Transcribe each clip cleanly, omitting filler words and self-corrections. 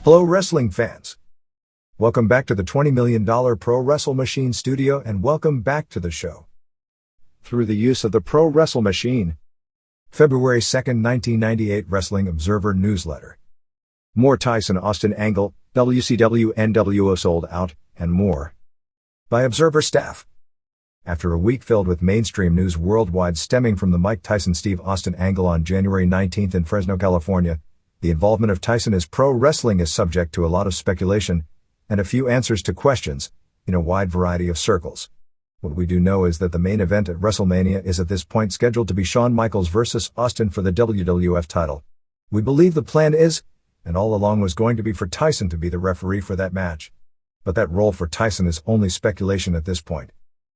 Hello wrestling fans. Welcome back to the $20 million Pro Wrestle Machine studio and welcome back to the show. Through the use of the Pro Wrestle Machine. February 2nd, 1998 Wrestling Observer Newsletter. More Tyson Austin Angle, WCW NWO sold out, and more. By Observer staff. After a week filled with mainstream news worldwide stemming from the Mike Tyson Steve Austin angle on January 19th in Fresno, California, the involvement of Tyson as pro wrestling is subject to a lot of speculation, and a few answers to questions, in a wide variety of circles. What we do know is that the main event at WrestleMania is at this point scheduled to be Shawn Michaels vs. Austin for the WWF title. We believe the plan is, and all along was going to be for Tyson to be the referee for that match. But that role for Tyson is only speculation at this point.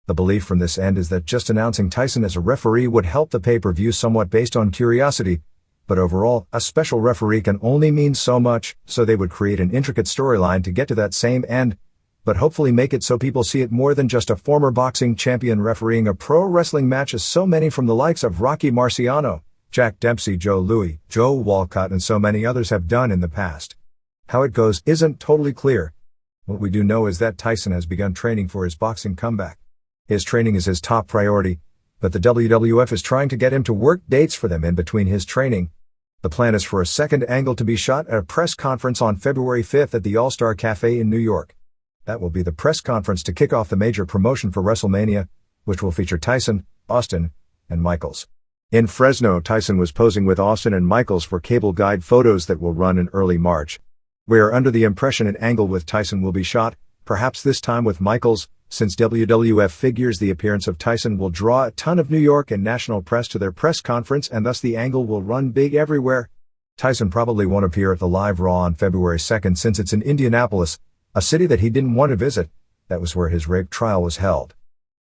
The belief from this end is that just announcing Tyson as a referee would help the pay-per-view somewhat based on curiosity, but overall, a special referee can only mean so much, so they would create an intricate storyline to get to that same end, but hopefully make it so people see it more than just a former boxing champion refereeing a pro wrestling match as so many from the likes of Rocky Marciano, Jack Dempsey, Joe Louis, Joe Walcott and so many others have done in the past. How it goes isn't totally clear. What we do know is that Tyson has begun training for his boxing comeback. His training is his top priority, but the WWF is trying to get him to work dates for them in between his training. The plan is for a second angle to be shot at a press conference on February 5th at the All-Star Cafe in New York. That will be the press conference to kick off the major promotion for WrestleMania, which will feature Tyson, Austin, and Michaels. In Fresno, Tyson was posing with Austin and Michaels for cable guide photos that will run in early March. We are under the impression an angle with Tyson will be shot, perhaps this time with Michaels, since WWF figures the appearance of Tyson will draw a ton of New York and national press to their press conference and thus the angle will run big everywhere. Tyson probably won't appear at the live Raw on February 2nd since it's in Indianapolis, a city that he didn't want to visit. That was where his rape trial was held.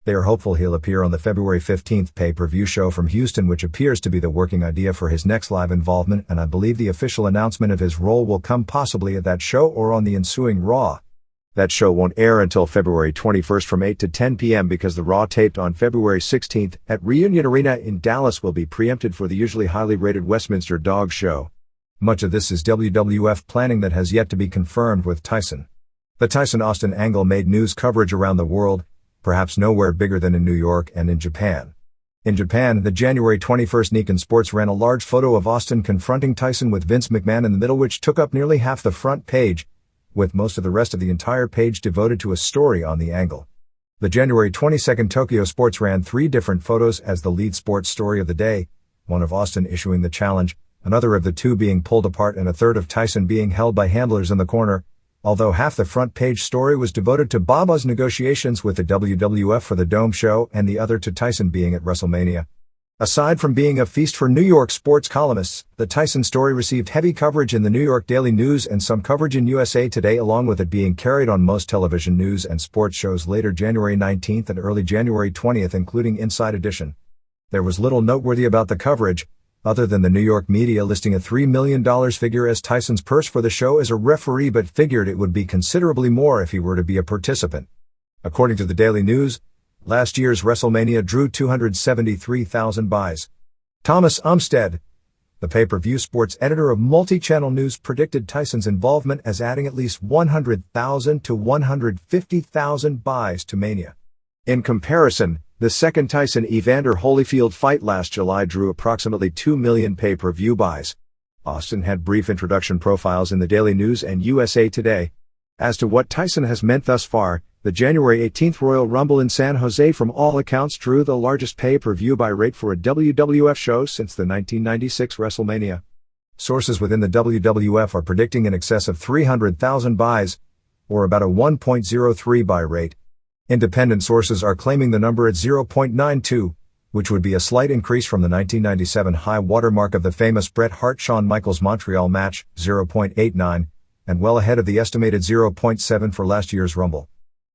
They are hopeful he'll appear on the February 15th pay-per-view show from Houston, which appears to be the working idea for his next live involvement, and I believe the official announcement of his role will come possibly at that show or on the ensuing Raw. That show won't air until February 21st from 8 to 10 p.m. because the Raw taped on February 16th at Reunion Arena in Dallas will be preempted for the usually highly rated Westminster Dog Show. Much of this is WWF planning that has yet to be confirmed with Tyson. The Tyson-Austin angle made news coverage around the world, perhaps nowhere bigger than in New York and in Japan. In Japan, the January 21st Nikkei Sports ran a large photo of Austin confronting Tyson with Vince McMahon in the middle, which took up nearly half the front page, with most of the rest of the entire page devoted to a story on the angle. The January 22nd Tokyo Sports ran 3 different photos as the lead sports story of the day, one of Austin issuing the challenge, another of the 2 being pulled apart and a third of Tyson being held by handlers in the corner, although half the front page story was devoted to Baba's negotiations with the WWF for the Dome show and the other to Tyson being at WrestleMania. Aside from being a feast for New York sports columnists, the Tyson story received heavy coverage in the New York Daily News and some coverage in USA Today, along with it being carried on most television news and sports shows later January 19th and early January 20th, including Inside Edition. There was little noteworthy about the coverage, other than the New York media listing a $3 million figure as Tyson's purse for the show as a referee, but figured it would be considerably more if he were to be a participant. According to the Daily News, last year's WrestleMania drew 273,000 buys. Thomas Umstead, the pay-per-view sports editor of Multi-Channel News, predicted Tyson's involvement as adding at least 100,000 to 150,000 buys to Mania. In comparison, the second Tyson-Evander Holyfield fight last July drew approximately 2 million pay-per-view buys. Austin had brief introduction profiles in the Daily News and USA Today. As to what Tyson has meant thus far, the January 18th Royal Rumble in San Jose from all accounts drew the largest pay-per-view buy rate for a WWF show since the 1996 WrestleMania. Sources within the WWF are predicting in excess of 300,000 buys, or about a 1.03 buy rate. Independent sources are claiming the number at 0.92, which would be a slight increase from the 1997 high watermark of the famous Bret Hart-Shawn Michaels Montreal match, 0.89, and well ahead of the estimated 0.7 for last year's Rumble.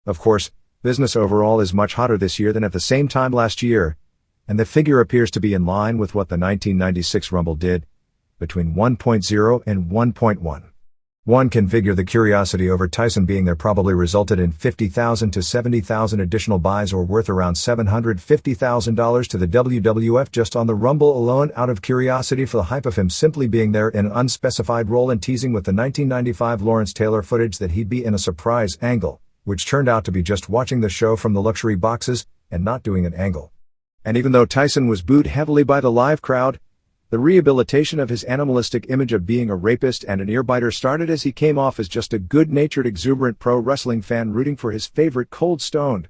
Of course, business overall is much hotter this year than at the same time last year, and the figure appears to be in line with what the 1996 Rumble did, between 1.0 and 1.1. One can figure the curiosity over Tyson being there probably resulted in 50,000 to 70,000 additional buys, or worth around $750,000 to the WWF just on the Rumble alone, out of curiosity for the hype of him simply being there in an unspecified role and teasing with the 1995 Lawrence Taylor footage that he'd be in a surprise angle, which turned out to be just watching the show from the luxury boxes and not doing an angle. And even though Tyson was booed heavily by the live crowd, the rehabilitation of his animalistic image of being a rapist and an earbiter started as he came off as just a good-natured, exuberant pro wrestling fan rooting for his favorite Cold Stone.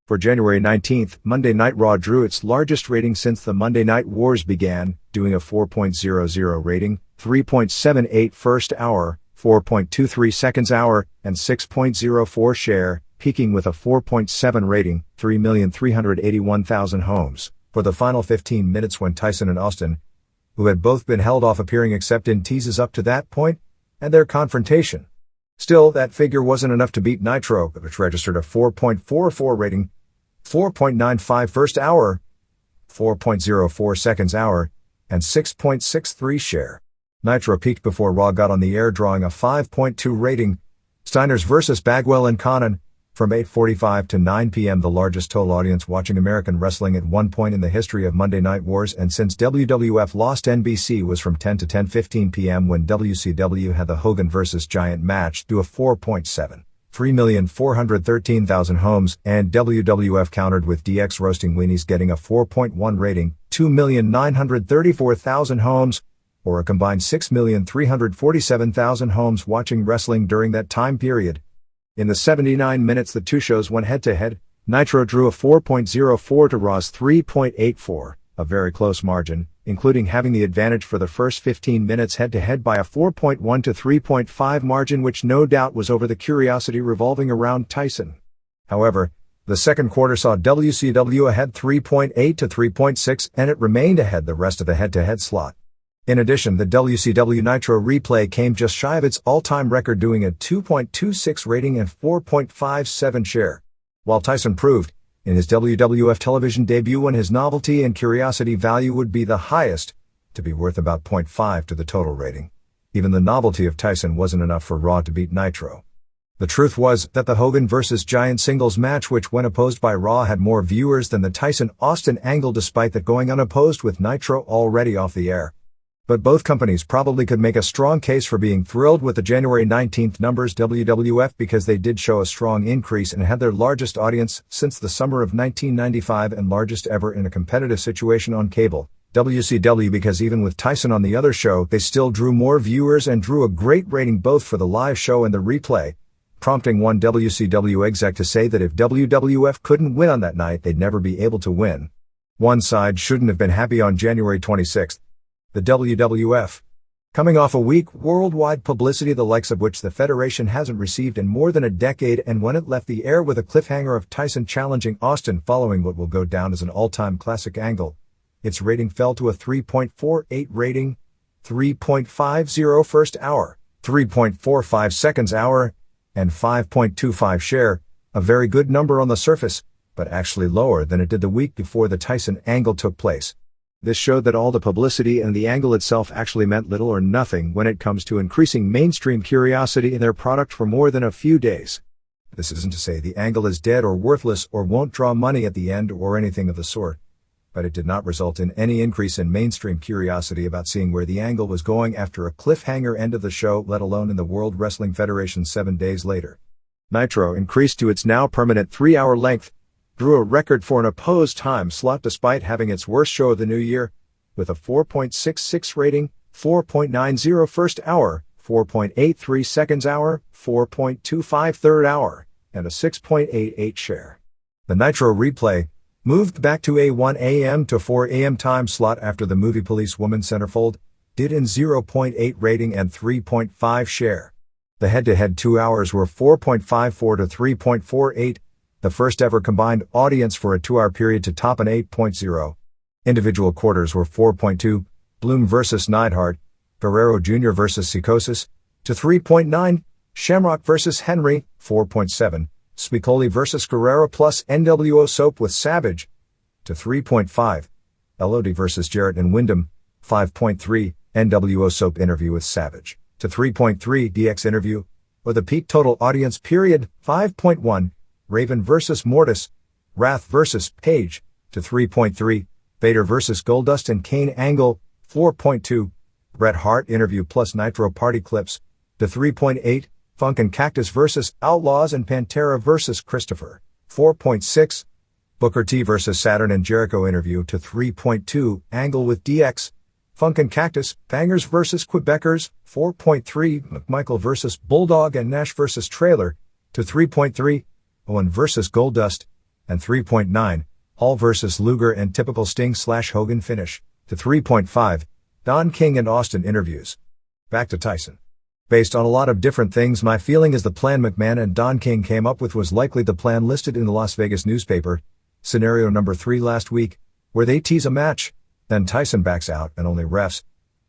For January 19th, Monday Night Raw drew its largest rating since the Monday Night Wars began, doing a 4.00 rating, 3.78 first hour, 4.23 seconds hour, and 6.04 share, peaking with a 4.7 rating, 3,381,000 homes, for the final 15 minutes when Tyson and Austin, who had both been held off appearing except in teases up to that point, and their confrontation. Still, that figure wasn't enough to beat Nitro, which registered a 4.44 rating, 4.95 first hour, 4.04 seconds hour, and 6.63 share. Nitro peaked before Raw got on the air, drawing a 5.2 rating. Steiners vs. Bagwell and Conan, from 8:45 to 9 p.m. the largest total audience watching American wrestling at one point in the history of Monday Night Wars, and since WWF lost NBC was from 10 to 10:15 p.m. when WCW had the Hogan vs. Giant match, do a 4.7, 3,413,000 homes, and WWF countered with DX roasting weenies getting a 4.1 rating, 2,934,000 homes, or a combined 6,347,000 homes watching wrestling during that time period. In the 79 minutes the two shows went head-to-head, Nitro drew a 4.04 to Raw's 3.84, a very close margin, including having the advantage for the first 15 minutes head-to-head by a 4.1 to 3.5 margin, which no doubt was over the curiosity revolving around Tyson. However, the second quarter saw WCW ahead 3.8 to 3.6, and it remained ahead the rest of the head-to-head slot. In addition, the WCW Nitro replay came just shy of its all-time record, doing a 2.26 rating and 4.57 share. While Tyson proved, in his WWF television debut, when his novelty and curiosity value would be the highest, to be worth about 0.5 to the total rating. Even the novelty of Tyson wasn't enough for Raw to beat Nitro. The truth was that the Hogan vs. Giant singles match, which when opposed by Raw had more viewers than the Tyson-Austin angle, despite that going unopposed with Nitro already off the air. But both companies probably could make a strong case for being thrilled with the January 19th numbers. WWF, because they did show a strong increase and had their largest audience since the summer of 1995 and largest ever in a competitive situation on cable. WCW, because even with Tyson on the other show, they still drew more viewers and drew a great rating both for the live show and the replay, prompting one WCW exec to say that if WWF couldn't win on that night, they'd never be able to win. One side shouldn't have been happy on January 26th. The WWF, coming off a week worldwide publicity the likes of which the Federation hasn't received in more than a decade, and when it left the air with a cliffhanger of Tyson challenging Austin following what will go down as an all-time classic angle, its rating fell to a 3.48 rating, 3.50 first hour, 3.45 seconds hour, and 5.25 share, a very good number on the surface, but actually lower than it did the week before the Tyson angle took place. This showed that all the publicity and the angle itself actually meant little or nothing when it comes to increasing mainstream curiosity in their product for more than a few days. This isn't to say the angle is dead or worthless or won't draw money at the end or anything of the sort, but it did not result in any increase in mainstream curiosity about seeing where the angle was going after a cliffhanger end of the show, let alone in the World Wrestling Federation 7 days later. Nitro increased to its now permanent 3-hour length, drew a record for an opposed time slot despite having its worst show of the new year, with a 4.66 rating, 4.90 first hour, 4.83 seconds hour, 4.25 third hour, and a 6.88 share. The Nitro replay moved back to a 1 a.m. to 4 a.m. time slot after the movie Police Woman Centerfold, did in 0.8 rating and 3.5 share. The head-to-head 2 hours were 4.54 to 3.48, the first ever combined audience for a 2-hour period to top an 8.0. Individual quarters were 4.2, Bloom vs. Neidhart, Guerrero Jr. vs. Psychosis, to 3.9, Shamrock vs. Henry, 4.7, Spicoli vs. Guerrero plus NWO Soap with Savage, to 3.5, LOD vs. Jarrett and Wyndham, 5.3, NWO Soap interview with Savage, to 3.3 DX interview, or the peak total audience period, 5.1, Raven vs. Mortis, Wrath vs. Page, to 3.3, Vader vs. Goldust and Kane Angle, 4.2, Bret Hart interview plus Nitro Party clips, to 3.8, Funk and Cactus vs. Outlaws and Pantera vs. Christopher, 4.6, Booker T vs. Saturn and Jericho interview to 3.2, Angle with DX, Funk and Cactus, Bangers vs. Quebecers, 4.3, McMichael vs. Bulldog and Nash vs. Trailer, to 3.3, Owen vs. Goldust, and 3.9, Hall vs. Luger and typical Sting/Hogan finish, to 3.5, Don King and Austin interviews. Back to Tyson. Based on a lot of different things, my feeling is the plan McMahon and Don King came up with was likely the plan listed in the Las Vegas newspaper, scenario number 3 last week, where they tease a match, then Tyson backs out and only refs,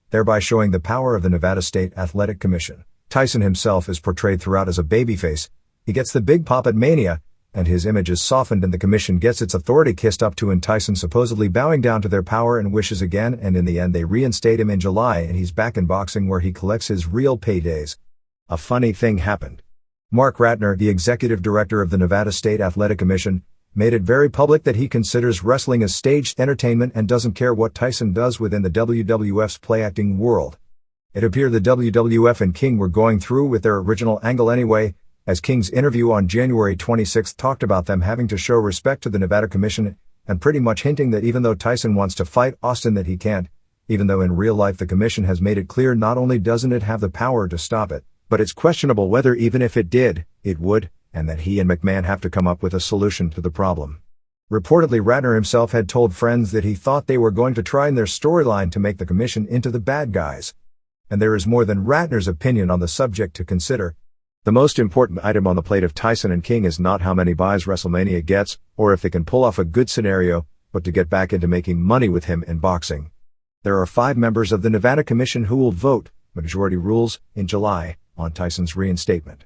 thereby showing the power of the Nevada State Athletic Commission. Tyson himself is portrayed throughout as a babyface. He gets the big pop at Mania, and his image is softened and the commission gets its authority kissed up to, and Tyson supposedly bowing down to their power and wishes again, and in the end they reinstate him in July and he's back in boxing where he collects his real paydays. A funny thing happened. Mark Ratner, the executive director of the Nevada State Athletic Commission, made it very public that he considers wrestling as staged entertainment and doesn't care what Tyson does within the WWF's play-acting world. It appeared the WWF and King were going through with their original angle anyway, as King's interview on January 26 talked about them having to show respect to the Nevada Commission, and pretty much hinting that even though Tyson wants to fight Austin that he can't, even though in real life the commission has made it clear not only doesn't it have the power to stop it, but it's questionable whether even if it did, it would, and that he and McMahon have to come up with a solution to the problem. Reportedly, Ratner himself had told friends that he thought they were going to try in their storyline to make the commission into the bad guys. And there is more than Ratner's opinion on the subject to consider. The most important item on the plate of Tyson and King is not how many buys WrestleMania gets, or if they can pull off a good scenario, but to get back into making money with him in boxing. There are 5 members of the Nevada Commission who will vote, majority rules, in July, on Tyson's reinstatement.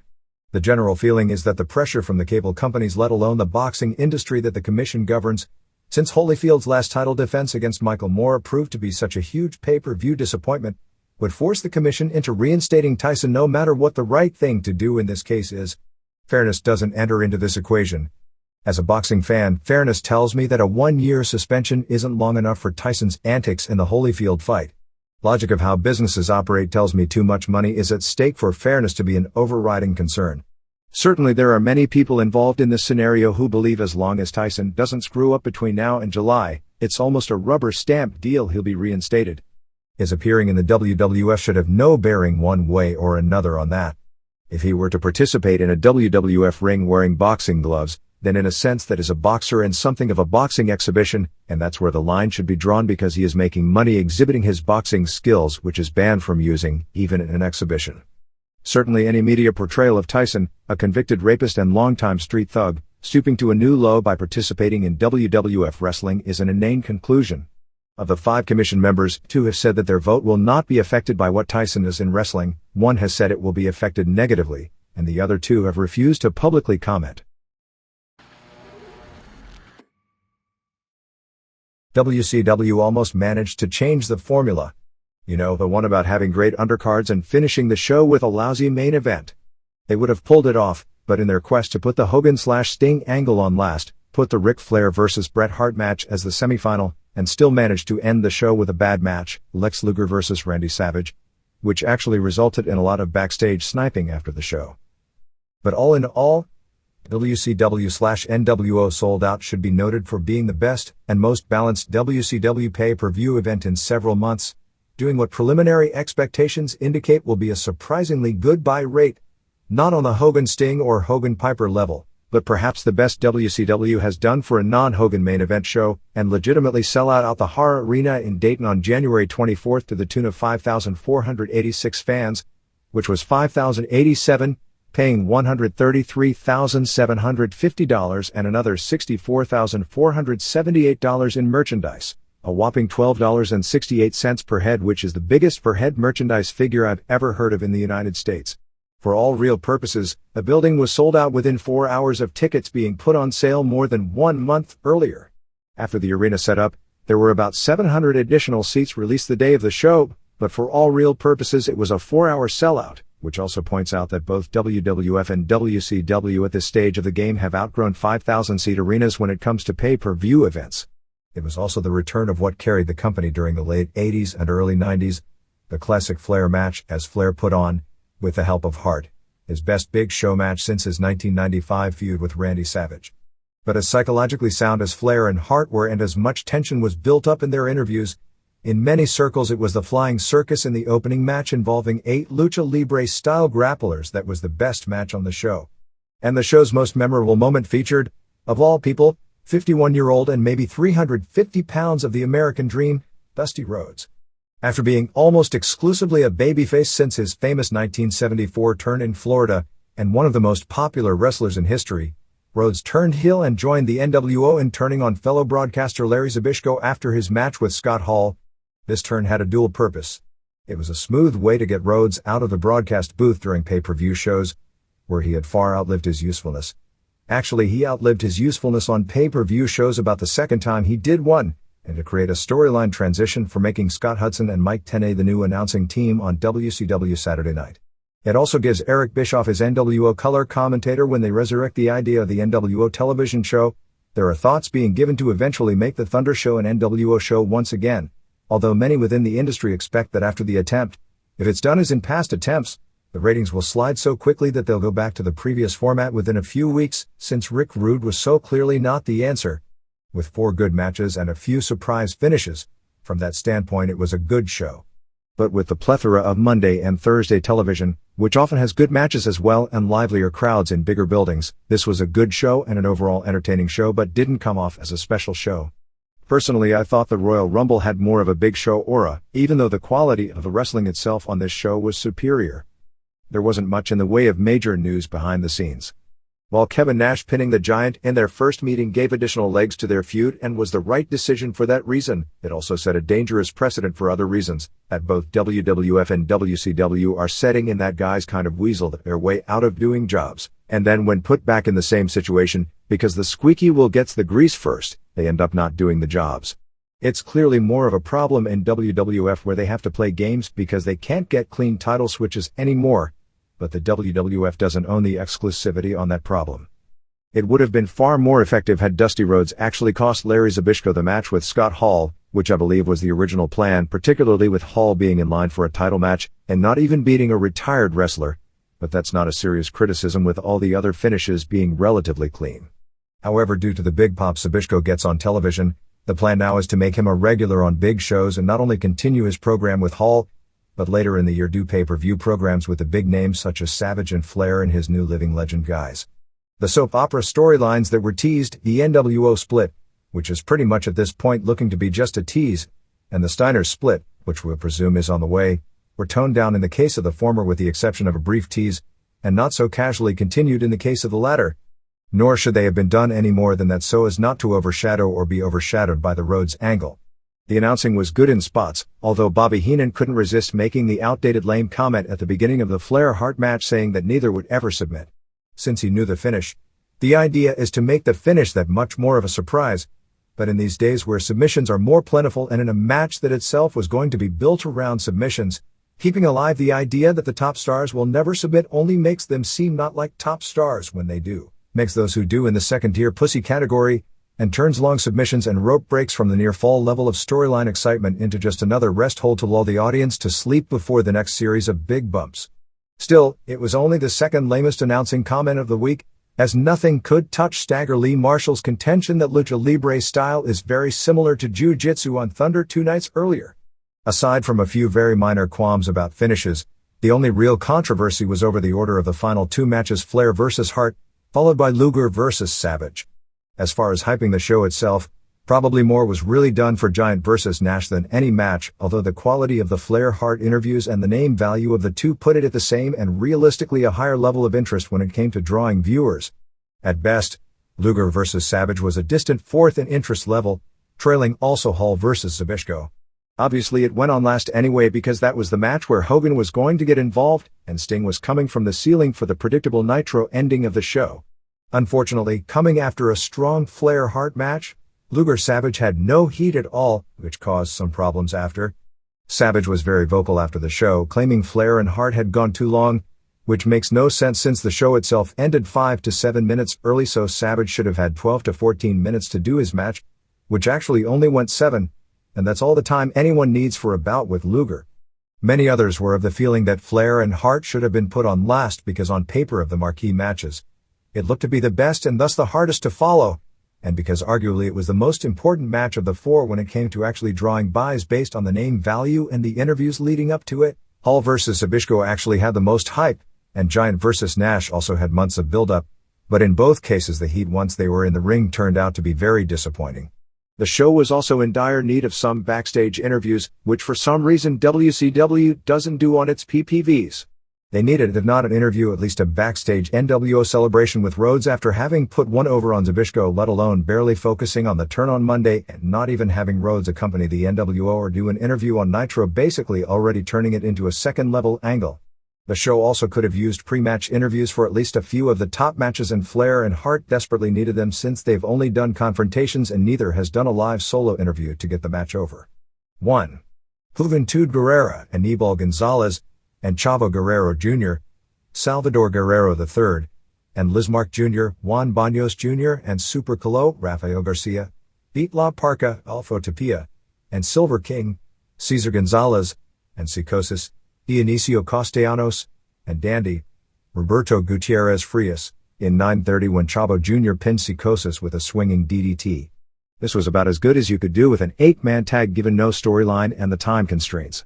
The general feeling is that the pressure from the cable companies, let alone the boxing industry that the commission governs, since Holyfield's last title defense against Michael Moore proved to be such a huge pay-per-view disappointment, would force the commission into reinstating Tyson no matter what the right thing to do in this case is. Fairness doesn't enter into this equation. As a boxing fan, fairness tells me that a 1-year suspension isn't long enough for Tyson's antics in the Holyfield fight. Logic of how businesses operate tells me too much money is at stake for fairness to be an overriding concern. Certainly there are many people involved in this scenario who believe as long as Tyson doesn't screw up between now and July, it's almost a rubber stamp deal he'll be reinstated. His appearing in the WWF should have no bearing one way or another on that. If he were to participate in a WWF ring wearing boxing gloves, then in a sense that is a boxer and something of a boxing exhibition, and that's where the line should be drawn because he is making money exhibiting his boxing skills, which is banned from using, even in an exhibition. Certainly any media portrayal of Tyson, a convicted rapist and longtime street thug, stooping to a new low by participating in WWF wrestling is an inane conclusion. Of the 5 commission members, 2 have said that their vote will not be affected by what Tyson is in wrestling, 1 has said it will be affected negatively, and the other 2 have refused to publicly comment. WCW almost managed to change the formula. You know, the one about having great undercards and finishing the show with a lousy main event. They would have pulled it off, but in their quest to put the Hogan/Sting angle on last, put the Ric Flair vs. Bret Hart match as the semifinal, and still managed to end the show with a bad match, Lex Luger vs. Randy Savage, which actually resulted in a lot of backstage sniping after the show. But all in all, WCW/NWO Sold Out should be noted for being the best and most balanced WCW pay-per-view event in several months, doing what preliminary expectations indicate will be a surprisingly good buy rate, not on the Hogan-Sting or Hogan-Piper level, but perhaps the best WCW has done for a non-Hogan main event show, and legitimately sell out the Hara Arena in Dayton on January 24th to the tune of 5,486 fans, which was 5,087, paying $133,750 and another $64,478 in merchandise, a whopping $12.68 per head, which is the biggest per head merchandise figure I've ever heard of in the United States. For all real purposes, the building was sold out within 4 hours of tickets being put on sale more than 1 month earlier. After the arena set up, there were about 700 additional seats released the day of the show, but for all real purposes it was a 4-hour sellout, which also points out that both WWF and WCW at this stage of the game have outgrown 5,000-seat arenas when it comes to pay-per-view events. It was also the return of what carried the company during the late 80s and early 90s, the classic Flair match, as Flair put on, with the help of Hart, his best Big Show match since his 1995 feud with Randy Savage. But as psychologically sound as Flair and Hart were and as much tension was built up in their interviews, in many circles it was the flying circus in the opening match involving 8 Lucha Libre-style grapplers that was the best match on the show. And the show's most memorable moment featured, of all people, 51-year-old and maybe 350 pounds of the American Dream, Dusty Rhodes. After being almost exclusively a babyface since his famous 1974 turn in Florida, and one of the most popular wrestlers in history, Rhodes turned heel and joined the NWO in turning on fellow broadcaster Larry Zbyszko after his match with Scott Hall. This turn had a dual purpose. It was a smooth way to get Rhodes out of the broadcast booth during pay-per-view shows, where he had far outlived his usefulness. Actually, he outlived his usefulness on pay-per-view shows about the second time he did one, and to create a storyline transition for making Scott Hudson and Mike Tenay the new announcing team on WCW Saturday Night. It also gives Eric Bischoff his NWO color commentator when they resurrect the idea of the NWO television show. There are thoughts being given to eventually make the Thunder Show an NWO show once again, although many within the industry expect that after the attempt, if it's done as in past attempts, the ratings will slide so quickly that they'll go back to the previous format within a few weeks, since Rick Rude was so clearly not the answer. With 4 good matches and a few surprise finishes, from that standpoint it was a good show. But with the plethora of Monday and Thursday television, which often has good matches as well and livelier crowds in bigger buildings, this was a good show and an overall entertaining show but didn't come off as a special show. Personally, I thought the Royal Rumble had more of a big show aura, even though the quality of the wrestling itself on this show was superior. There wasn't much in the way of major news behind the scenes. While Kevin Nash pinning the Giant in their first meeting gave additional legs to their feud and was the right decision for that reason, it also set a dangerous precedent for other reasons, that both WWF and WCW are setting in that guys kind of weaseled their way out of doing jobs, and then when put back in the same situation, because the squeaky wheel gets the grease first, they end up not doing the jobs. It's clearly more of a problem in WWF where they have to play games because they can't get clean title switches anymore, but the WWF doesn't own the exclusivity on that problem. It would have been far more effective had Dusty Rhodes actually cost Larry Zbyszko the match with Scott Hall, which I believe was the original plan, particularly with Hall being in line for a title match and not even beating a retired wrestler, but that's not a serious criticism with all the other finishes being relatively clean. However, due to the big pop Zbyszko gets on television, the plan now is to make him a regular on big shows and not only continue his program with Hall, but later in the year do pay-per-view programs with the big names such as Savage and Flair and his new living legend guys. The soap opera storylines that were teased, the NWO split, which is pretty much at this point looking to be just a tease, and the Steiners split, which we'll presume is on the way, were toned down in the case of the former with the exception of a brief tease, and not so casually continued in the case of the latter. Nor should they have been done any more than that so as not to overshadow or be overshadowed by the Rhodes angle. The announcing was good in spots, although Bobby Heenan couldn't resist making the outdated lame comment at the beginning of the Flair-Hart match saying that neither would ever submit. Since he knew the finish, the idea is to make the finish that much more of a surprise, but in these days where submissions are more plentiful and in a match that itself was going to be built around submissions, keeping alive the idea that the top stars will never submit only makes them seem not like top stars when they do, makes those who do in the second-tier pussy category, and turns long submissions and rope breaks from the near-fall level of storyline excitement into just another rest hold to lull the audience to sleep before the next series of big bumps. Still, it was only the second lamest announcing comment of the week, as nothing could touch Stagger Lee Marshall's contention that Lucha Libre style is very similar to Jiu-Jitsu on Thunder 2 nights earlier. Aside from a few very minor qualms about finishes, the only real controversy was over the order of the final 2 matches, Flair vs. Hart, followed by Luger vs. Savage. As far as hyping the show itself, probably more was really done for Giant vs. Nash than any match, although the quality of the Flair-Hart interviews and the name value of the two put it at the same and realistically a higher level of interest when it came to drawing viewers. At best, Luger vs. Savage was a distant 4th in interest level, trailing also Hall vs. Zbyszko. Obviously it went on last anyway because that was the match where Hogan was going to get involved, and Sting was coming from the ceiling for the predictable Nitro ending of the show. Unfortunately, coming after a strong Flair-Hart match, Luger Savage had no heat at all, which caused some problems after. Savage was very vocal after the show, claiming Flair and Hart had gone too long, which makes no sense since the show itself ended 5 to 7 minutes early, so Savage should have had 12 to 14 minutes to do his match, which actually only went 7, and that's all the time anyone needs for a bout with Luger. Many others were of the feeling that Flair and Hart should have been put on last because on paper of the marquee matches, it looked to be the best and thus the hardest to follow, and because arguably it was the most important match of the 4 when it came to actually drawing buys based on the name value and the interviews leading up to it. Hall vs. Zbyszko actually had the most hype, and Giant vs. Nash also had months of build-up, but in both cases the heat once they were in the ring turned out to be very disappointing. The show was also in dire need of some backstage interviews, which for some reason WCW doesn't do on its PPVs. They needed, if not an interview, at least a backstage NWO celebration with Rhodes after having put one over on Zbyszko, let alone barely focusing on the turn on Monday and not even having Rhodes accompany the NWO or do an interview on Nitro, basically already turning it into a second-level angle. The show also could have used pre-match interviews for at least a few of the top matches, and Flair and Hart desperately needed them since they've only done confrontations and neither has done a live solo interview to get the match over. 1. Juventud Guerrera, Aníbal Gonzalez, and Chavo Guerrero Jr., Salvador Guerrero III, and Lizmark Jr., Juan Baños Jr., and Super Calo, Rafael Garcia, Beat La Parca, Alfo Tapia, and Silver King, Cesar Gonzalez, and Psicosis, Dionisio Castellanos, and Dandy, Roberto Gutierrez Frias, in 9:30 when Chavo Jr. pinned Psicosis with a swinging DDT. This was about as good as you could do with an 8-man tag given no storyline and the time constraints.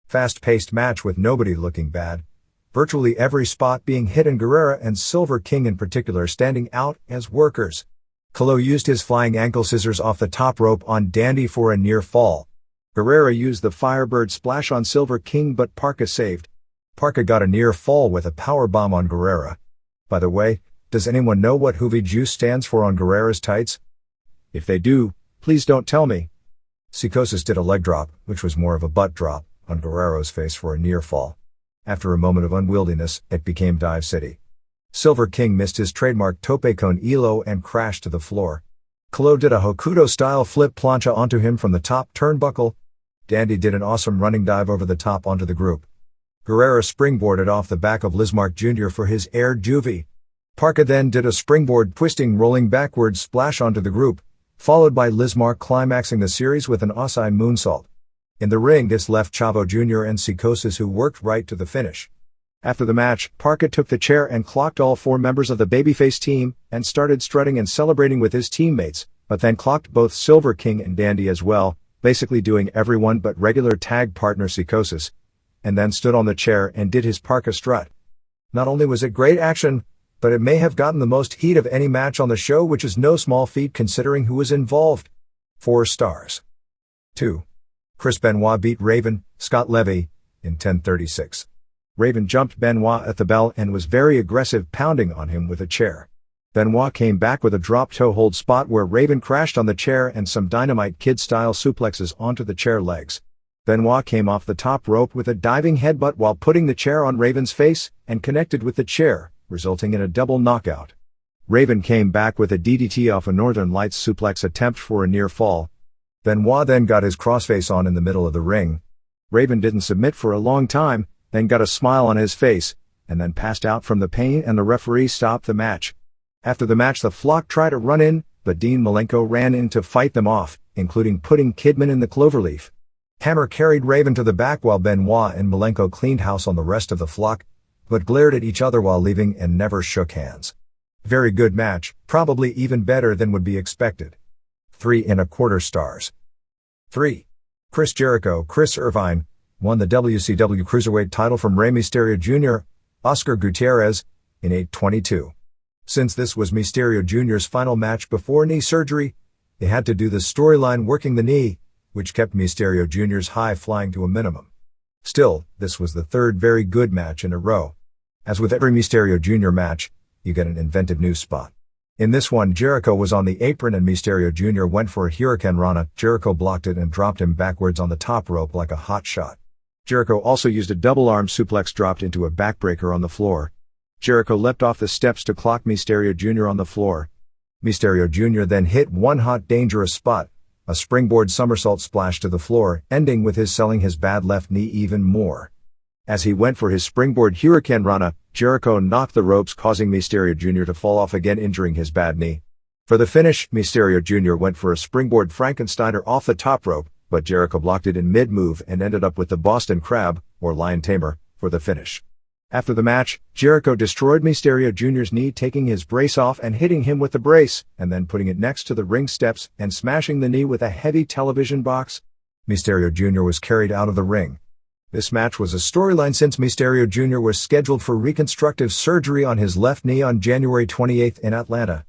Fast-paced match with nobody looking bad, virtually every spot being hit and Guerrera and Silver King in particular standing out as workers. Calo used his flying ankle scissors off the top rope on Dandy for a near fall. Guerrera used the Firebird splash on Silver King but Parca saved. Parca got a near fall with a powerbomb on Guerrera. By the way, does anyone know what Juve Juice stands for on Guerrera's tights? If they do, please don't tell me. Psicosis did a leg drop, which was more of a butt drop, on Guerrero's face for a near fall. After a moment of unwieldiness, it became Dive City. Silver King missed his trademark tope con hilo and crashed to the floor. Calo did a Hokuto-style flip plancha onto him from the top turnbuckle. Dandy did an awesome running dive over the top onto the group. Guerrera springboarded off the back of Lizmark Jr. for his air juvie. Parca then did a springboard twisting rolling backwards splash onto the group, followed by Lizmark climaxing the series with an Osai moonsault. In the ring, this left Chavo Jr. and Psicosis, who worked right to the finish. After the match, Parca took the chair and clocked all 4 members of the babyface team and started strutting and celebrating with his teammates, but then clocked both Silver King and Dandy as well, basically doing everyone but regular tag partner Psicosis, and then stood on the chair and did his Parca strut. Not only was it great action, but it may have gotten the most heat of any match on the show, which is no small feat considering who was involved. 4 stars. 2. Chris Benoit beat Raven, Scott Levy, in 10:36. Raven jumped Benoit at the bell and was very aggressive, pounding on him with a chair. Benoit came back with a drop toe hold spot where Raven crashed on the chair and some Dynamite Kid-style suplexes onto the chair legs. Benoit came off the top rope with a diving headbutt while putting the chair on Raven's face and connected with the chair, resulting in a double knockout. Raven came back with a DDT off a Northern Lights suplex attempt for a near fall. Benoit then got his crossface on in the middle of the ring. Raven didn't submit for a long time, then got a smile on his face, and then passed out from the pain and the referee stopped the match. After the match, the flock tried to run in, but Dean Malenko ran in to fight them off, including putting Kidman in the cloverleaf. Hammer carried Raven to the back while Benoit and Malenko cleaned house on the rest of the flock, but glared at each other while leaving and never shook hands. Very good match, probably even better than would be expected. 3.25 stars. 3. Chris Jericho, Chris Irvine, won the WCW Cruiserweight title from Rey Mysterio Jr., Oscar Gutierrez, in 8:22. Since this was Mysterio Jr.'s final match before knee surgery, they had to do the storyline working the knee, which kept Mysterio Jr.'s high flying to a minimum. Still, this was the 3rd very good match in a row. As with every Mysterio Jr. match, you get an inventive new spot. In this one, Jericho was on the apron and Mysterio Jr. went for a Hurricane Rana. Jericho blocked it and dropped him backwards on the top rope like a hot shot. Jericho also used a double arm suplex dropped into a backbreaker on the floor. Jericho leapt off the steps to clock Mysterio Jr. on the floor. Mysterio Jr. then hit one hot dangerous spot, A springboard somersault splash to the floor, ending with his selling his bad left knee even more. As he went for his springboard Hurricane Rana, Jericho knocked the ropes, causing Mysterio Jr. to fall off again, injuring his bad knee. For the finish, Mysterio Jr. went for a springboard Frankensteiner off the top rope, but Jericho blocked it in mid-move and ended up with the Boston Crab, or Lion Tamer, for the finish. After the match, Jericho destroyed Mysterio Jr.'s knee, taking his brace off and hitting him with the brace, and then putting it next to the ring steps and smashing the knee with a heavy television box. Mysterio Jr. was carried out of the ring. This match was a storyline since Mysterio Jr. was scheduled for reconstructive surgery on his left knee on January 28 in Atlanta.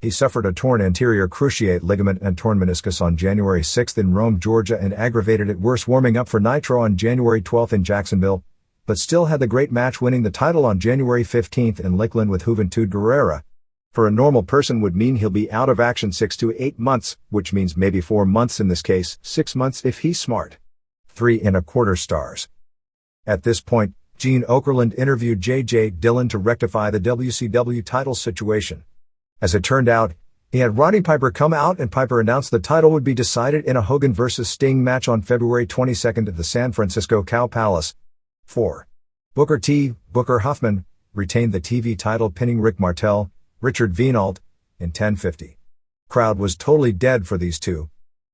He suffered a torn anterior cruciate ligament and torn meniscus on January 6 in Rome, Georgia, and aggravated it worse warming up for Nitro on January 12 in Jacksonville, but still had the great match, winning the title on January 15 in Lakeland with Juventud Guerrera. For a normal person would mean he'll be out of action 6 to 8 months, which means maybe 4 months in this case, 6 months if he's smart. 3.25 stars. At this point, Gene Okerlund interviewed J.J. Dillon to rectify the WCW title situation. As it turned out, he had Roddy Piper come out, and Piper announced the title would be decided in a Hogan vs. Sting match on February 22 at the San Francisco Cow Palace. 4. Booker T. Booker Huffman retained the TV title, pinning Rick Martel, Richard Viinault, in 10:50. Crowd was totally dead for these two.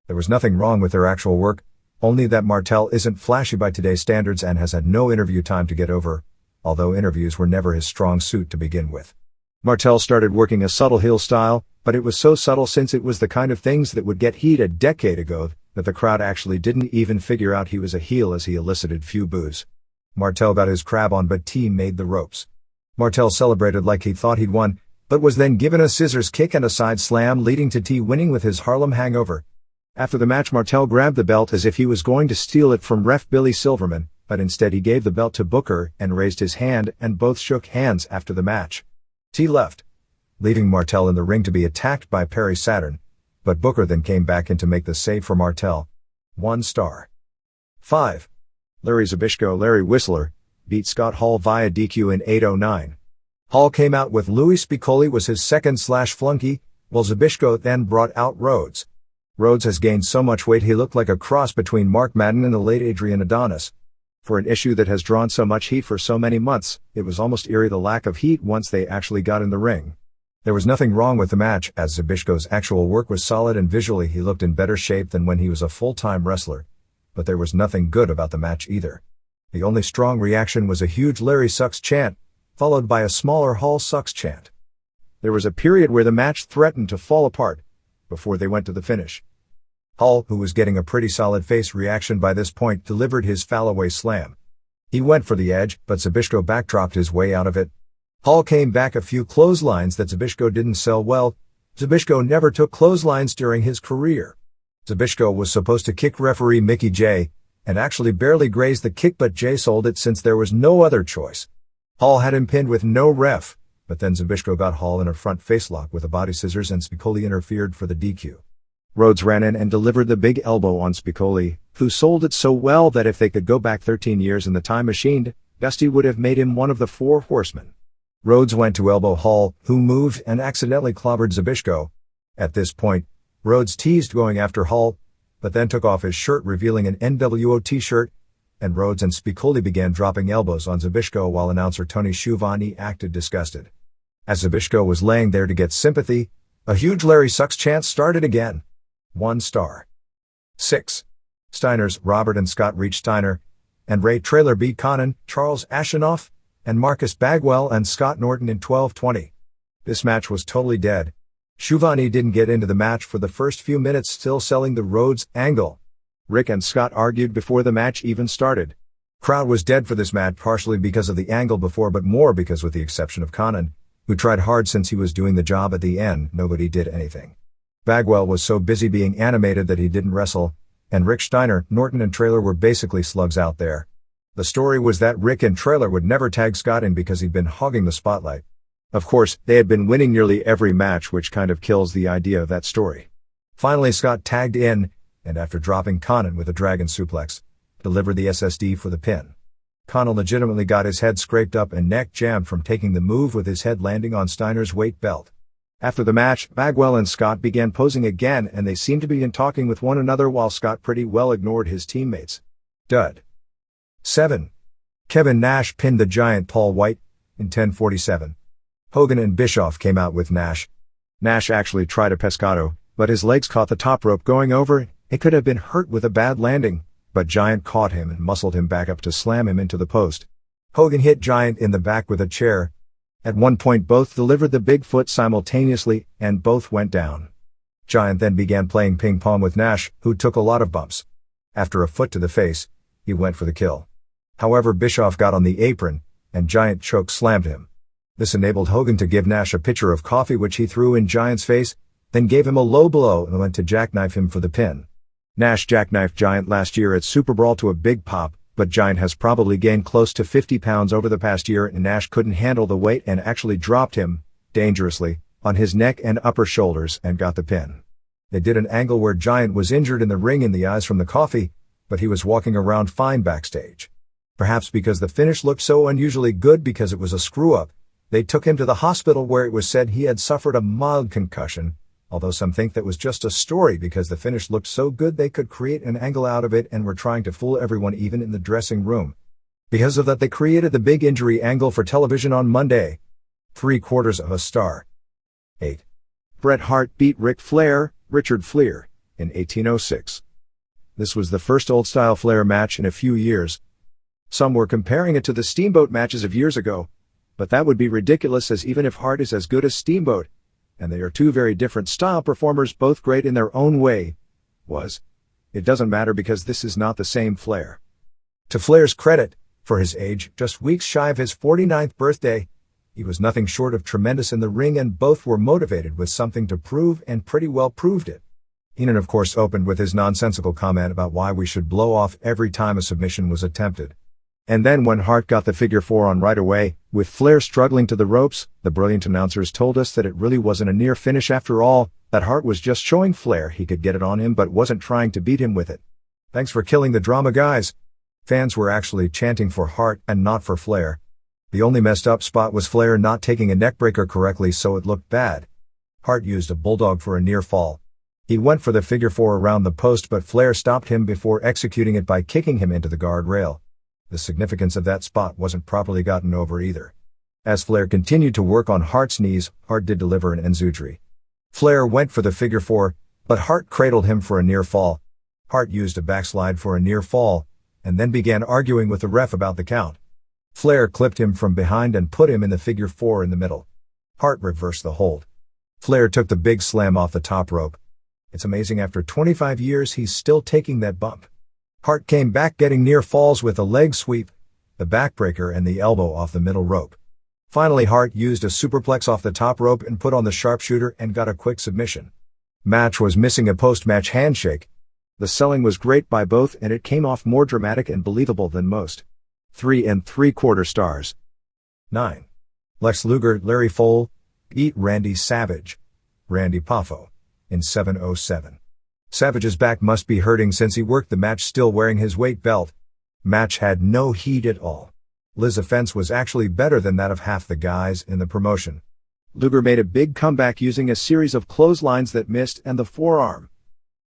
There was nothing wrong with their actual work, only that Martel isn't flashy by today's standards and has had no interview time to get over, although interviews were never his strong suit to begin with. Martel started working a subtle heel style, but it was so subtle since it was the kind of things that would get heat a decade ago that the crowd actually didn't even figure out he was a heel as he elicited few boos. Martel got his crab on, but T made the ropes. Martel celebrated like he thought he'd won, but was then given a scissors kick and a side slam, leading to T winning with his Harlem hangover. After the match, Martel grabbed the belt as if he was going to steal it from ref Billy Silverman, but instead he gave the belt to Booker and raised his hand, and both shook hands after the match. T left, leaving Martel in the ring to be attacked by Perry Saturn, but Booker then came back in to make the save for Martel. 1 star. 5. Larry Zbyszko. Larry Whistler beat Scott Hall via DQ in 8:09. Hall came out with Louis Spicolli was his second/flunky, while Zbyszko then brought out Rhodes. Rhodes has gained so much weight he looked like a cross between Mark Madden and the late Adrian Adonis. For an issue that has drawn so much heat for so many months, it was almost eerie the lack of heat once they actually got in the ring. There was nothing wrong with the match, as Zbyszko's actual work was solid and visually he looked in better shape than when he was a full-time wrestler. But there was nothing good about the match either. The only strong reaction was a huge Larry sucks chant, followed by a smaller Hall sucks chant. There was a period where the match threatened to fall apart, before they went to the finish. Hall, who was getting a pretty solid face reaction by this point, delivered his fall-away slam. He went for the edge, but Zbyszko backdropped his way out of it. Hall came back a few clotheslines that Zbyszko didn't sell well. Zbyszko never took clotheslines during his career. Zbyszko was supposed to kick referee Mickey J, and actually barely grazed the kick, but J sold it since there was no other choice. Hall had him pinned with no ref, but then Zbyszko got Hall in a front facelock with a body scissors and Spicolli interfered for the DQ. Rhodes ran in and delivered the big elbow on Spicolli, who sold it so well that if they could go back 13 years in the time machine, Dusty would have made him one of the 4 horsemen. Rhodes went to elbow Hall, who moved and accidentally clobbered Zbyszko. At this point, Rhodes teased going after Hall, but then took off his shirt revealing an NWO t-shirt, and Rhodes and Spicolli began dropping elbows on Zbyszko while announcer Tony Schiavone acted disgusted. As Zbyszko was laying there to get sympathy, a huge Larry sucks chant started again. 1 star. 6. Steiners. Robert and Scott reached Steiner, and Ray Traylor beat Connon, Charles Ashenoff, and Marcus Bagwell and Scott Norton in 12:20. This match was totally dead. Schiavone didn't get into the match for the first few minutes, still selling the Rhodes angle. Rick and Scott argued before the match even started. Crowd was dead for this match, partially because of the angle before, but more because, with the exception of Connon, who tried hard since he was doing the job at the end, nobody did anything. Bagwell was so busy being animated that he didn't wrestle, and Rick, Steiner, Norton and Traylor were basically slugs out there. The story was that Rick and Traylor would never tag Scott in because he'd been hogging the spotlight. Of course, they had been winning nearly every match, which kind of kills the idea of that story. Finally, Scott tagged in, and after dropping Connon with a dragon suplex, delivered the SSD for the pin. Connon legitimately got his head scraped up and neck jammed from taking the move, with his head landing on Steiner's weight belt. After the match, Bagwell and Scott began posing again and they seemed to begin talking with one another while Scott pretty well ignored his teammates. Dud. 7. Kevin Nash pinned the Giant Paul White in 10:47. Hogan and Bischoff came out with Nash. Nash actually tried a pescado, but his legs caught the top rope going over it. It could have been hurt with a bad landing, but Giant caught him and muscled him back up to slam him into the post. Hogan hit Giant in the back with a chair. At one point both delivered the big foot simultaneously, and both went down. Giant then began playing ping pong with Nash, who took a lot of bumps. After a foot to the face, he went for the kill. However, Bischoff got on the apron, and Giant choke slammed him. This enabled Hogan to give Nash a pitcher of coffee which he threw in Giant's face, then gave him a low blow and went to jackknife him for the pin. Nash jackknifed Giant last year at Super Brawl to a big pop, but Giant has probably gained close to 50 pounds over the past year and Nash couldn't handle the weight and actually dropped him, dangerously, on his neck and upper shoulders and got the pin. They did an angle where Giant was injured in the ring in the eyes from the coffee, but he was walking around fine backstage. Perhaps because the finish looked so unusually good because it was a screw-up, they took him to the hospital where it was said he had suffered a mild concussion, although some think that was just a story because the finish looked so good they could create an angle out of it and were trying to fool everyone even in the dressing room. Because of that they created the big injury angle for television on Monday. 3/4 of a star. 8. Bret Hart beat Ric Flair, Richard Fliehr, in 1806. This was the first old-style Flair match in a few years. Some were comparing it to the Steamboat matches of years ago, but that would be ridiculous as even if Hart is as good as Steamboat, and they are two very different style performers both great in their own way, it doesn't matter because this is not the same Flair. To Flair's credit, for his age, just weeks shy of his 49th birthday, he was nothing short of tremendous in the ring and both were motivated with something to prove and pretty well proved it. Heenan of course opened with his nonsensical comment about why we should blow off every time a submission was attempted. And then when Hart got the figure 4 on right away, with Flair struggling to the ropes, the brilliant announcers told us that it really wasn't a near finish after all, that Hart was just showing Flair he could get it on him but wasn't trying to beat him with it. Thanks for killing the drama, guys. Fans were actually chanting for Hart and not for Flair. The only messed up spot was Flair not taking a neckbreaker correctly so it looked bad. Hart used a bulldog for a near fall. He went for the figure 4 around the post but Flair stopped him before executing it by kicking him into the guardrail. The significance of that spot wasn't properly gotten over either. As Flair continued to work on Hart's knees, Hart did deliver an enzutri. Flair went for the figure 4, but Hart cradled him for a near fall. Hart used a backslide for a near fall, and then began arguing with the ref about the count. Flair clipped him from behind and put him in the figure 4 in the middle. Hart reversed the hold. Flair took the big slam off the top rope. It's amazing after 25 years he's still taking that bump. Hart came back getting near falls with a leg sweep, the backbreaker and the elbow off the middle rope. Finally Hart used a superplex off the top rope and put on the sharpshooter and got a quick submission. Match was missing a post-match handshake. The selling was great by both and it came off more dramatic and believable than most. 3 3/4 stars. 9. Lex Luger, Larry Fole, beat Randy Savage, Randy Poffo, in 7:07. Savage's back must be hurting since he worked the match still wearing his weight belt. Match had no heat at all. Liz's offense was actually better than that of half the guys in the promotion. Luger made a big comeback using a series of clotheslines that missed and the forearm.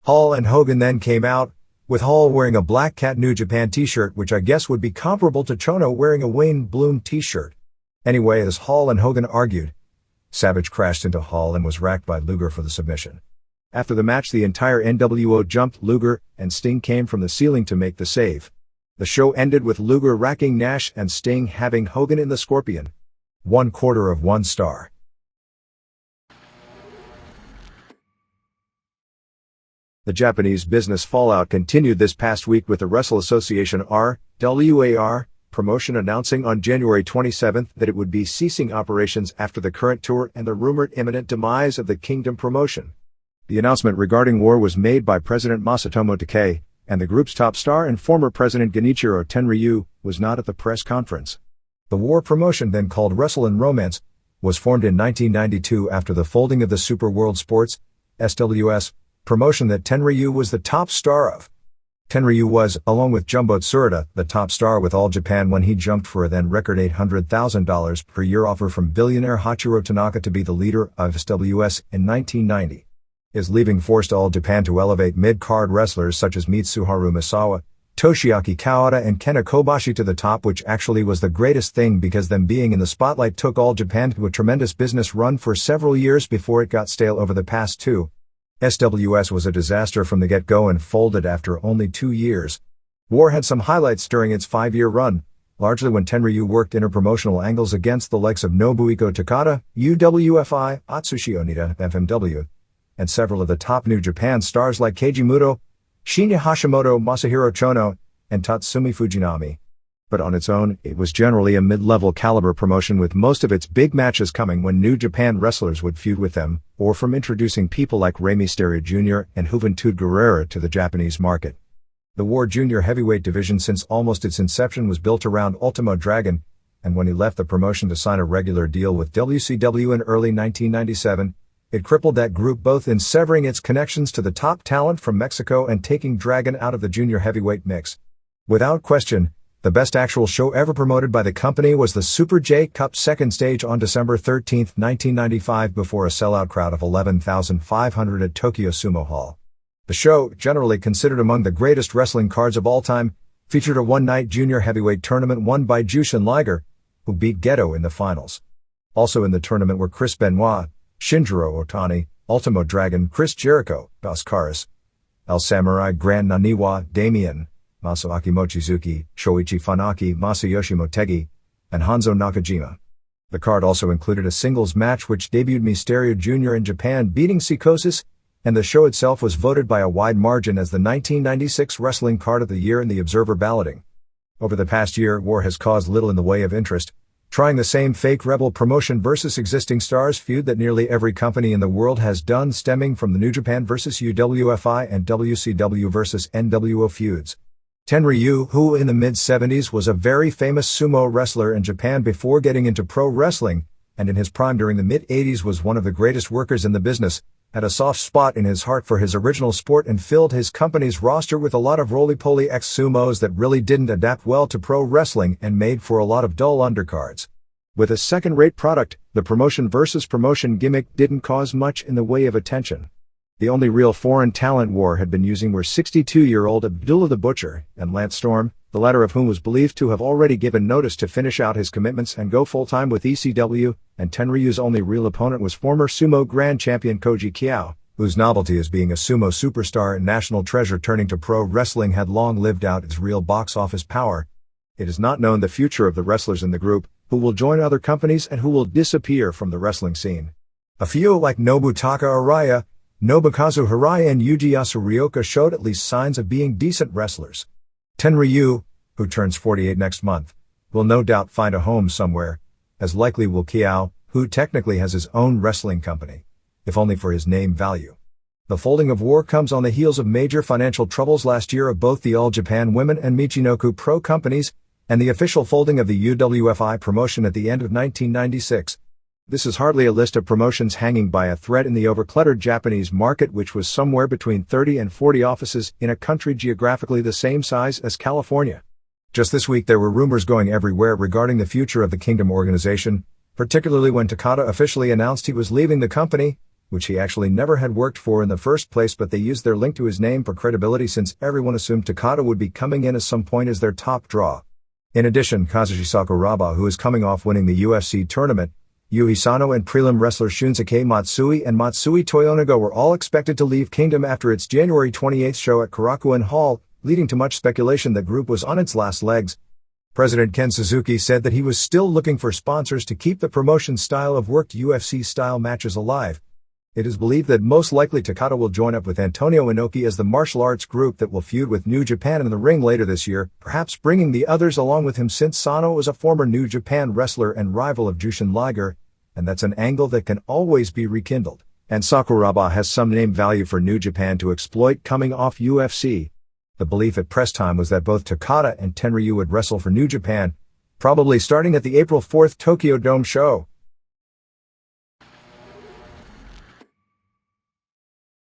Hall and Hogan then came out, with Hall wearing a Black Cat New Japan t-shirt which I guess would be comparable to Chono wearing a Wayne Bloom t-shirt. Anyway, as Hall and Hogan argued, Savage crashed into Hall and was racked by Luger for the submission. After the match the entire NWO jumped Luger, and Sting came from the ceiling to make the save. The show ended with Luger racking Nash and Sting having Hogan in the Scorpion. 1/4 of 1 star. The Japanese business fallout continued this past week with the Wrestle Association RWAR promotion announcing on January 27 that it would be ceasing operations after the current tour and the rumored imminent demise of the Kingdom promotion. The announcement regarding war was made by President Masatomo Takei, and the group's top star and former president Genichiro Tenryu was not at the press conference. The war promotion, then called Wrestle and Romance, was formed in 1992 after the folding of the Super World Sports, SWS, promotion that Tenryu was the top star of. Tenryu was, along with Jumbo Tsuruta, the top star with All Japan when he jumped for a then record $800,000 per year offer from billionaire Hachiro Tanaka to be the leader of SWS in 1990. His leaving forced All Japan to elevate mid-card wrestlers such as Mitsuharu Misawa, Toshiaki Kawada and Kenta Kobashi to the top, which actually was the greatest thing because them being in the spotlight took All Japan to a tremendous business run for several years before it got stale over the past two. SWS was a disaster from the get-go and folded after only 2 years. War had some highlights during its 5-year run, largely when Tenryu worked interpromotional angles against the likes of Nobuhiko Takada, UWFI, Atsushi Onita, FMW, and several of the top New Japan stars like Keiji Muto, Shinya Hashimoto, Masahiro Chono, and Tatsumi Fujinami. But on its own, it was generally a mid-level caliber promotion with most of its big matches coming when New Japan wrestlers would feud with them, or from introducing people like Rey Mysterio Jr. and Juventud Guerrera to the Japanese market. The War Junior Heavyweight division since almost its inception was built around Ultimo Dragon, and when he left the promotion to sign a regular deal with WCW in early 1997, it crippled that group both in severing its connections to the top talent from Mexico and taking Dragon out of the junior heavyweight mix. Without question, the best actual show ever promoted by the company was the Super J Cup second stage on December 13, 1995 before a sellout crowd of 11,500 at Tokyo Sumo Hall. The show, generally considered among the greatest wrestling cards of all time, featured a one-night junior heavyweight tournament won by Jushin Liger, who beat Gedo in the finals. Also in the tournament were Chris Benoit, Shinjiro Otani, Ultimo Dragon, Chris Jericho, Oscaris, El Samurai Grand Naniwa, Damien, Masaki Mochizuki, Shoichi Funaki, Masayoshi Motegi, and Hanzo Nakajima. The card also included a singles match which debuted Mysterio Jr. in Japan beating Psychosis, and the show itself was voted by a wide margin as the 1996 Wrestling Card of the Year in the Observer balloting. Over the past year, War has caused little in the way of interest, trying the same fake rebel promotion versus existing stars feud that nearly every company in the world has done, stemming from the New Japan versus UWFI and WCW versus NWO feuds. Tenryu, who in the mid-70s was a very famous sumo wrestler in Japan before getting into pro wrestling, and in his prime during the mid-80s was one of the greatest workers in the business, had a soft spot in his heart for his original sport and filled his company's roster with a lot of roly-poly ex-sumos that really didn't adapt well to pro wrestling and made for a lot of dull undercards. With a second-rate product, the promotion versus promotion gimmick didn't cause much in the way of attention. The only real foreign talent War had been using were 62-year-old Abdullah the Butcher and Lance Storm, the latter of whom was believed to have already given notice to finish out his commitments and go full-time with ECW, and Tenryu's only real opponent was former sumo grand champion Koji Kiao, whose novelty as being a sumo superstar and national treasure turning to pro wrestling had long lived out its real box office power. It is not known the future of the wrestlers in the group, who will join other companies and who will disappear from the wrestling scene. A few like Nobutaka Araya, Nobukazu Hirai and Yujiyasu Ryoka showed at least signs of being decent wrestlers. Tenryu, who turns 48 next month, will no doubt find a home somewhere, as likely will Kiao, who technically has his own wrestling company, if only for his name value. The folding of War comes on the heels of major financial troubles last year of both the All Japan Women and Michinoku Pro companies, and the official folding of the UWFI promotion at the end of 1996. This is hardly a list of promotions hanging by a thread in the overcluttered Japanese market, which was somewhere between 30 and 40 offices in a country geographically the same size as California. Just this week there were rumors going everywhere regarding the future of the Kingdom organization, particularly when Takada officially announced he was leaving the company, which he actually never had worked for in the first place, but they used their link to his name for credibility since everyone assumed Takada would be coming in at some point as their top draw. In addition, Kazushi Sakuraba, who is coming off winning the UFC tournament, Yui Sano and prelim wrestler Shunsuke Matsui and Matsui Toyonaga were all expected to leave Kingdom after its January 28 show at Korakuen Hall, leading to much speculation the group was on its last legs. President Ken Suzuki said that he was still looking for sponsors to keep the promotion's style of worked UFC-style matches alive. It is believed that most likely Takada will join up with Antonio Inoki as the martial arts group that will feud with New Japan in the ring later this year, perhaps bringing the others along with him since Sano is a former New Japan wrestler and rival of Jushin Liger, and that's an angle that can always be rekindled. And Sakuraba has some name value for New Japan to exploit coming off UFC. The belief at press time was that both Takada and Tenryu would wrestle for New Japan, probably starting at the April 4th Tokyo Dome show.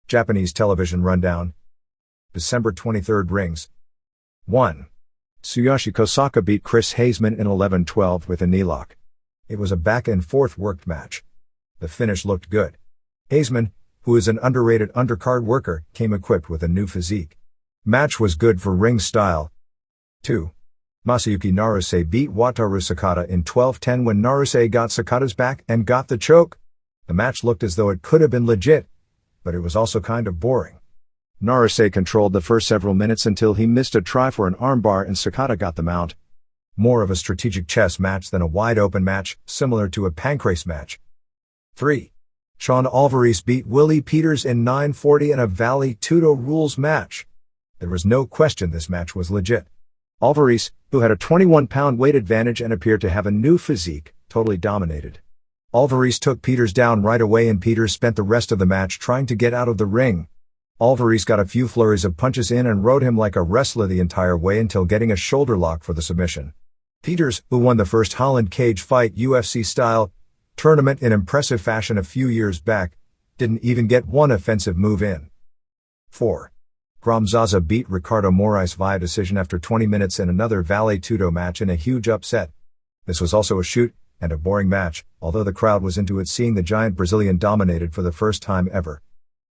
Japanese television rundown. December 23 rings. 1. Tsuyoshi Kosaka beat Chris Haseman in 11-12 with a knee lock. It was a back-and-forth worked match. The finish looked good. Haseman, who is an underrated undercard worker, came equipped with a new physique. Match was good for ring style. 2. Masayuki Naruse beat Wataru Sakata in 12-10 when Naruse got Sakata's back and got the choke. The match looked as though it could have been legit, but it was also kind of boring. Naruse controlled the first several minutes until he missed a try for an armbar and Sakata got the mount. More of a strategic chess match than a wide-open match, similar to a pancrase match. 3. Sean Alvarez beat Willie Peters in 9:40 in a Vale Tudo rules match. There was no question this match was legit. Alvarez, who had a 21-pound weight advantage and appeared to have a new physique, totally dominated. Alvarez took Peters down right away and Peters spent the rest of the match trying to get out of the ring. Alvarez got a few flurries of punches in and rode him like a wrestler the entire way until getting a shoulder lock for the submission. Peters, who won the first Holland cage fight UFC-style tournament in impressive fashion a few years back, didn't even get one offensive move in. 4. Grom Zaza beat Ricardo Moraes via decision after 20 minutes in another Vale Tudo match in a huge upset. This was also a shoot and a boring match, although the crowd was into it seeing the giant Brazilian dominated for the first time ever.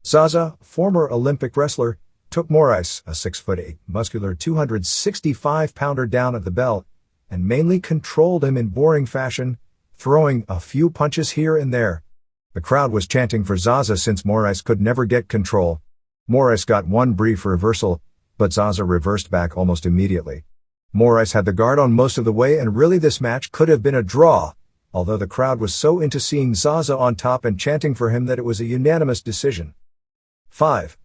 Zaza, former Olympic wrestler, took Moraes, a 6'8", muscular 265-pounder down at the bell, and mainly controlled him in boring fashion, throwing a few punches here and there. The crowd was chanting for Zaza since Moraes could never get control. Moraes got one brief reversal, but Zaza reversed back almost immediately. Moraes had the guard on most of the way and really this match could have been a draw, although the crowd was so into seeing Zaza on top and chanting for him that it was a unanimous decision. 5.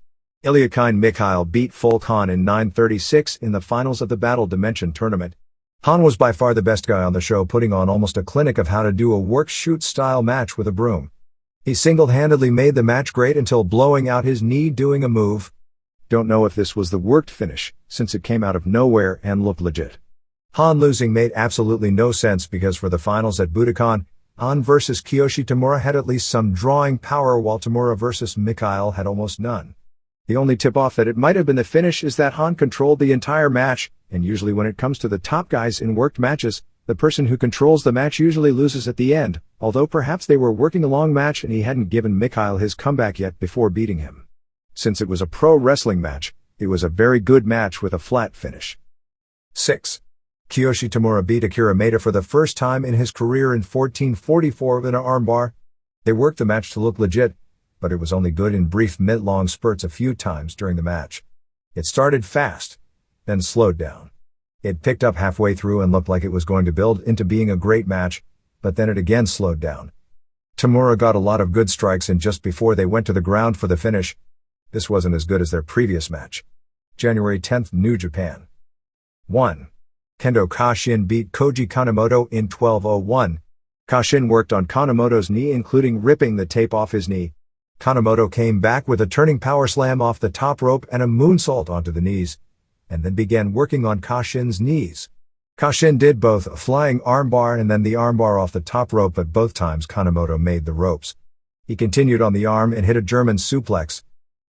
Ilyakine Mikhail beat Folk Han in 9:36 in the finals of the Battle Dimension tournament. Han was by far the best guy on the show, putting on almost a clinic of how to do a work-shoot style match with a broom. He single-handedly made the match great until blowing out his knee doing a move. Don't know if this was the worked finish, since it came out of nowhere and looked legit. Han losing made absolutely no sense because for the finals at Budokan, Han vs Kiyoshi Tamura had at least some drawing power while Tamura vs Mikhail had almost none. The only tip-off that it might have been the finish is that Han controlled the entire match, and usually when it comes to the top guys in worked matches, the person who controls the match usually loses at the end, although perhaps they were working a long match and he hadn't given Mikhail his comeback yet before beating him. Since it was a pro wrestling match, it was a very good match with a flat finish. 6. Kiyoshi Tamura beat Akira Maeda for the first time in his career in 14:44 with an armbar. They worked the match to look legit, but it was only good in brief mid-long spurts a few times during the match. It started fast, then slowed down. It picked up halfway through and looked like it was going to build into being a great match, but then it again slowed down. Tamura got a lot of good strikes in just before they went to the ground for the finish. This wasn't as good as their previous match. January 10th, New Japan. 1. Kendo Kashin beat Koji Kanemoto in 12:01. Kashin worked on Kanemoto's knee, including ripping the tape off his knee. Kanemoto came back with a turning power slam off the top rope and a moonsault onto the knees, and then began working on Kashin's knees. Kashin did both a flying armbar and then the armbar off the top rope, but both times Kanemoto made the ropes. He continued on the arm and hit a German suplex.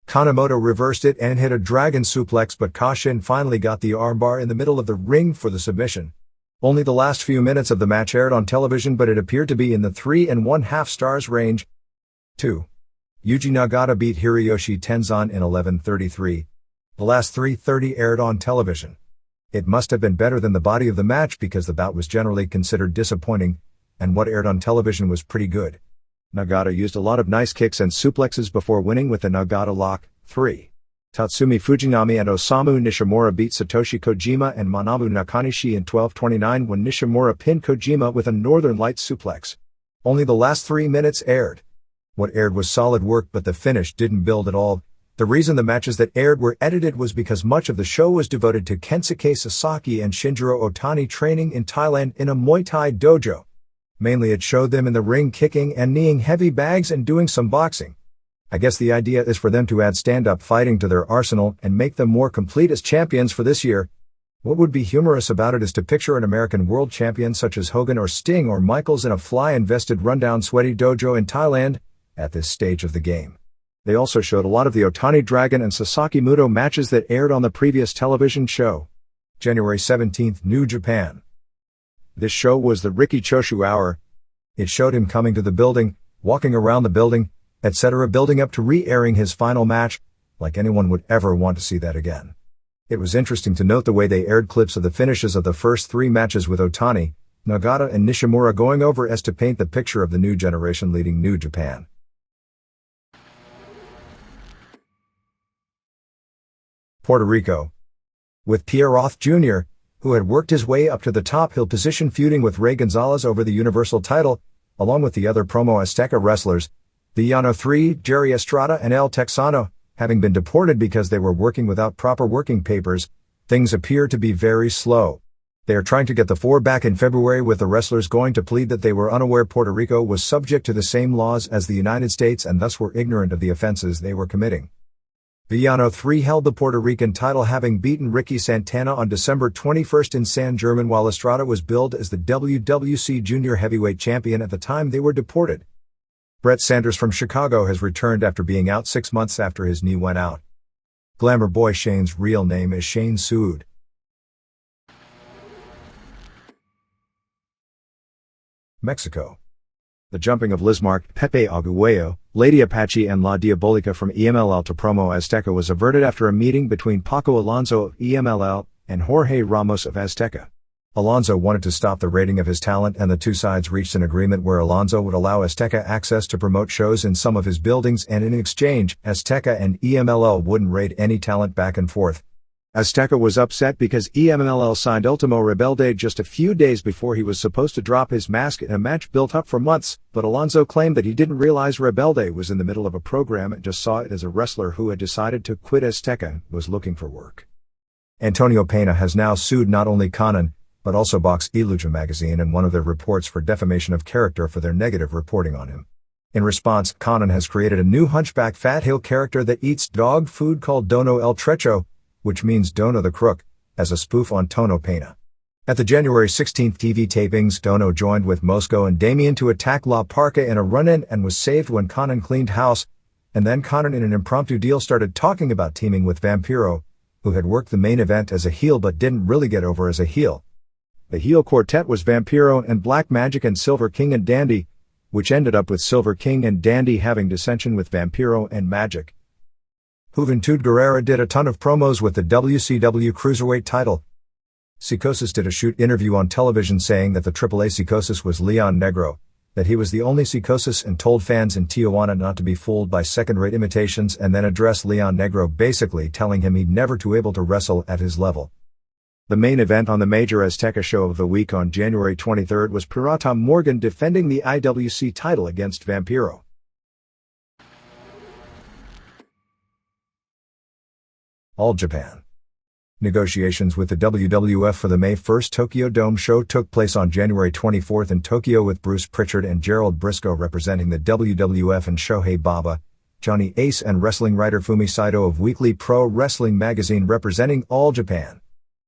Kanemoto reversed it and hit a dragon suplex, but Kashin finally got the armbar in the middle of the ring for the submission. Only the last few minutes of the match aired on television, but it appeared to be in the 3.5 stars range. 2. Yuji Nagata beat Hiroyoshi Tenzan in 11:33. The last 3:30 aired on television. It must have been better than the body of the match because the bout was generally considered disappointing, and what aired on television was pretty good. Nagata used a lot of nice kicks and suplexes before winning with the Nagata lock. 3. Tatsumi Fujinami and Osamu Nishimura beat Satoshi Kojima and Manabu Nakanishi in 12:29 when Nishimura pinned Kojima with a Northern Lights suplex. Only the last 3 minutes aired. What aired was solid work, but the finish didn't build at all. The reason the matches that aired were edited was because much of the show was devoted to Kensuke Sasaki and Shinjiro Otani training in Thailand in a Muay Thai dojo. Mainly it showed them in the ring kicking and kneeing heavy bags and doing some boxing. I guess the idea is for them to add stand-up fighting to their arsenal and make them more complete as champions for this year. What would be humorous about it is to picture an American world champion such as Hogan or Sting or Michaels in a fly-invested rundown sweaty dojo in Thailand at this stage of the game. They also showed a lot of the Otani Dragon and Sasaki Muto matches that aired on the previous television show. January 17th, New Japan. This show was the Riki Choshu Hour. It showed him coming to the building, walking around the building, etc., building up to re-airing his final match, like anyone would ever want to see that again. It was interesting to note the way they aired clips of the finishes of the first 3 matches with Otani, Nagata and Nishimura going over as to paint the picture of the new generation leading New Japan. Puerto Rico. With Pierre Roth Jr., who had worked his way up to the top heel position feuding with Rey Gonzalez over the Universal title, along with the other Promo Azteca wrestlers, Villano III, Jerry Estrada and El Texano, having been deported because they were working without proper working papers, things appear to be very slow. They are trying to get the 4 back in February, with the wrestlers going to plead that they were unaware Puerto Rico was subject to the same laws as the United States and thus were ignorant of the offenses they were committing. Villano III held the Puerto Rican title, having beaten Ricky Santana on December 21st in San German, while Estrada was billed as the WWC Junior Heavyweight Champion at the time they were deported. Brett Sanders from Chicago has returned after being out 6 months after his knee went out. Glamour Boy Shane's real name is Shane Sood. Mexico. The jumping of Lizmark, Pepe Aguayo, Lady Apache and La Diabolica from EMLL to Promo Azteca was averted after a meeting between Paco Alonso of EMLL and Jorge Ramos of Azteca. Alonso wanted to stop the rating of his talent, and the two sides reached an agreement where Alonso would allow Azteca access to promote shows in some of his buildings, and in exchange, Azteca and EMLL wouldn't rate any talent back and forth. Azteca was upset because EMLL signed Ultimo Rebelde just a few days before he was supposed to drop his mask in a match built up for months, but Alonso claimed that he didn't realize Rebelde was in the middle of a program and just saw it as a wrestler who had decided to quit Azteca and was looking for work. Antonio Pena has now sued not only Conan, but also Box y Lucha magazine and one of their reports for defamation of character for their negative reporting on him. In response, Conan has created a new hunchback fat heel character that eats dog food called Dono el Trecho, which means Dono the Crook, as a spoof on Tono Pena. At the January 16th TV tapings, Dono joined with Mosco and Damien to attack La Parca in a run-in and was saved when Conan cleaned house, and then Conan in an impromptu deal started talking about teaming with Vampiro, who had worked the main event as a heel but didn't really get over as a heel. The heel quartet was Vampiro and Black Magic and Silver King and Dandy, which ended up with Silver King and Dandy having dissension with Vampiro and Magic. Juventud Guerrera did a ton of promos with the WCW Cruiserweight title. Psicosis did a shoot interview on television saying that the AAA Psicosis was Leon Negro, that he was the only Psicosis, and told fans in Tijuana not to be fooled by second-rate imitations, and then addressed Leon Negro basically telling him he'd never to able to wrestle at his level. The main event on the major Azteca show of the week on January 23rd was Pirata Morgan defending the IWC title against Vampiro. All Japan. Negotiations with the WWF for the May 1st Tokyo Dome show took place on January 24th in Tokyo, with Bruce Pritchard and Gerald Briscoe representing the WWF and Shohei Baba, Johnny Ace and wrestling writer Fumi Saito of Weekly Pro Wrestling magazine representing All Japan.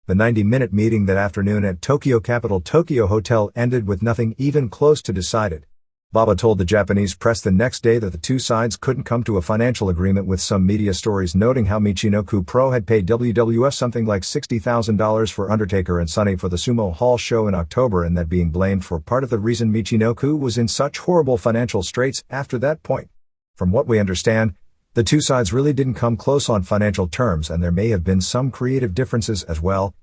The 90-minute meeting that afternoon at Tokyo Capital Tokyo Hotel ended with nothing even close to decided. Baba told the Japanese press the next day that the two sides couldn't come to a financial agreement, with some media stories noting how Michinoku Pro had paid WWF something like $60,000 for Undertaker and Sonny for the Sumo Hall show in October, and that being blamed for part of the reason Michinoku was in such horrible financial straits after that point. From what we understand, the two sides really didn't come close on financial terms, and there may have been some creative differences as well.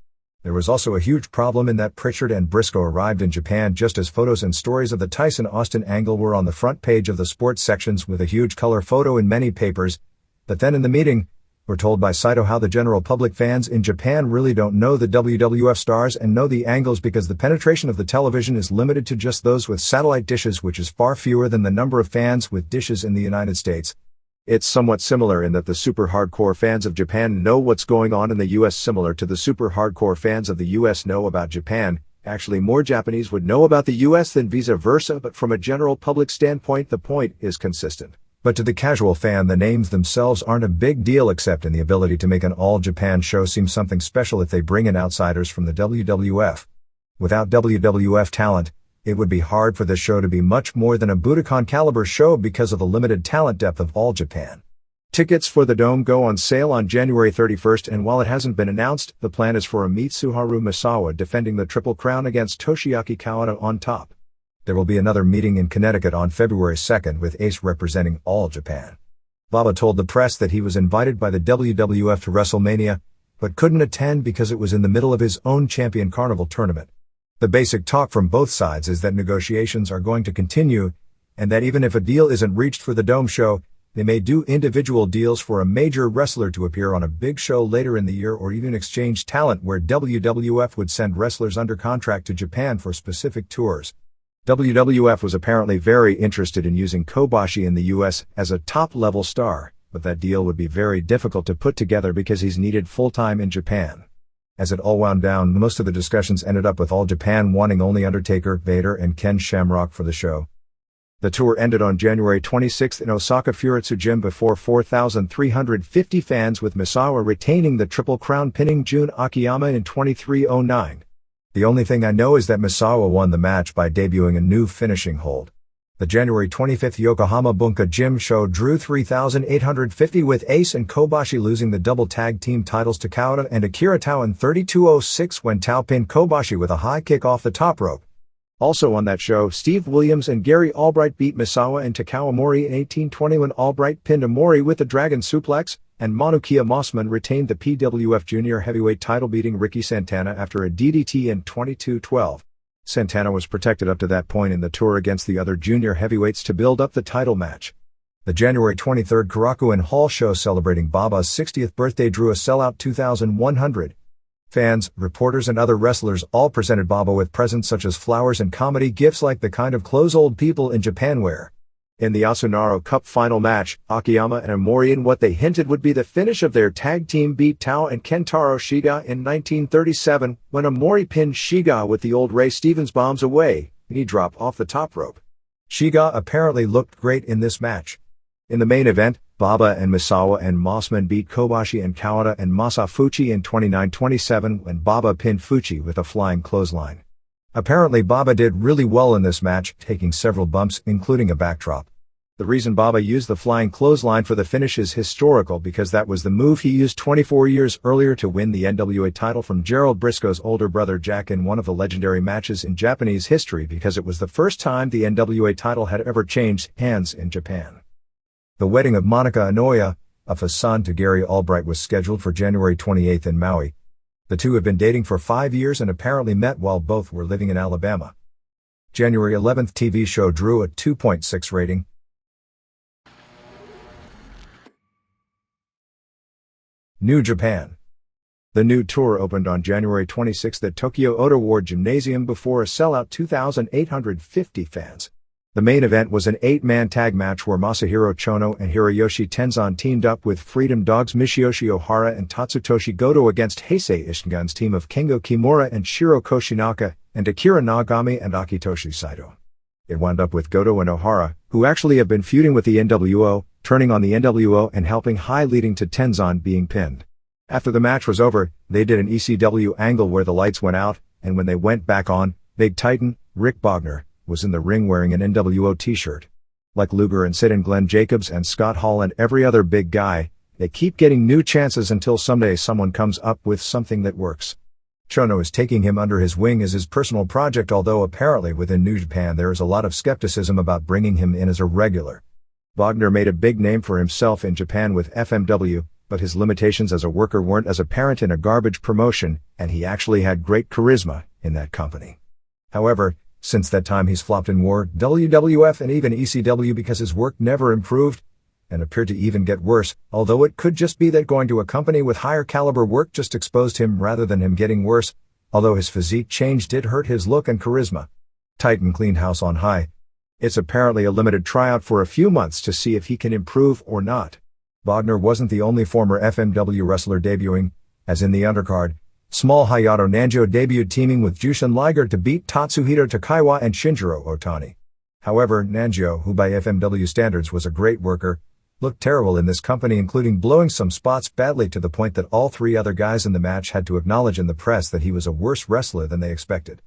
There was also a huge problem in that Pritchard and Briscoe arrived in Japan just as photos and stories of the Tyson-Austin angle were on the front page of the sports sections with a huge color photo in many papers, but then in the meeting, we're told by Saito how the general public fans in Japan really don't know the WWF stars and know the angles because the penetration of the television is limited to just those with satellite dishes, which is far fewer than the number of fans with dishes in the United States. It's somewhat similar in that the super hardcore fans of Japan know what's going on in the US, similar to the super hardcore fans of the US know about Japan. Actually, more Japanese would know about the US than vice versa, but from a general public standpoint, the point is consistent. But to the casual fan, the names themselves aren't a big deal, except in the ability to make an all-Japan show seem something special if they bring in outsiders from the WWF. Without WWF talent, it would be hard for this show to be much more than a Budokan caliber show because of the limited talent depth of All Japan. Tickets for the Dome go on sale on January 31st, and while it hasn't been announced, the plan is for Mitsuharu Misawa defending the Triple Crown against Toshiaki Kawada on top. There will be another meeting in Connecticut on February 2nd with Ace representing All Japan. Baba told the press that he was invited by the WWF to WrestleMania, but couldn't attend because it was in the middle of his own Champion Carnival tournament. The basic talk from both sides is that negotiations are going to continue, and that even if a deal isn't reached for the Dome show, they may do individual deals for a major wrestler to appear on a big show later in the year, or even exchange talent where WWF would send wrestlers under contract to Japan for specific tours. WWF was apparently very interested in using Kobashi in the US as a top-level star, but that deal would be very difficult to put together because he's needed full-time in Japan. As it all wound down, most of the discussions ended up with All Japan wanting only Undertaker, Vader, and Ken Shamrock for the show. The tour ended on January 26 in Osaka Furitsu Gym before 4,350 fans, with Misawa retaining the Triple Crown, pinning Jun Akiyama in 23:09. The only thing I know is that Misawa won the match by debuting a new finishing hold. The January 25 Yokohama Bunka Gym show drew 3,850, with Ace and Kobashi losing the double tag team titles to Kawada and Akira Tao in 32:06 when Tao pinned Kobashi with a high kick off the top rope. Also on that show, Steve Williams and Gary Albright beat Misawa and Takao Omori in 18:20 when Albright pinned Omori with the Dragon Suplex, and Manukia Mossman retained the PWF Junior Heavyweight title, beating Ricky Santana after a DDT in 22:12. Santana was protected up to that point in the tour against the other junior heavyweights to build up the title match. The January 23 Korakuen Hall show celebrating Baba's 60th birthday drew a sellout 2,100. Fans, reporters, and other wrestlers all presented Baba with presents such as flowers and comedy gifts like the kind of clothes old people in Japan wear. In the Asunaro Cup final match, Akiyama and Omori, in what they hinted would be the finish of their tag team, beat Tao and Kentaro Shiga in 1937 when Omori pinned Shiga with the old Ray Stevens bombs away, knee drop off the top rope. Shiga apparently looked great in this match. In the main event, Baba and Misawa and Mossman beat Kobashi and Kawada and Masafuchi in 29:27 when Baba pinned Fuchi with a flying clothesline. Apparently Baba did really well in this match, taking several bumps, including a backdrop. The reason Baba used the flying clothesline for the finish is historical because that was the move he used 24 years earlier to win the NWA title from Gerald Briscoe's older brother Jack in one of the legendary matches in Japanese history, because it was the first time the NWA title had ever changed hands in Japan. The wedding of Monica Inoue, a son to Gary Albright, was scheduled for January 28 in Maui. The two have been dating for 5 years and apparently met while both were living in Alabama. January 11 TV show drew a 2.6 rating. New Japan. The new tour opened on January 26 at Tokyo Ota Ward Gymnasium before a sellout 2,850 fans. The main event was an 8-man tag match where Masahiro Chono and Hiroyoshi Tenzan teamed up with Freedom Dogs Michiyoshi Ohara and Tatsutoshi Goto against Heisei Ishingan's team of Kengo Kimura and Shiro Koshinaka, and Akira Nagami and Akitoshi Saito. It wound up with Goto and Ohara, who actually have been feuding with the NWO, turning on the NWO and helping high, leading to Tenzan being pinned. After the match was over, they did an ECW angle where the lights went out, and when they went back on, Big Titan, Rick Bogner, was in the ring wearing an NWO t-shirt. Like Luger and Sid and Glenn Jacobs and Scott Hall and every other big guy, they keep getting new chances until someday someone comes up with something that works. Chono is taking him under his wing as his personal project, although apparently within New Japan there is a lot of skepticism about bringing him in as a regular. Bogner made a big name for himself in Japan with FMW, but his limitations as a worker weren't as apparent in a garbage promotion, and he actually had great charisma in that company. However, since that time he's flopped in War, WWF, and even ECW because his work never improved, and appeared to even get worse, although it could just be that going to a company with higher caliber work just exposed him rather than him getting worse, although his physique change did hurt his look and charisma. Titan cleaned house on high. It's apparently a limited tryout for a few months to see if he can improve or not. Bogner wasn't the only former FMW wrestler debuting, as in the undercard. Small Hayato Nanjo debuted teaming with Jushin Liger to beat Tatsuhito Takaiwa and Shinjiro Otani. However, Nanjo, who by FMW standards was a great worker, looked terrible in this company, including blowing some spots badly to the point that all 3 other guys in the match had to acknowledge in the press that he was a worse wrestler than they expected.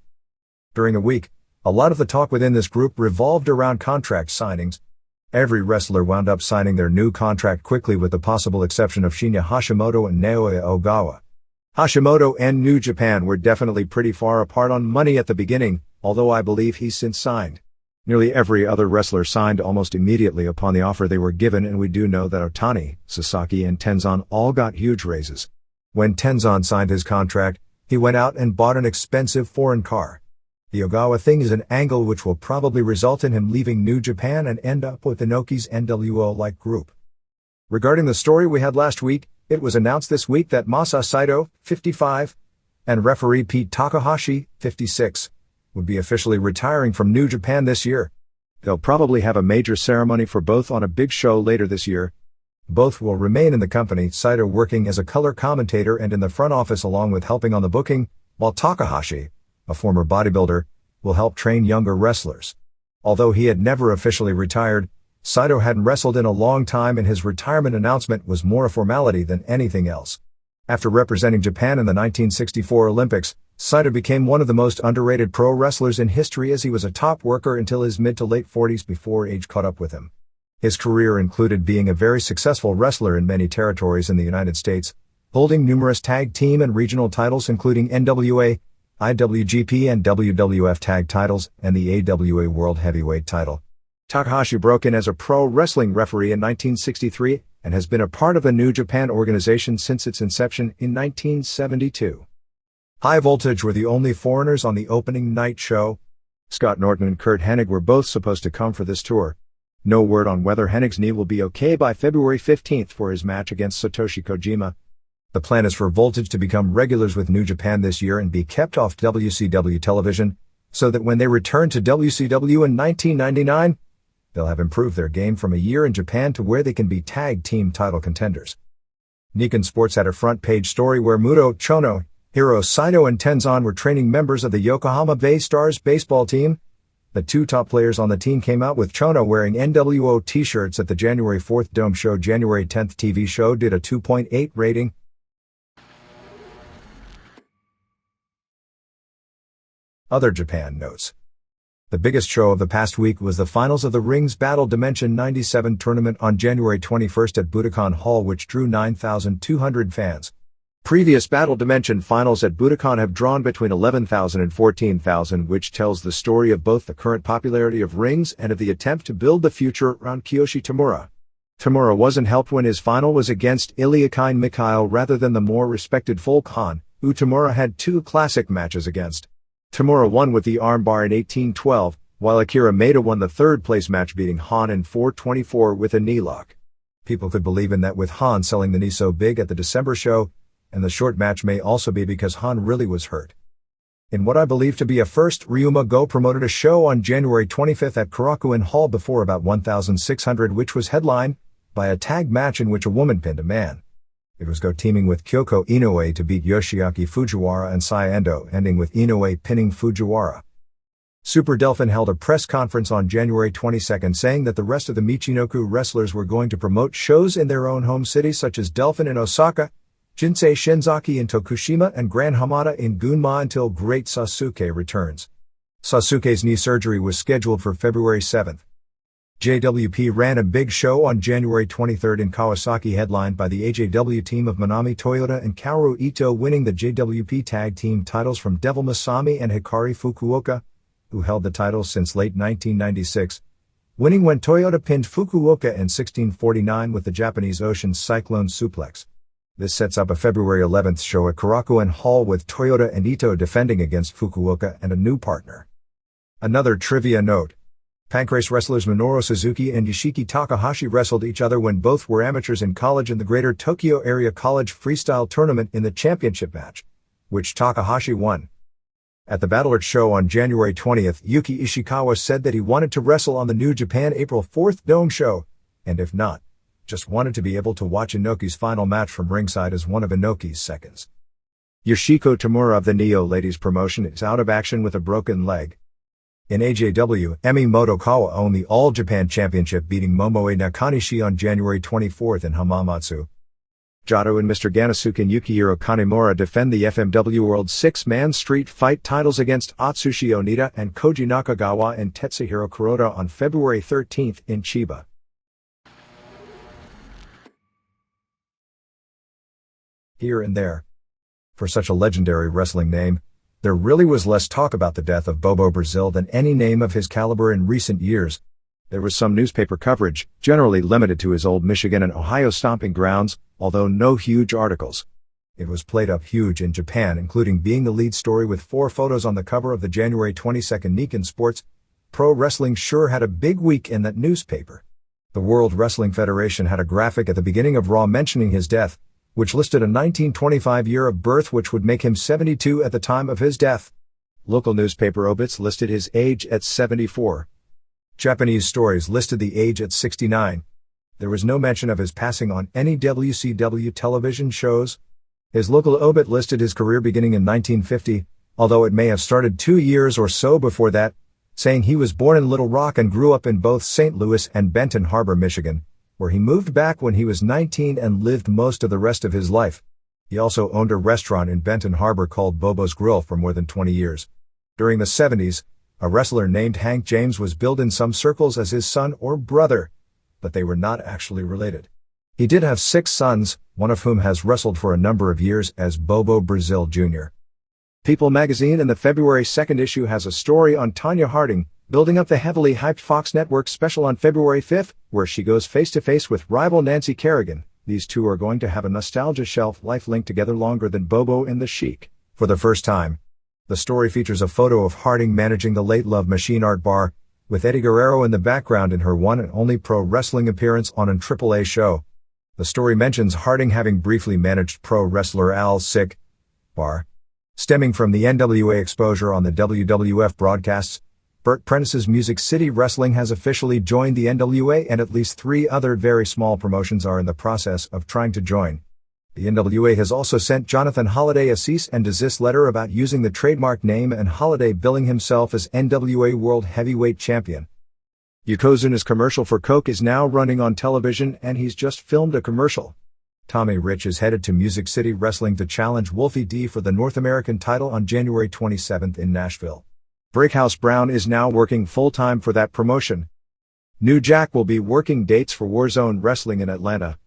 During the week, a lot of the talk within this group revolved around contract signings. Every wrestler wound up signing their new contract quickly with the possible exception of Shinya Hashimoto and Naoya Ogawa. Hashimoto and New Japan were definitely pretty far apart on money at the beginning, although I believe he's since signed. Nearly every other wrestler signed almost immediately upon the offer they were given, and we do know that Otani, Sasaki and Tenzan all got huge raises. When Tenzan signed his contract, he went out and bought an expensive foreign car. The Ogawa thing is an angle which will probably result in him leaving New Japan and end up with Inoki's NWO-like group. Regarding the story we had last week, it was announced this week that Masa Saito, 55, and referee Pete Takahashi, 56, would be officially retiring from New Japan this year. They'll probably have a major ceremony for both on a big show later this year. Both will remain in the company, Saito working as a color commentator and in the front office along with helping on the booking, while Takahashi, a former bodybuilder, will help train younger wrestlers. Although he had never officially retired, Saito hadn't wrestled in a long time and his retirement announcement was more a formality than anything else. After representing Japan in the 1964 Olympics, Saito became one of the most underrated pro wrestlers in history as he was a top worker until his mid to late 40s before age caught up with him. His career included being a very successful wrestler in many territories in the United States, holding numerous tag team and regional titles including NWA, IWGP and WWF tag titles, and the AWA World Heavyweight title. Takahashi broke in as a pro wrestling referee in 1963 and has been a part of the New Japan organization since its inception in 1972. High Voltage were the only foreigners on the opening night show. Scott Norton and Kurt Hennig were both supposed to come for this tour. No word on whether Hennig's knee will be okay by February 15th for his match against Satoshi Kojima. The plan is for Voltage to become regulars with New Japan this year and be kept off WCW television, so that when they return to WCW in 1999, they'll have improved their game from a year in Japan to where they can be tag team title contenders. Nikkei Sports had a front page story where Muto, Chono, Hiro Saito and Tenzan were training members of the Yokohama Bay Stars baseball team. The two top players on the team came out with Chono wearing NWO t-shirts at the January 4th Dome show. January 10th TV show did a 2.8 rating. Other Japan notes. The biggest show of the past week was the finals of the Rings Battle Dimension 97 tournament on January 21st at Budokan Hall, which drew 9,200 fans. Previous Battle Dimension finals at Budokan have drawn between 11,000 and 14,000, which tells the story of both the current popularity of Rings and of the attempt to build the future around Kiyoshi Tamura. Tamura wasn't helped when his final was against Ilyakine Mikhail rather than the more respected Folk Han, who Tamura had two classic matches against. Tamura won with the armbar in 1812, while Akira Maeda won the third-place match beating Han in 4:24 with a knee lock. People could believe in that with Han selling the knee so big at the December show, and the short match may also be because Han really was hurt. In what I believe to be a first, Ryuma Go promoted a show on January 25th at Korakuen Hall before about 1,600, which was headlined by a tag match in which a woman pinned a man. It was Go teaming with Kyoko Inoue to beat Yoshiaki Fujiwara and Sai Endo, ending with Inoue pinning Fujiwara. Super Delphin held a press conference on January 22nd saying that the rest of the Michinoku wrestlers were going to promote shows in their own home cities such as Delphin in Osaka, Jinsei Shinzaki in Tokushima and Gran Hamada in Gunma until Great Sasuke returns. Sasuke's knee surgery was scheduled for February 7th. JWP ran a big show on January 23rd in Kawasaki headlined by the AJW team of Manami Toyota and Kaoru Ito, winning the JWP tag team titles from Devil Masami and Hikari Fukuoka, who held the titles since late 1996, winning when Toyota pinned Fukuoka in 1649 with the Japanese Ocean Cyclone Suplex. This sets up a February 11th show at Korakuen Hall with Toyota and Ito defending against Fukuoka and a new partner. Another trivia note. Pancrase wrestlers Minoru Suzuki and Yoshiki Takahashi wrestled each other when both were amateurs in college in the Greater Tokyo Area College Freestyle Tournament in the championship match, which Takahashi won. At the Battle Art show on January 20th, Yuki Ishikawa said that he wanted to wrestle on the New Japan April 4th Dome show, and if not, just wanted to be able to watch Inoki's final match from ringside as one of Inoki's seconds. Yoshiko Tamura of the Neo Ladies promotion is out of action with a broken leg. In AJW, Emi Motokawa won the All Japan Championship beating Momoe Nakanishi on January 24th in Hamamatsu. Jado and Mr. Ganasuke and Yukihiro Kanemura defend the FMW World 6-Man Street Fight titles against Atsushi Onita and Koji Nakagawa and Tetsuhiro Kuroda on February 13th in Chiba. here and there. For such a legendary wrestling name, there really was less talk about the death of Bobo Brazil than any name of his caliber in recent years. There was some newspaper coverage, generally limited to his old Michigan and Ohio stomping grounds, although no huge articles. It was played up huge in Japan, including being the lead story with 4 photos on the cover of the January 22 Nikkei Sports. Pro wrestling sure had a big week in that newspaper. The World Wrestling Federation had a graphic at the beginning of Raw mentioning his death, which listed a 1925 year of birth, which would make him 72 at the time of his death. Local newspaper obits listed his age at 74. Japanese stories listed the age at 69. There was no mention of his passing on any WCW television shows. His local obit listed his career beginning in 1950, although it may have started 2 years or so before that, saying he was born in Little Rock and grew up in both St. Louis and Benton Harbor, Michigan, where he moved back when he was 19 and lived most of the rest of his life. He also owned a restaurant in Benton Harbor called Bobo's Grill for more than 20 years. During the 70s, a wrestler named Hank James was billed in some circles as his son or brother, but they were not actually related. He did have 6 sons, one of whom has wrestled for a number of years as Bobo Brazil Jr. People magazine in the February 2nd issue has a story on Tonya Harding, building up the heavily hyped Fox Network special on February 5th, where she goes face-to-face with rival Nancy Kerrigan. These two are going to have a nostalgia shelf life linked together longer than Bobo and the Sheik. For the first time, the story features a photo of Harding managing the Late Love Machine art bar, with Eddie Guerrero in the background in her one and only pro wrestling appearance on an AAA show. The story mentions Harding having briefly managed pro wrestler Al Sick bar. Stemming from the NWA exposure on the WWF broadcasts, Burt Prentice's Music City Wrestling has officially joined the NWA, and at least 3 other very small promotions are in the process of trying to join. The NWA has also sent Jonathan Holliday a cease and desist letter about using the trademark name, and Holliday billing himself as NWA World Heavyweight Champion. Yokozuna's commercial for Coke is now running on television, and he's just filmed a commercial. Tommy Rich is headed to Music City Wrestling to challenge Wolfie D for the North American title on January 27th in Nashville. Breakhouse Brown is now working full-time for that promotion. New Jack will be working dates for Warzone Wrestling in Atlanta.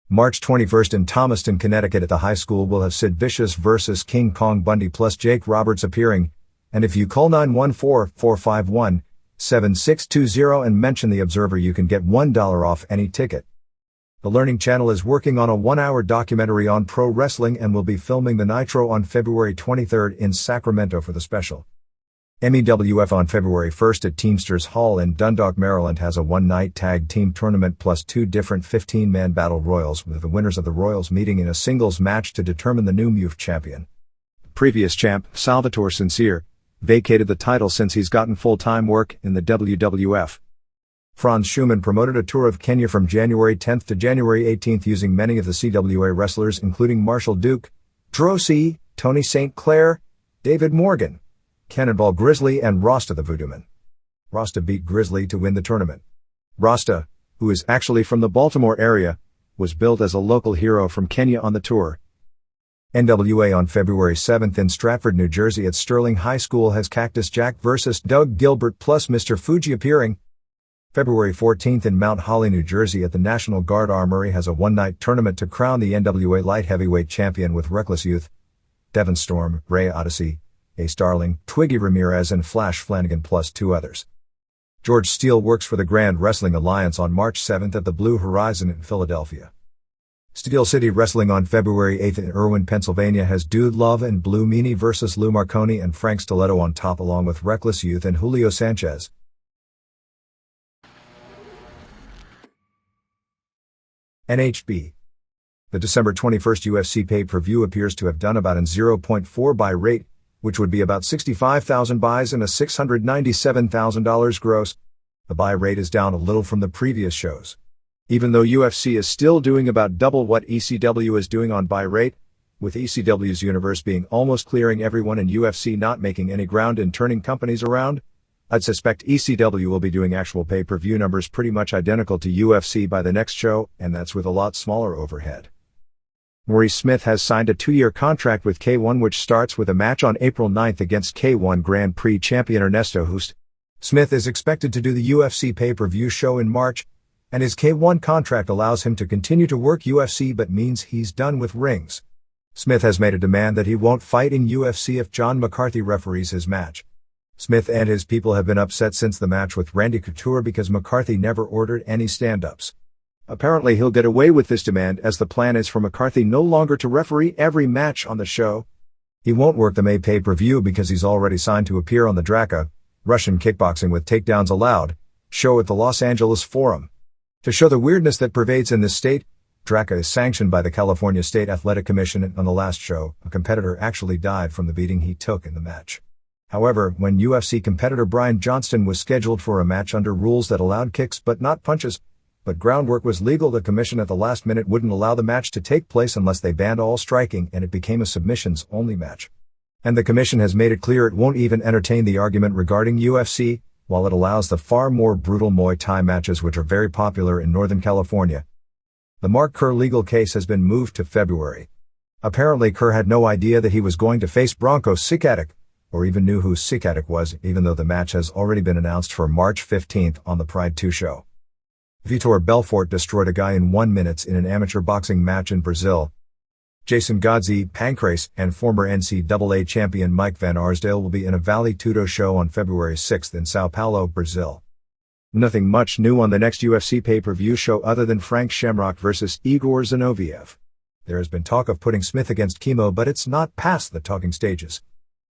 March 21st in Thomaston, Connecticut at the high school will have Sid Vicious vs. King Kong Bundy plus Jake Roberts appearing, and if you call 914-451-7620 and mention the Observer, you can get $1 off any ticket. The Learning Channel is working on a 1-hour documentary on pro wrestling and will be filming the Nitro on February 23rd in Sacramento for the special. MEWF on February 1st at Teamsters Hall in Dundalk, Maryland has a one-night tag team tournament plus 2 different 15-man battle royals, with the winners of the royals meeting in a singles match to determine the new MUF champion. Previous champ, Salvatore Sincere, vacated the title since he's gotten full-time work in the WWF. Franz Schumann promoted a tour of Kenya from January 10th to January 18th using many of the CWA wrestlers, including Marshall Duke, Drosy, Tony St. Clair, David Morgan, Cannonball Grizzly, and Rasta the Voodooman. Rasta beat Grizzly to win the tournament. Rasta, who is actually from the Baltimore area, was billed as a local hero from Kenya on the tour. NWA on February 7th in Stratford, New Jersey at Sterling High School has Cactus Jack vs. Doug Gilbert plus Mr. Fuji appearing. February 14th in Mount Holly, New Jersey at the National Guard Armory has a one-night tournament to crown the NWA Light Heavyweight Champion with Reckless Youth, Devon Storm, Ray Odyssey, Ace Darling, Twiggy Ramirez, and Flash Flanagan plus 2 others. George Steele works for the Grand Wrestling Alliance on March 7th at the Blue Horizon in Philadelphia. Steel City Wrestling on February 8th in Irwin, Pennsylvania has Dude Love and Blue Meanie vs. Lou Marconi and Frank Stiletto on top, along with Reckless Youth and Julio Sanchez. NHB. The December 21st UFC pay-per-view appears to have done about an 0.4 buy rate, which would be about 65,000 buys and a $697,000 gross. The buy rate is down a little from the previous shows. Even though UFC is still doing about double what ECW is doing on buy rate, with ECW's universe being almost clearing everyone and UFC not making any ground in turning companies around, I'd suspect ECW will be doing actual pay-per-view numbers pretty much identical to UFC by the next show, and that's with a lot smaller overhead. Maurice Smith has signed a 2-year contract with K1, which starts with a match on April 9th against K1 Grand Prix champion Ernesto Hoost. Smith is expected to do the UFC pay-per-view show in March, and his K1 contract allows him to continue to work UFC but means he's done with rings. Smith has made a demand that he won't fight in UFC if John McCarthy referees his match. Smith and his people have been upset since the match with Randy Couture because McCarthy never ordered any stand-ups. Apparently he'll get away with this demand as the plan is for McCarthy no longer to referee every match on the show. He won't work the May pay-per-view because he's already signed to appear on the DRACA, Russian Kickboxing with Takedowns Allowed, show at the Los Angeles Forum. To show the weirdness that pervades in this state, DRACA is sanctioned by the California State Athletic Commission, and on the last show, a competitor actually died from the beating he took in the match. However, when UFC competitor Brian Johnston was scheduled for a match under rules that allowed kicks but not punches, but groundwork was legal, the commission at the last minute wouldn't allow the match to take place unless they banned all striking, and it became a submissions-only match. And the commission has made it clear it won't even entertain the argument regarding UFC, while it allows the far more brutal Muay Thai matches which are very popular in Northern California. The Mark Kerr legal case has been moved to February. Apparently Kerr had no idea that he was going to face Bronco Sikatic, or even knew who Sikatic was, even though the match has already been announced for March 15th on the Pride 2 show. Vitor Belfort destroyed a guy in 1 minute in an amateur boxing match in Brazil. Jason Godsey, Pancrase, and former NCAA champion Mike Van Arsdale will be in a Vale Tudo show on February 6th in Sao Paulo, Brazil. Nothing much new on the next UFC pay-per-view show other than Frank Shamrock vs. Igor Zinoviev. There has been talk of putting Smith against Chemo, but it's not past the talking stages.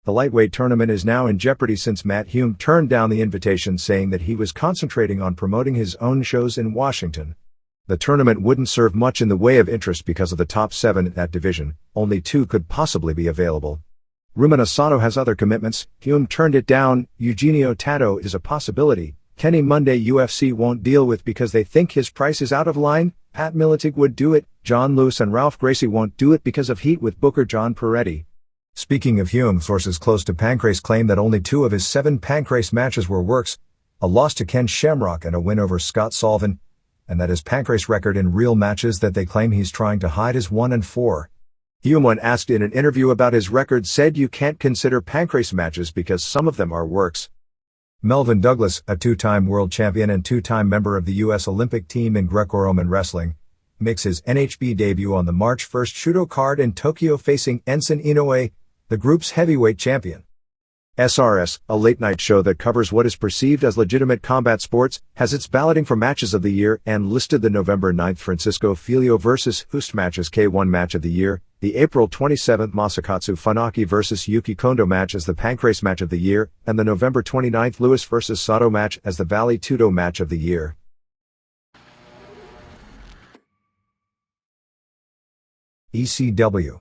The lightweight tournament is now in jeopardy since Matt Hume turned down the invitation, saying that he was concentrating on promoting his own shows in Washington. The tournament wouldn't serve much in the way of interest because of the top 7 in that division. Only 2 could possibly be available. Ruben Asado has other commitments. Hume turned it down. Eugenio Tato is a possibility. Kenny Monday UFC won't deal with because they think his price is out of line. Pat Militic would do it. John Lewis and Ralph Gracie won't do it because of heat with Booker John Peretti. Speaking of Hume, sources close to Pancrase claim that only 2 of his 7 Pancrase matches were works, a loss to Ken Shamrock and a win over Scott Sullivan, and that his Pancrase record in real matches that they claim he's trying to hide is 1-4. Hume, when asked in an interview about his record, said you can't consider Pancrase matches because some of them are works. Melvin Douglas, a 2-time world champion and 2-time member of the U.S. Olympic team in Greco-Roman wrestling, makes his NHB debut on the March 1st Shudo card in Tokyo facing Enson Inoue, the group's heavyweight champion. SRS, a late-night show that covers what is perceived as legitimate combat sports, has its balloting for matches of the year and listed the November 9th Francisco Filio vs. Hust match as K1 match of the year, the April 27th Masakatsu Funaki vs. Yuki Kondo match as the Pancrase match of the year, and the November 29th Lewis vs. Sato match as the Vale Tudo match of the year. ECW.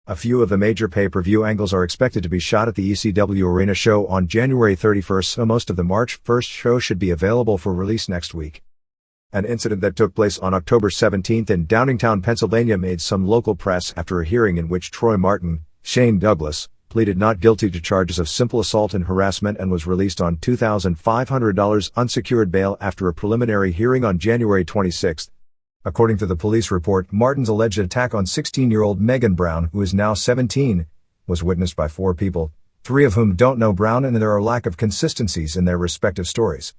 A few of the major pay-per-view angles are expected to be shot at the ECW Arena show on January 31st, so most of the March 1st show should be available for release next week. An incident that took place on October 17th in Downingtown, Pennsylvania made some local press after a hearing in which Troy Martin, Shane Douglas, pleaded not guilty to charges of simple assault and harassment and was released on $2,500 unsecured bail after a preliminary hearing on January 26th. According to the police report, Martin's alleged attack on 16-year-old Megan Brown, who is now 17, was witnessed by 4 people, 3 of whom don't know Brown, and there are lack of consistencies in their respective stories.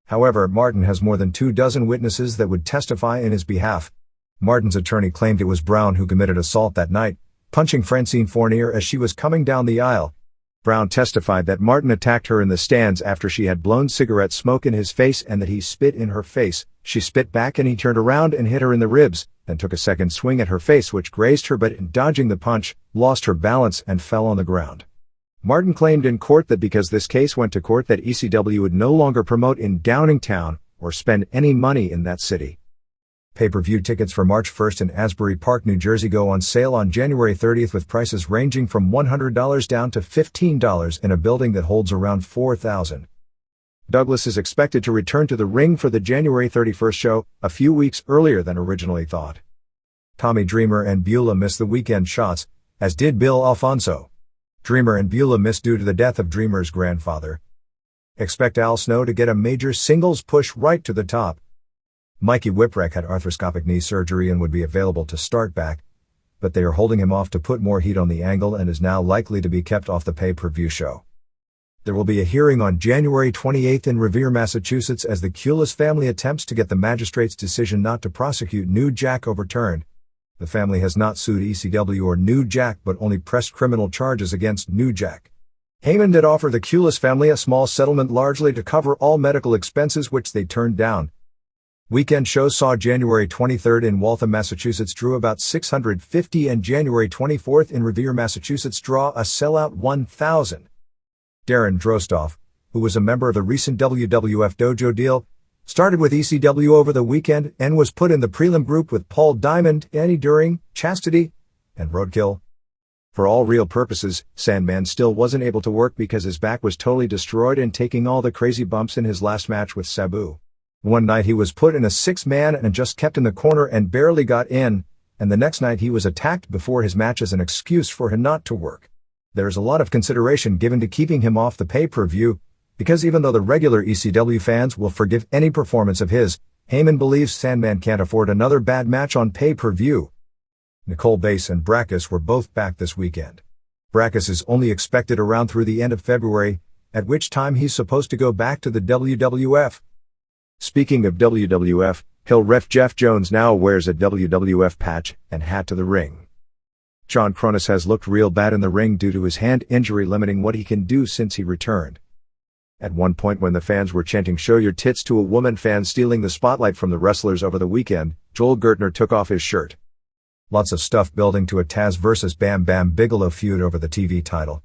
However, Martin has more than 24 witnesses that would testify in his behalf. Martin's attorney claimed it was Brown who committed assault that night, punching Francine Fournier as she was coming down the aisle. Brown testified that Martin attacked her in the stands after she had blown cigarette smoke in his face and that he spit in her face. She spit back and he turned around and hit her in the ribs, then took a second swing at her face which grazed her, but in dodging the punch, lost her balance and fell on the ground. Martin claimed in court that because this case went to court that ECW would no longer promote in Downingtown or spend any money in that city. Pay-per-view tickets for March 1st in Asbury Park, New Jersey go on sale on January 30th with prices ranging from $100 down to $15 in a building that holds around 4,000. Douglas is expected to return to the ring for the January 31st show, a few weeks earlier than originally thought. Tommy Dreamer and Beulah missed the weekend shots, as did Bill Alfonso. Dreamer and Beulah missed due to the death of Dreamer's grandfather. Expect Al Snow to get a major singles push right to the top. Mikey Whipwreck had arthroscopic knee surgery and would be available to start back, but they are holding him off to put more heat on the angle and is now likely to be kept off the pay-per-view show. There will be a hearing on January 28 in Revere, Massachusetts as the Cullis family attempts to get the magistrate's decision not to prosecute New Jack overturned. The family has not sued ECW or New Jack but only pressed criminal charges against New Jack. Heyman did offer the Cullis family a small settlement largely to cover all medical expenses, which they turned down. Weekend shows saw January 23 in Waltham, Massachusetts drew about 650 and January 24 in Revere, Massachusetts draw a sellout 1,000. Darren Drostoff, who was a member of the recent WWF Dojo deal, started with ECW over the weekend and was put in the prelim group with Paul Diamond, Eddie During, Chastity, and Roadkill. For all real purposes, Sandman still wasn't able to work because his back was totally destroyed and taking all the crazy bumps in his last match with Sabu. One night he was put in a 6-man and just kept in the corner and barely got in, and the next night he was attacked before his match as an excuse for him not to work. There is a lot of consideration given to keeping him off the pay-per-view, because even though the regular ECW fans will forgive any performance of his, Heyman believes Sandman can't afford another bad match on pay-per-view. Nicole Bass and Brackus were both back this weekend. Brackus is only expected around through the end of February, at which time he's supposed to go back to the WWF. Speaking of WWF, Hill ref Jeff Jones now wears a WWF patch and hat to the ring. John Cronus has looked real bad in the ring due to his hand injury limiting what he can do since he returned. At one point when the fans were chanting "Show your tits" to a woman fan stealing the spotlight from the wrestlers over the weekend, Joel Gertner took off his shirt. Lots of stuff building to a Taz vs. Bam Bam Bigelow feud over the TV title.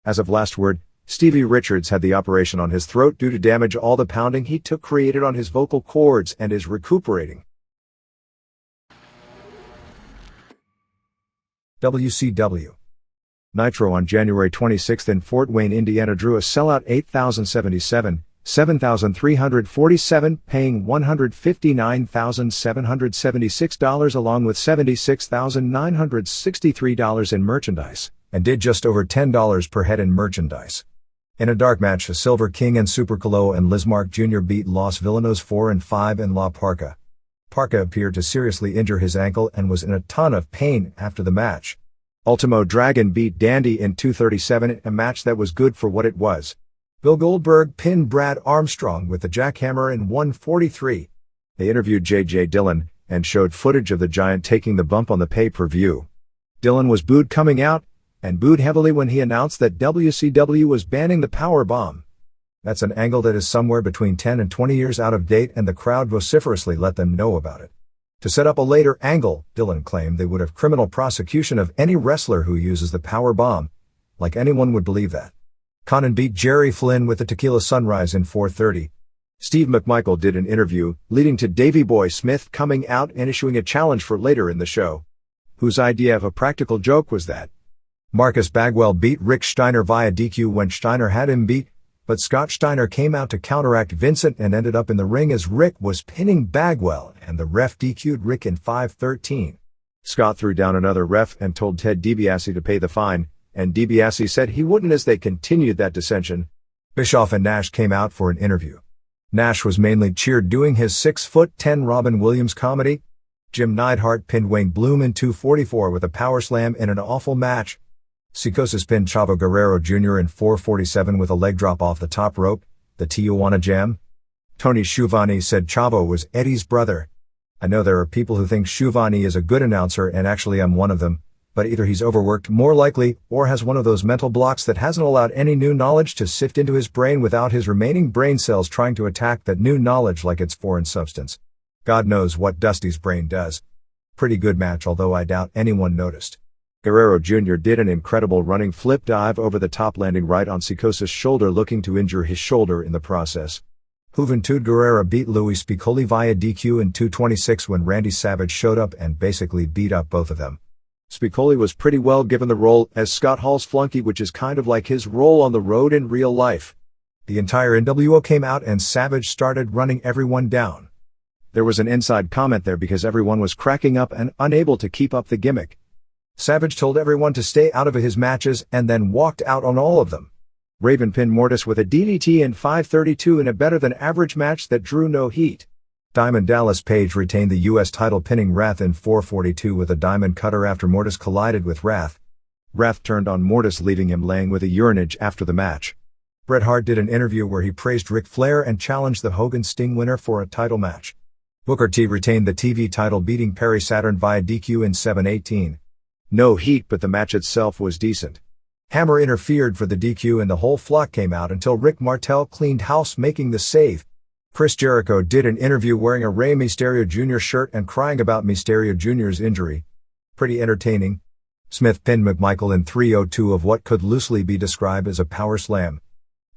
As of last word, Stevie Richards had the operation on his throat due to damage all the pounding he took created on his vocal cords and is recuperating. WCW Nitro on January 26 in Fort Wayne, Indiana drew a sellout 8,077, 7,347, paying $159,776 along with $76,963 in merchandise, and did just over $10 per head in merchandise. In a dark match, Silver King and Super Calo and Lizmark Jr. beat Los Villanos 4 and 5 and La Parka. Parka appeared to seriously injure his ankle and was in a ton of pain after the match. Ultimo Dragon beat Dandy in 2:37, a match that was good for what it was. Bill Goldberg pinned Brad Armstrong with the jackhammer in 1:43. They interviewed J.J. Dillon and showed footage of the Giant taking the bump on the pay-per-view. Dillon was booed coming out, and booed heavily when he announced that WCW was banning the power bomb. That's an angle that is somewhere between 10 and 20 years out of date, and the crowd vociferously let them know about it. To set up a later angle, Dillon claimed they would have criminal prosecution of any wrestler who uses the power bomb. Like anyone would believe that. Conan beat Jerry Flynn with the Tequila Sunrise in 4:30. Steve McMichael did an interview, leading to Davey Boy Smith coming out and issuing a challenge for later in the show. Whose idea of a practical joke was that? Marcus Bagwell beat Rick Steiner via DQ when Steiner had him beat, but Scott Steiner came out to counteract Vincent and ended up in the ring as Rick was pinning Bagwell, and the ref DQ'd Rick in 5:13. Scott threw down another ref and told Ted DiBiase to pay the fine, and DiBiase said he wouldn't as they continued that dissension. Bischoff and Nash came out for an interview. Nash was mainly cheered doing his 6'10" Robin Williams comedy. Jim Neidhart pinned Wayne Bloom in 2:44 with a power slam in an awful match. Psicosis pinned Chavo Guerrero Jr. in 4:47 with a leg drop off the top rope, the Tijuana Jam. Tony Schiavone said Chavo was Eddie's brother. I know there are people who think Schiavone is a good announcer, and actually I'm one of them, but either he's overworked more likely, or has one of those mental blocks that hasn't allowed any new knowledge to sift into his brain without his remaining brain cells trying to attack that new knowledge like it's foreign substance. God knows what Dusty's brain does. Pretty good match, although I doubt anyone noticed. Guerrero Jr. did an incredible running flip dive over the top, landing right on Psicosis' shoulder, looking to injure his shoulder in the process. Juventud Guerrera beat Luis Piccoli via DQ in 2:26 when Randy Savage showed up and basically beat up both of them. Spicoli was pretty well given the role as Scott Hall's flunky, which is kind of like his role on the road in real life. The entire NWO came out and Savage started running everyone down. There was an inside comment there because everyone was cracking up and unable to keep up the gimmick. Savage told everyone to stay out of his matches and then walked out on all of them. Raven pinned Mortis with a DDT in 5:32 in a better than average match that drew no heat. Diamond Dallas Page retained the U.S. title, pinning Wrath in 4:42 with a diamond cutter after Mortis collided with Wrath. Wrath turned on Mortis, leaving him laying with a urinage after the match. Bret Hart did an interview where he praised Ric Flair and challenged the Hogan-Sting winner for a title match. Booker T retained the TV title, beating Perry Saturn via DQ in 7:18. No heat, but the match itself was decent. Hammer interfered for the DQ and the whole flock came out until Rick Martel cleaned house, making the save. Chris Jericho did an interview wearing a Rey Mysterio Jr. shirt and crying about Mysterio Jr.'s injury. Pretty entertaining. Smith pinned McMichael in 3:02 of what could loosely be described as a power slam.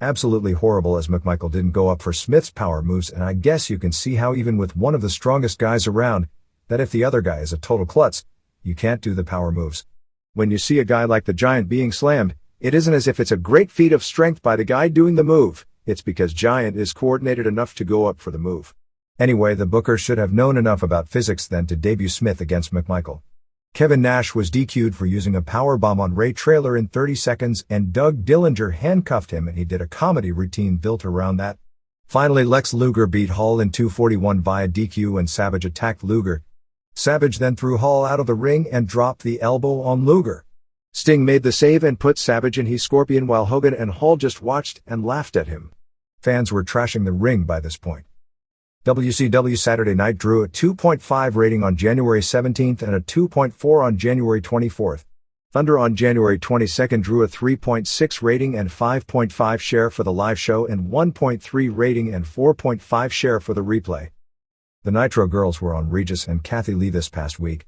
Absolutely horrible, as McMichael didn't go up for Smith's power moves, and I guess you can see how even with one of the strongest guys around, that if the other guy is a total klutz, you can't do the power moves. When you see a guy like the Giant being slammed, it isn't as if it's a great feat of strength by the guy doing the move, it's because Giant is coordinated enough to go up for the move. Anyway, the Booker should have known enough about physics then to debut Smith against McMichael. Kevin Nash was DQ'd for using a powerbomb on Ray Traylor in 30 seconds, and Doug Dillinger handcuffed him, and he did a comedy routine built around that. Finally, Lex Luger beat Hall in 2:41 via DQ when Savage attacked Luger. Savage then threw Hall out of the ring and dropped the elbow on Luger. Sting made the save and put Savage in his Scorpion while Hogan and Hall just watched and laughed at him. Fans were trashing the ring by this point. WCW Saturday Night drew a 2.5 rating on January 17th and a 2.4 on January 24th. Thunder on January 22nd drew a 3.6 rating and 5.5 share for the live show and 1.3 rating and 4.5 share for the replay. The Nitro Girls were on Regis and Kathy Lee this past week.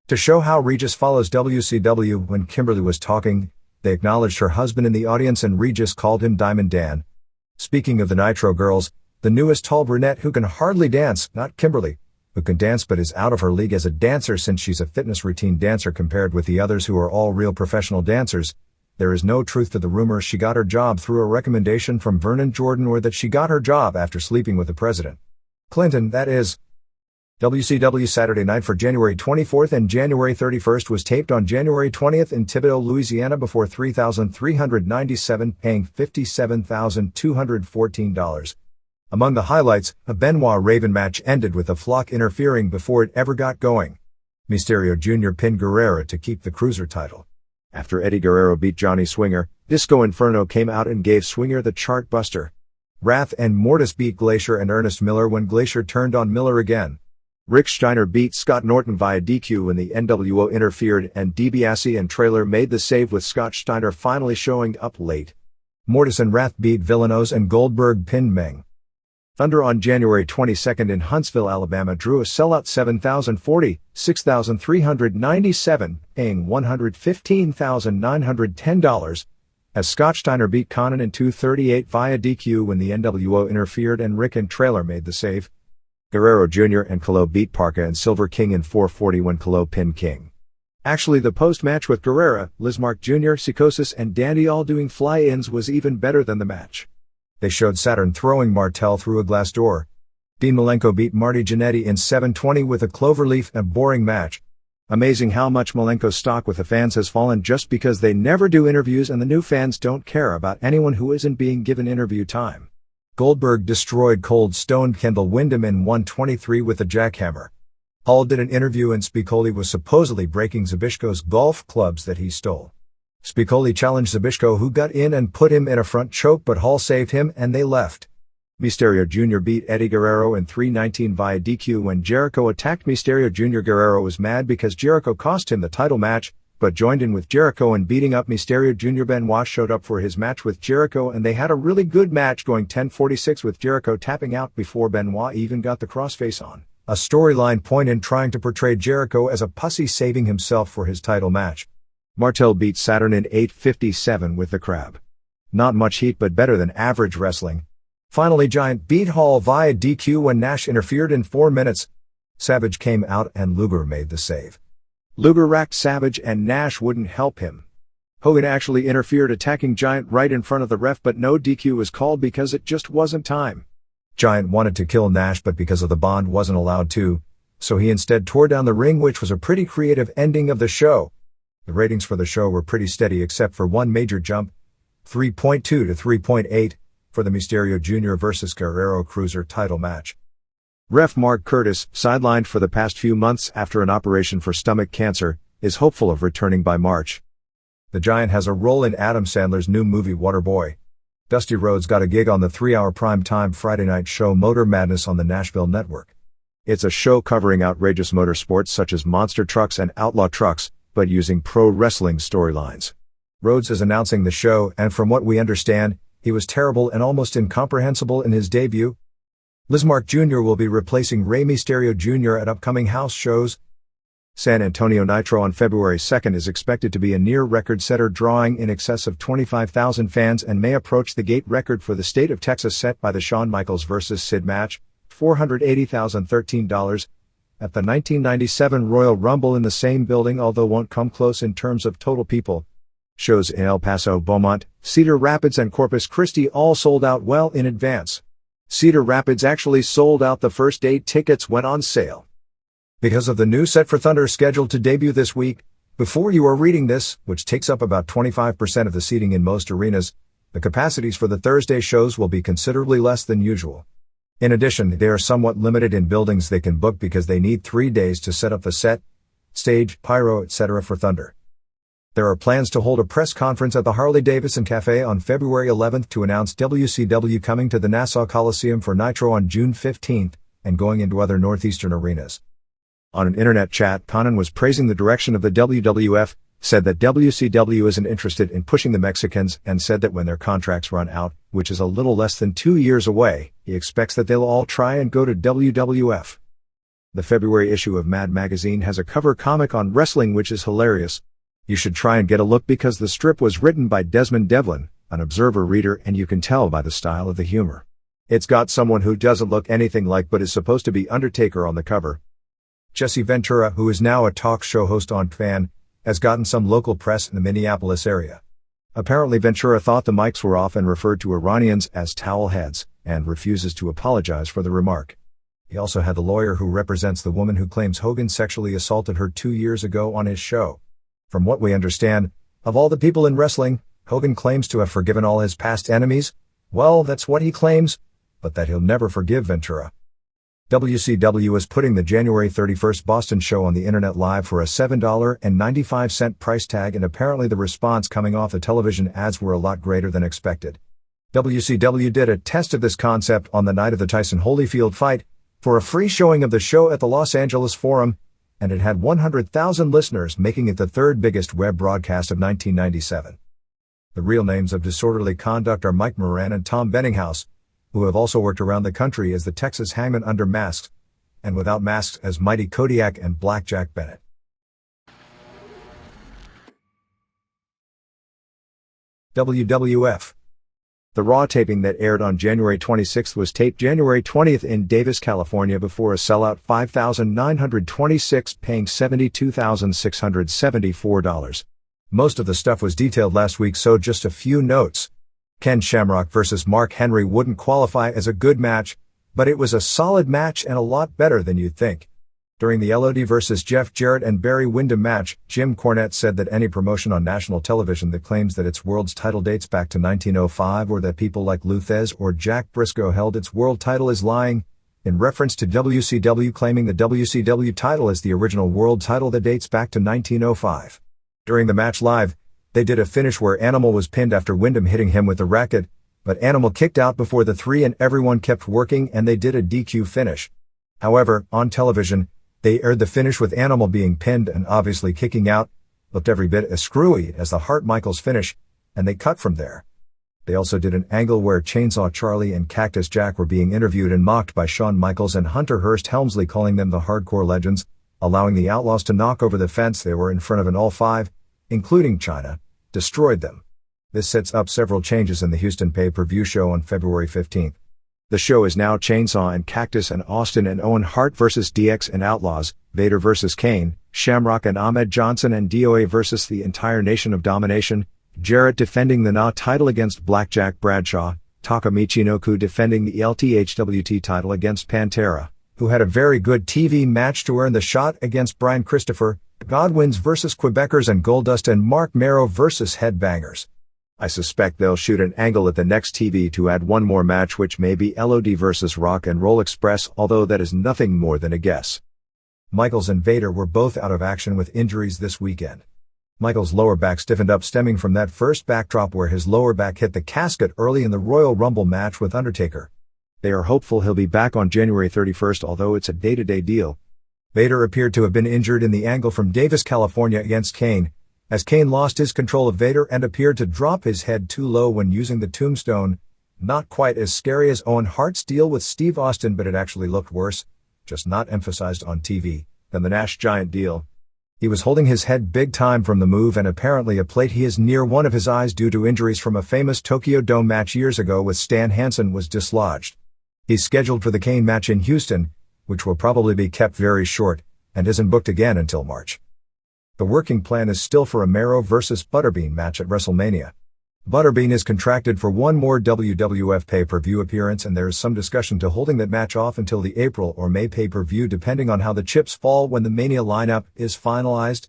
To show how Regis follows WCW, when Kimberly was talking, they acknowledged her husband in the audience and Regis called him Diamond Dan. Speaking of the Nitro Girls, the newest tall brunette who can hardly dance, not Kimberly, who can dance but is out of her league as a dancer since she's a fitness routine dancer compared with the others who are all real professional dancers. There is no truth to the rumor she got her job through a recommendation from Vernon Jordan, or that she got her job after sleeping with the president. Clinton, that is. WCW Saturday Night for January 24th and January 31st was taped on January 20th in Thibodaux, Louisiana before 3,397, paying $57,214. Among the highlights, a Benoit Raven match ended with the flock interfering before it ever got going. Mysterio Jr. pinned Guerrero to keep the cruiser title. After Eddie Guerrero beat Johnny Swinger, Disco Inferno came out and gave Swinger the chart buster. Wrath and Mortis beat Glacier and Ernest Miller when Glacier turned on Miller again. Rick Steiner beat Scott Norton via DQ when the NWO interfered, and DiBiase and Traylor made the save with Scott Steiner finally showing up late. Mortis and Wrath beat Villanos and Goldberg pinned Meng. Thunder on January 22nd in Huntsville, Alabama drew a sellout 7,040, 6,397, paying $115,910, as Scott Steiner beat Conan in 2:38 via DQ when the NWO interfered and Rick and Traylor made the save. Guerrero Jr. and Calo beat Parka and Silver King in 4:40 when Calo pinned King. Actually, the post-match with Guerrero, Lismark Jr., Psychosis, and Dandy all doing fly-ins was even better than the match. They showed Saturn throwing Martel through a glass door. Dean Malenko beat Marty Jannetty in 7:20 with a cloverleaf, a boring match. Amazing how much Malenko's stock with the fans has fallen just because they never do interviews and the new fans don't care about anyone who isn't being given interview time. Goldberg destroyed Cold Stone Kendall Windham in 1:23 with a jackhammer. Hall did an interview and Spicoli was supposedly breaking Zbyszko's golf clubs that he stole. Spicoli challenged Zbyszko, who got in and put him in a front choke, but Hall saved him and they left. Mysterio Jr. beat Eddie Guerrero in 3:19 via DQ when Jericho attacked Mysterio Jr. Guerrero was mad because Jericho cost him the title match, but joined in with Jericho in beating up Mysterio Jr. Benoit showed up for his match with Jericho and they had a really good match going 10:46 with Jericho tapping out before Benoit even got the crossface on. A storyline point in trying to portray Jericho as a pussy saving himself for his title match. Martel beat Saturn in 8:57 with the crab. Not much heat but better than average wrestling. Finally, Giant beat Hall via DQ when Nash interfered in 4 minutes. Savage came out and Luger made the save. Luger racked Savage and Nash wouldn't help him. Hogan actually interfered, attacking Giant right in front of the ref, but no DQ was called because it just wasn't time. Giant wanted to kill Nash, but because of the bond wasn't allowed to, so he instead tore down the ring, which was a pretty creative ending of the show. The ratings for the show were pretty steady except for one major jump, 3.2 to 3.8, for the Mysterio Jr. vs. Guerrero Cruiser title match. Ref Mark Curtis, sidelined for the past few months after an operation for stomach cancer, is hopeful of returning by March. The Giant has a role in Adam Sandler's new movie Waterboy. Dusty Rhodes got a gig on the 3-hour primetime Friday night show Motor Madness on the Nashville network. It's a show covering outrageous motorsports such as monster trucks and outlaw trucks, but using pro wrestling storylines. Rhodes is announcing the show, and from what we understand, he was terrible and almost incomprehensible in his debut. Lizmark Jr. will be replacing Rey Mysterio Jr. at upcoming house shows. San Antonio Nitro on February 2nd is expected to be a near record-setter, drawing in excess of 25,000 fans and may approach the gate record for the state of Texas set by the Shawn Michaels vs. Sid match, $480,013, at the 1997 Royal Rumble in the same building, although won't come close in terms of total people. Shows in El Paso, Beaumont, Cedar Rapids and Corpus Christi all sold out well in advance. Cedar Rapids actually sold out the first day tickets went on sale. Because of the new set for Thunder scheduled to debut this week, before you are reading this, which takes up about 25% of the seating in most arenas, the capacities for the Thursday shows will be considerably less than usual. In addition, they are somewhat limited in buildings they can book because they need 3 days to set up the set, stage, pyro, etc. for Thunder. There are plans to hold a press conference at the Harley-Davidson Cafe on February 11th to announce WCW coming to the Nassau Coliseum for Nitro on June 15th, and going into other northeastern arenas. On an internet chat, Conan was praising the direction of the WWF, said that WCW isn't interested in pushing the Mexicans, and said that when their contracts run out, which is a little less than 2 years away, he expects that they'll all try and go to WWF. The February issue of Mad Magazine has a cover comic on wrestling which is hilarious. You should try and get a look because the strip was written by Desmond Devlin, an Observer reader, and you can tell by the style of the humor. It's got someone who doesn't look anything like but is supposed to be Undertaker on the cover. Jesse Ventura, who is now a talk show host on Fan, has gotten some local press in the Minneapolis area. Apparently Ventura thought the mics were off and referred to Iranians as towel heads, and refuses to apologize for the remark. He also had the lawyer who represents the woman who claims Hogan sexually assaulted her 2 years ago on his show. From what we understand, of all the people in wrestling, Hogan claims to have forgiven all his past enemies. Well, that's what he claims, but that he'll never forgive Ventura. WCW is putting the January 31st Boston show on the internet live for a $7.95 price tag, and apparently the response coming off the television ads were a lot greater than expected. WCW did a test of this concept on the night of the Tyson Holyfield fight, for a free showing of the show at the Los Angeles Forum, and it had 100,000 listeners, making it the third biggest web broadcast of 1997. The real names of Disorderly Conduct are Mike Moran and Tom Benninghouse, who have also worked around the country as the Texas Hangman under masks, and without masks as Mighty Kodiak and Blackjack Bennett. WWF. The Raw taping that aired on January 26th was taped January 20th in Davis, California before a sellout 5,926, paying $72,674. Most of the stuff was detailed last week, so just a few notes. Ken Shamrock vs. Mark Henry wouldn't qualify as a good match, but it was a solid match and a lot better than you'd think. During the LOD vs. Jeff Jarrett and Barry Windham match, Jim Cornette said that any promotion on national television that claims that its world's title dates back to 1905 or that people like Lou Thesz or Jack Briscoe held its world title is lying, in reference to WCW claiming the WCW title as the original world title that dates back to 1905. During the match live, they did a finish where Animal was pinned after Windham hitting him with a racket, but Animal kicked out before the 3 and everyone kept working and they did a DQ finish. However, on television, they aired the finish with Animal being pinned and obviously kicking out, looked every bit as screwy as the Hart Michaels finish, and they cut from there. They also did an angle where Chainsaw Charlie and Cactus Jack were being interviewed and mocked by Shawn Michaels and Hunter Hearst Helmsley, calling them the Hardcore Legends, allowing the Outlaws to knock over the fence they were in front of, and all 5, including Chyna, destroyed them. This sets up several changes in the Houston pay-per-view show on February 15th. The show is now Chainsaw and Cactus and Austin and Owen Hart vs. DX and Outlaws, Vader vs. Kane, Shamrock and Ahmed Johnson and DOA vs. the entire Nation of Domination, Jarrett defending the NA title against Blackjack Bradshaw, Taka Michinoku defending the LTHWT title against Pantera, who had a very good TV match to earn the shot against Brian Christopher, Godwins vs. Quebecers and Goldust, and Mark Marrow vs. Headbangers. I suspect they'll shoot an angle at the next TV to add one more match, which may be LOD vs. Rock and Roll Express, although that is nothing more than a guess. Michaels and Vader were both out of action with injuries this weekend. Michaels' lower back stiffened up stemming from that first backdrop where his lower back hit the casket early in the Royal Rumble match with Undertaker. They are hopeful he'll be back on January 31st, although it's a day-to-day deal. Vader appeared to have been injured in the angle from Davis, California against Kane, as Kane lost his control of Vader and appeared to drop his head too low when using the tombstone. Not quite as scary as Owen Hart's deal with Steve Austin, but it actually looked worse, just not emphasized on TV, than the Nash Giant deal. He was holding his head big time from the move, and apparently a plate he has near one of his eyes due to injuries from a famous Tokyo Dome match years ago with Stan Hansen was dislodged. He's scheduled for the Kane match in Houston, which will probably be kept very short, and isn't booked again until March. The working plan is still for a Mero vs. Butterbean match at WrestleMania. Butterbean is contracted for one more WWF pay-per-view appearance, and there is some discussion to holding that match off until the April or May pay-per-view depending on how the chips fall when the Mania lineup is finalized.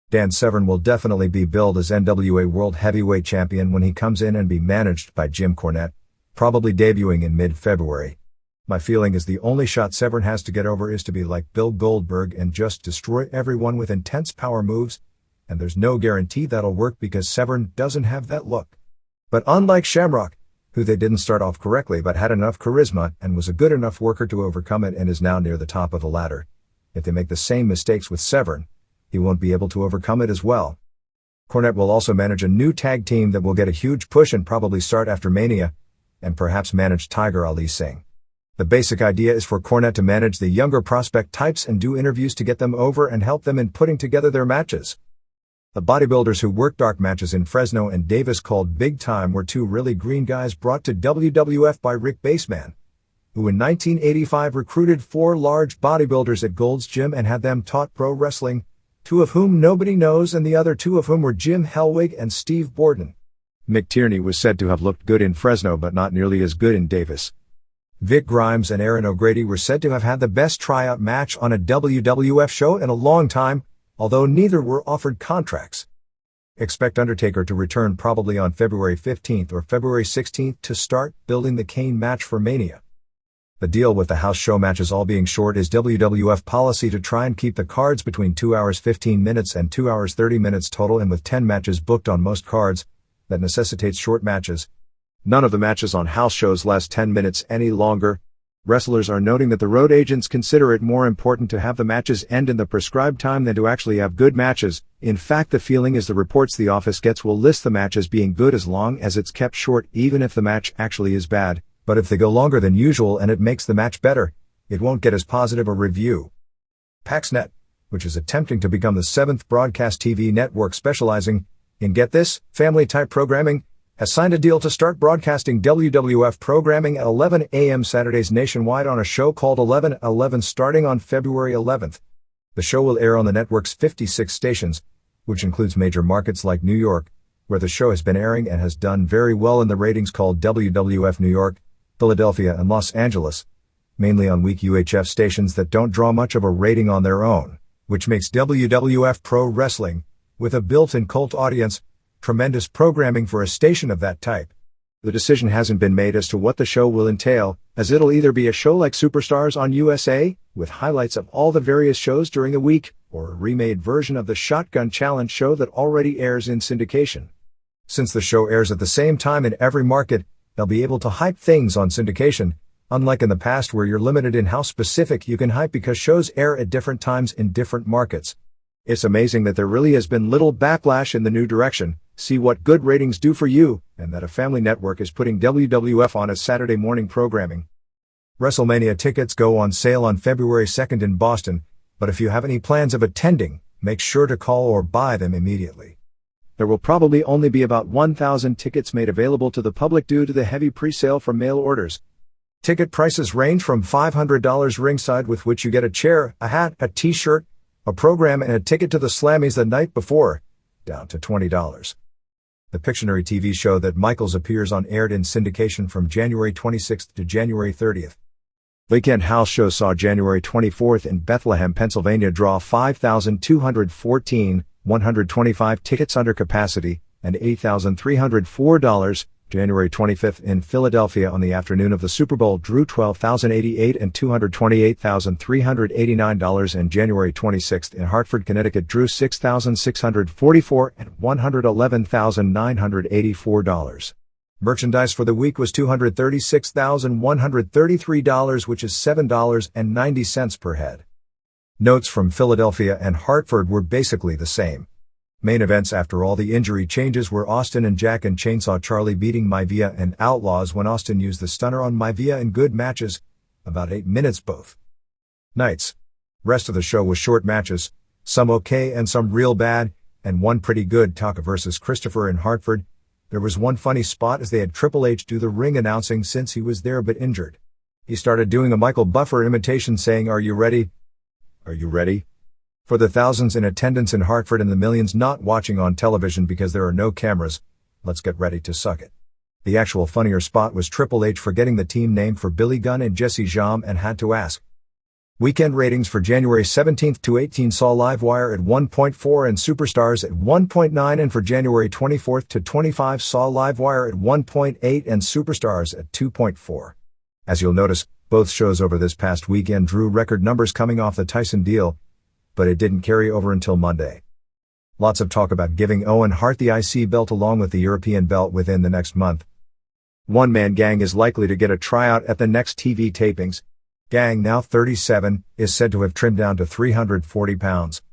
Dan Severn will definitely be billed as NWA World Heavyweight Champion when he comes in and be managed by Jim Cornette, probably debuting in mid-February. My feeling is the only shot Severn has to get over is to be like Bill Goldberg and just destroy everyone with intense power moves, and there's no guarantee that'll work because Severn doesn't have that look. But unlike Shamrock, who they didn't start off correctly but had enough charisma and was a good enough worker to overcome it and is now near the top of the ladder, if they make the same mistakes with Severn, he won't be able to overcome it as well. Cornette will also manage a new tag team that will get a huge push and probably start after Mania, and perhaps manage Tiger Ali Singh. The basic idea is for Cornette to manage the younger prospect types and do interviews to get them over and help them in putting together their matches. The bodybuilders who worked dark matches in Fresno and Davis called Big Time were two really green guys brought to WWF by Rick Baseman, who in 1985 recruited 4 large bodybuilders at Gold's Gym and had them taught pro wrestling, 2 of whom nobody knows and the other 2 of whom were Jim Hellwig and Steve Borden. Mick Tierney was said to have looked good in Fresno but not nearly as good in Davis. Vic Grimes and Aaron O'Grady were said to have had the best tryout match on a WWF show in a long time, although neither were offered contracts. Expect Undertaker to return probably on February 15th or February 16th to start building the Kane match for Mania. The deal with the house show matches all being short is WWF policy to try and keep the cards between 2 hours 15 minutes and 2 hours 30 minutes total, and with 10 matches booked on most cards, that necessitates short matches. None of the matches on house shows last 10 minutes any longer. Wrestlers are noting that the road agents consider it more important to have the matches end in the prescribed time than to actually have good matches. In fact, the feeling is the reports the office gets will list the match as being good as long as it's kept short, even if the match actually is bad. But if they go longer than usual and it makes the match better, it won't get as positive a review. PaxNet, which is attempting to become the 7th broadcast TV network specializing in, get this, family-type programming, has signed a deal to start broadcasting WWF programming at 11 a.m. Saturdays nationwide on a show called 11/11 starting on February 11th. The show will air on the network's 56 stations, which includes major markets like New York, where the show has been airing and has done very well in the ratings, called WWF New York, Philadelphia and Los Angeles, mainly on weak UHF stations that don't draw much of a rating on their own, which makes WWF Pro Wrestling, with a built-in cult audience, tremendous programming for a station of that type. The decision hasn't been made as to what the show will entail, as it'll either be a show like Superstars on USA, with highlights of all the various shows during the week, or a remade version of the Shotgun Challenge show that already airs in syndication. Since the show airs at the same time in every market, they'll be able to hype things on syndication, unlike in the past where you're limited in how specific you can hype because shows air at different times in different markets. It's amazing that there really has been little backlash in the new direction. See what good ratings do for you, and that a family network is putting WWF on as Saturday morning programming. WrestleMania tickets go on sale on February 2nd in Boston, but if you have any plans of attending, make sure to call or buy them immediately. There will probably only be about 1,000 tickets made available to the public due to the heavy pre-sale from mail orders. Ticket prices range from $500 ringside, with which you get a chair, a hat, a t-shirt, a program and a ticket to the Slammies the night before, down to $20. The Pictionary TV show that Michaels appears on aired in syndication from January 26th to January 30th. Weekend house show saw January 24th in Bethlehem, Pennsylvania draw 5,214, 125 tickets under capacity, and $8,304, January 25th in Philadelphia on the afternoon of the Super Bowl drew $12,088 and $228,389, and January 26th in Hartford, Connecticut drew $6,644 and $111,984. Merchandise for the week was $236,133, which is $7.90 per head. Notes from Philadelphia and Hartford were basically the same. Main events after all the injury changes were Austin and Jack and Chainsaw Charlie beating Maivia and Outlaws when Austin used the stunner on Maivia in good matches, about 8 minutes both nights. Rest of the show was short matches, some okay and some real bad, and one pretty good. Taka vs. Christopher in Hartford. There was one funny spot as they had Triple H do the ring announcing since he was there but injured. He started doing a Michael Buffer imitation saying, "Are you ready? Are you ready?" For the thousands in attendance in Hartford and the millions not watching on television because there are no cameras, let's get ready to suck it. The actual funnier spot was Triple H forgetting the team name for Billy Gunn and Jesse Jam and had to ask. Weekend ratings for January 17th to 18 saw Livewire at 1.4 and Superstars at 1.9, and for January 24th to 25 saw Livewire at 1.8 and Superstars at 2.4. As you'll notice, both shows over this past weekend drew record numbers coming off the Tyson deal, but it didn't carry over until Monday. Lots of talk about giving Owen Hart the IC belt along with the European belt within the next month. One Man Gang is likely to get a tryout at the next TV tapings. Gang, now 37, is said to have trimmed down to 340 pounds.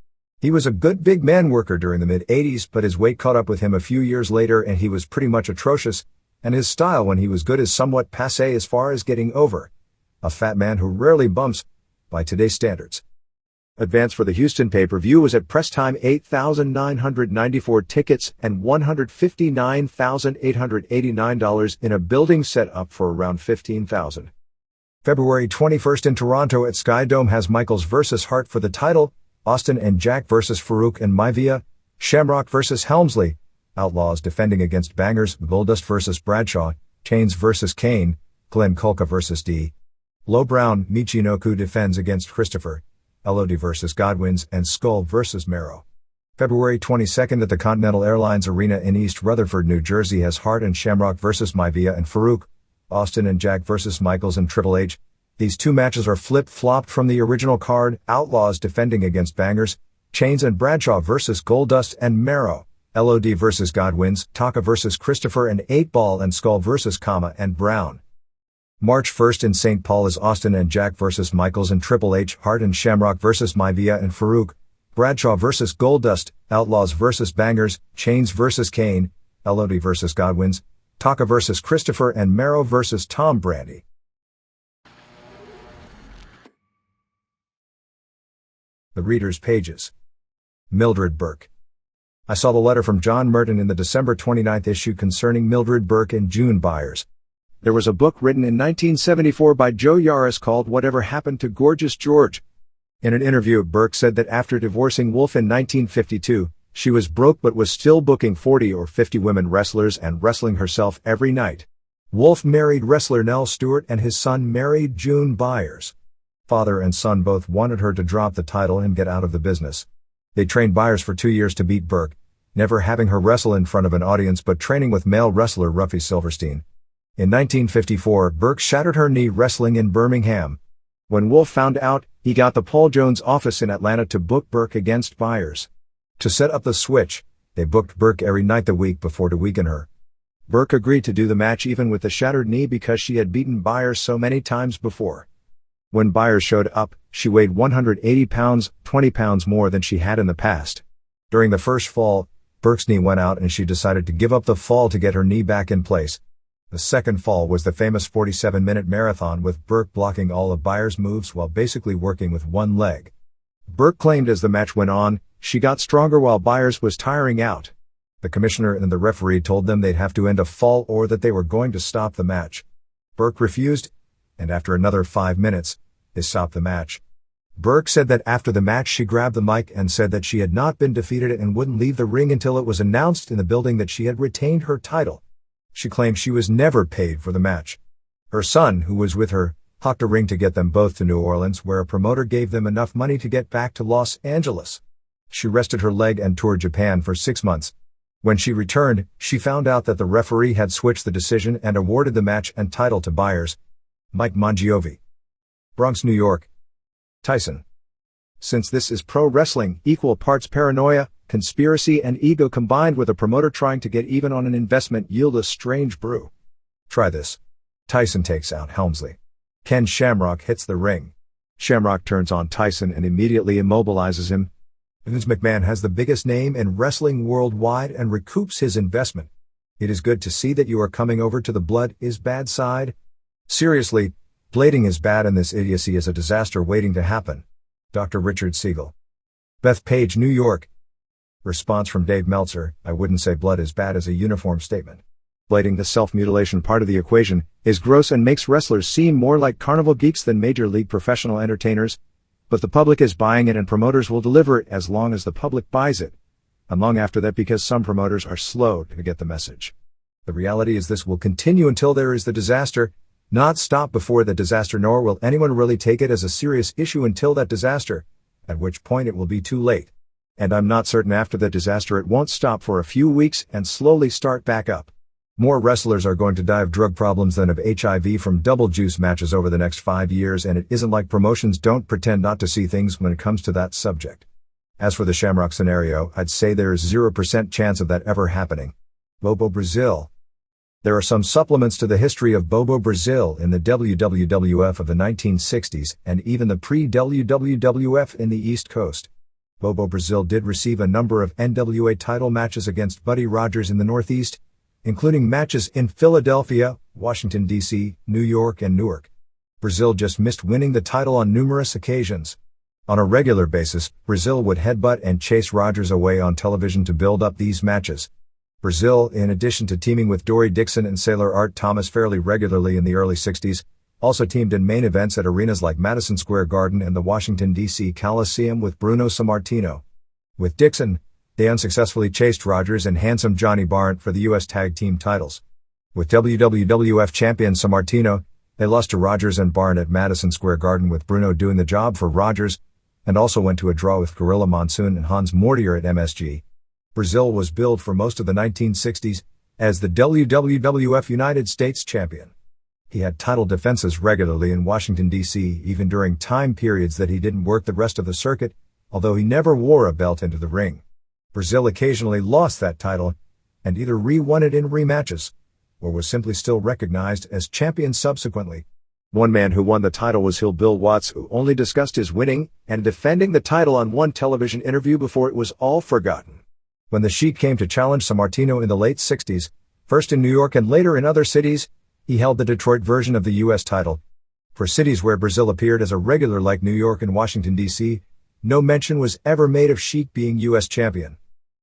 He was a good big man worker during the mid-80s, but his weight caught up with him a few years later and he was pretty much atrocious, and his style when he was good is somewhat passé as far as getting over. A fat man who rarely bumps, by today's standards. Advance for the Houston pay-per-view was at press time 8,994 tickets and $159,889 in a building set up for around 15,000. February 21st in Toronto at Sky Dome has Michaels vs. Hart for the title, Austin and Jack vs. Farouk and Maivia, Shamrock vs. Helmsley, Outlaws defending against Bangers, Goldust vs. Bradshaw, Chains vs. Kane, Glenn Kulka vs. D. Low Brown, Michinoku defends against Christopher, LOD vs. Godwins, and Skull vs. Mero. February 22nd at the Continental Airlines Arena in East Rutherford, New Jersey has Hart and Shamrock vs. Maivia and Farouk, Austin and Jack vs. Michaels and Triple H. These two matches are flip-flopped from the original card, Outlaws defending against Bangers, Chains and Bradshaw vs. Goldust and Mero, LOD vs. Godwins, Taka vs. Christopher, and 8-Ball and Skull vs. Kama and Brown. March 1st in St. Paul is Austin and Jack vs. Michaels and Triple H, Hart and Shamrock vs. Maivia and Farouk, Bradshaw vs. Goldust, Outlaws vs. Bangers, Chains vs. Kane, LOD vs. Godwins, Taka vs. Christopher, and Mero vs. Tom Brady. The Reader's Pages. Mildred Burke. I saw the letter from John Merton in the December 29th issue concerning Mildred Burke and June Byers. There was a book written in 1974 by Joe Yaris called Whatever Happened to Gorgeous George. In an interview, Burke said that after divorcing Wolf in 1952, she was broke but was still booking 40 or 50 women wrestlers and wrestling herself every night. Wolf married wrestler Nell Stewart and his son married June Byers. Father and son both wanted her to drop the title and get out of the business. They trained Byers for 2 years to beat Burke, never having her wrestle in front of an audience but training with male wrestler Ruffy Silverstein. In 1954, Burke shattered her knee wrestling in Birmingham. When Wolf found out, he got the Paul Jones office in Atlanta to book Burke against Byers. To set up the switch, they booked Burke every night the week before to weaken her. Burke agreed to do the match even with the shattered knee because she had beaten Byers so many times before. When Byers showed up, she weighed 180 pounds, 20 pounds more than she had in the past. During the first fall, Burke's knee went out and she decided to give up the fall to get her knee back in place. The second fall was the famous 47-minute marathon with Burke blocking all of Byers' moves while basically working with one leg. Burke claimed as the match went on, she got stronger while Byers was tiring out. The commissioner and the referee told them they'd have to end a fall or that they were going to stop the match. Burke refused, and after another 5 minutes, they stopped the match. Burke said that after the match she grabbed the mic and said that she had not been defeated and wouldn't leave the ring until it was announced in the building that she had retained her title. She claimed she was never paid for the match. Her son, who was with her, hocked a ring to get them both to New Orleans where a promoter gave them enough money to get back to Los Angeles. She rested her leg and toured Japan for 6 months. When she returned, she found out that the referee had switched the decision and awarded the match and title to Byers. Mike Mangiovi. Bronx, New York. Tyson. Since this is pro wrestling, equal parts paranoia, conspiracy and ego combined with a promoter trying to get even on an investment yield a strange brew. Try this. Tyson takes out Helmsley. Ken Shamrock hits the ring. Shamrock turns on Tyson and immediately immobilizes him. Vince McMahon has the biggest name in wrestling worldwide and recoups his investment. It is good to see that you are coming over to the blood is bad side. Seriously, blading is bad and this idiocy is a disaster waiting to happen. Dr. Richard Siegel. Bethpage, New York. Response from Dave Meltzer, I wouldn't say blood is bad as a uniform statement. Blading, the self-mutilation part of the equation, is gross and makes wrestlers seem more like carnival geeks than major league professional entertainers. But the public is buying it and promoters will deliver it as long as the public buys it. And long after that because some promoters are slow to get the message. The reality is this will continue until there is the disaster, not stop before the disaster, nor will anyone really take it as a serious issue until that disaster, at which point it will be too late. And I'm not certain after the disaster it won't stop for a few weeks and slowly start back up. More wrestlers are going to die of drug problems than of HIV from double juice matches over the next 5 years, and it isn't like promotions don't pretend not to see things when it comes to that subject. As for the Shamrock scenario, I'd say there is 0% chance of that ever happening. Bobo Brazil. There are some supplements to the history of Bobo Brazil in the WWF of the 1960s and even the pre-WWF in the East Coast. Bobo Brazil did receive a number of NWA title matches against Buddy Rogers in the Northeast, including matches in Philadelphia, Washington, D.C., New York and Newark. Brazil just missed winning the title on numerous occasions. On a regular basis, Brazil would headbutt and chase Rogers away on television to build up these matches. Brazil, in addition to teaming with Dory Dixon and Sailor Art Thomas fairly regularly in the early 60s, also teamed in main events at arenas like Madison Square Garden and the Washington, D.C. Coliseum with Bruno Sammartino. With Dixon, they unsuccessfully chased Rogers and Handsome Johnny Barnett for the U.S. Tag Team titles. With WWF champion Sammartino, they lost to Rogers and Barnett at Madison Square Garden with Bruno doing the job for Rogers, and also went to a draw with Gorilla Monsoon and Hans Mortier at MSG. Brazil was billed for most of the 1960s as the WWF United States champion. He had title defenses regularly in Washington, D.C., even during time periods that he didn't work the rest of the circuit, although he never wore a belt into the ring. Brazil occasionally lost that title, and either re-won it in rematches, or was simply still recognized as champion subsequently. One man who won the title was Bill Watts, who only discussed his winning and defending the title on one television interview before it was all forgotten. When the Sheik came to challenge Sammartino in the late 60s, first in New York and later in other cities, he held the Detroit version of the U.S. title. For cities where Brazil appeared as a regular like New York and Washington, D.C., no mention was ever made of Sheik being U.S. champion.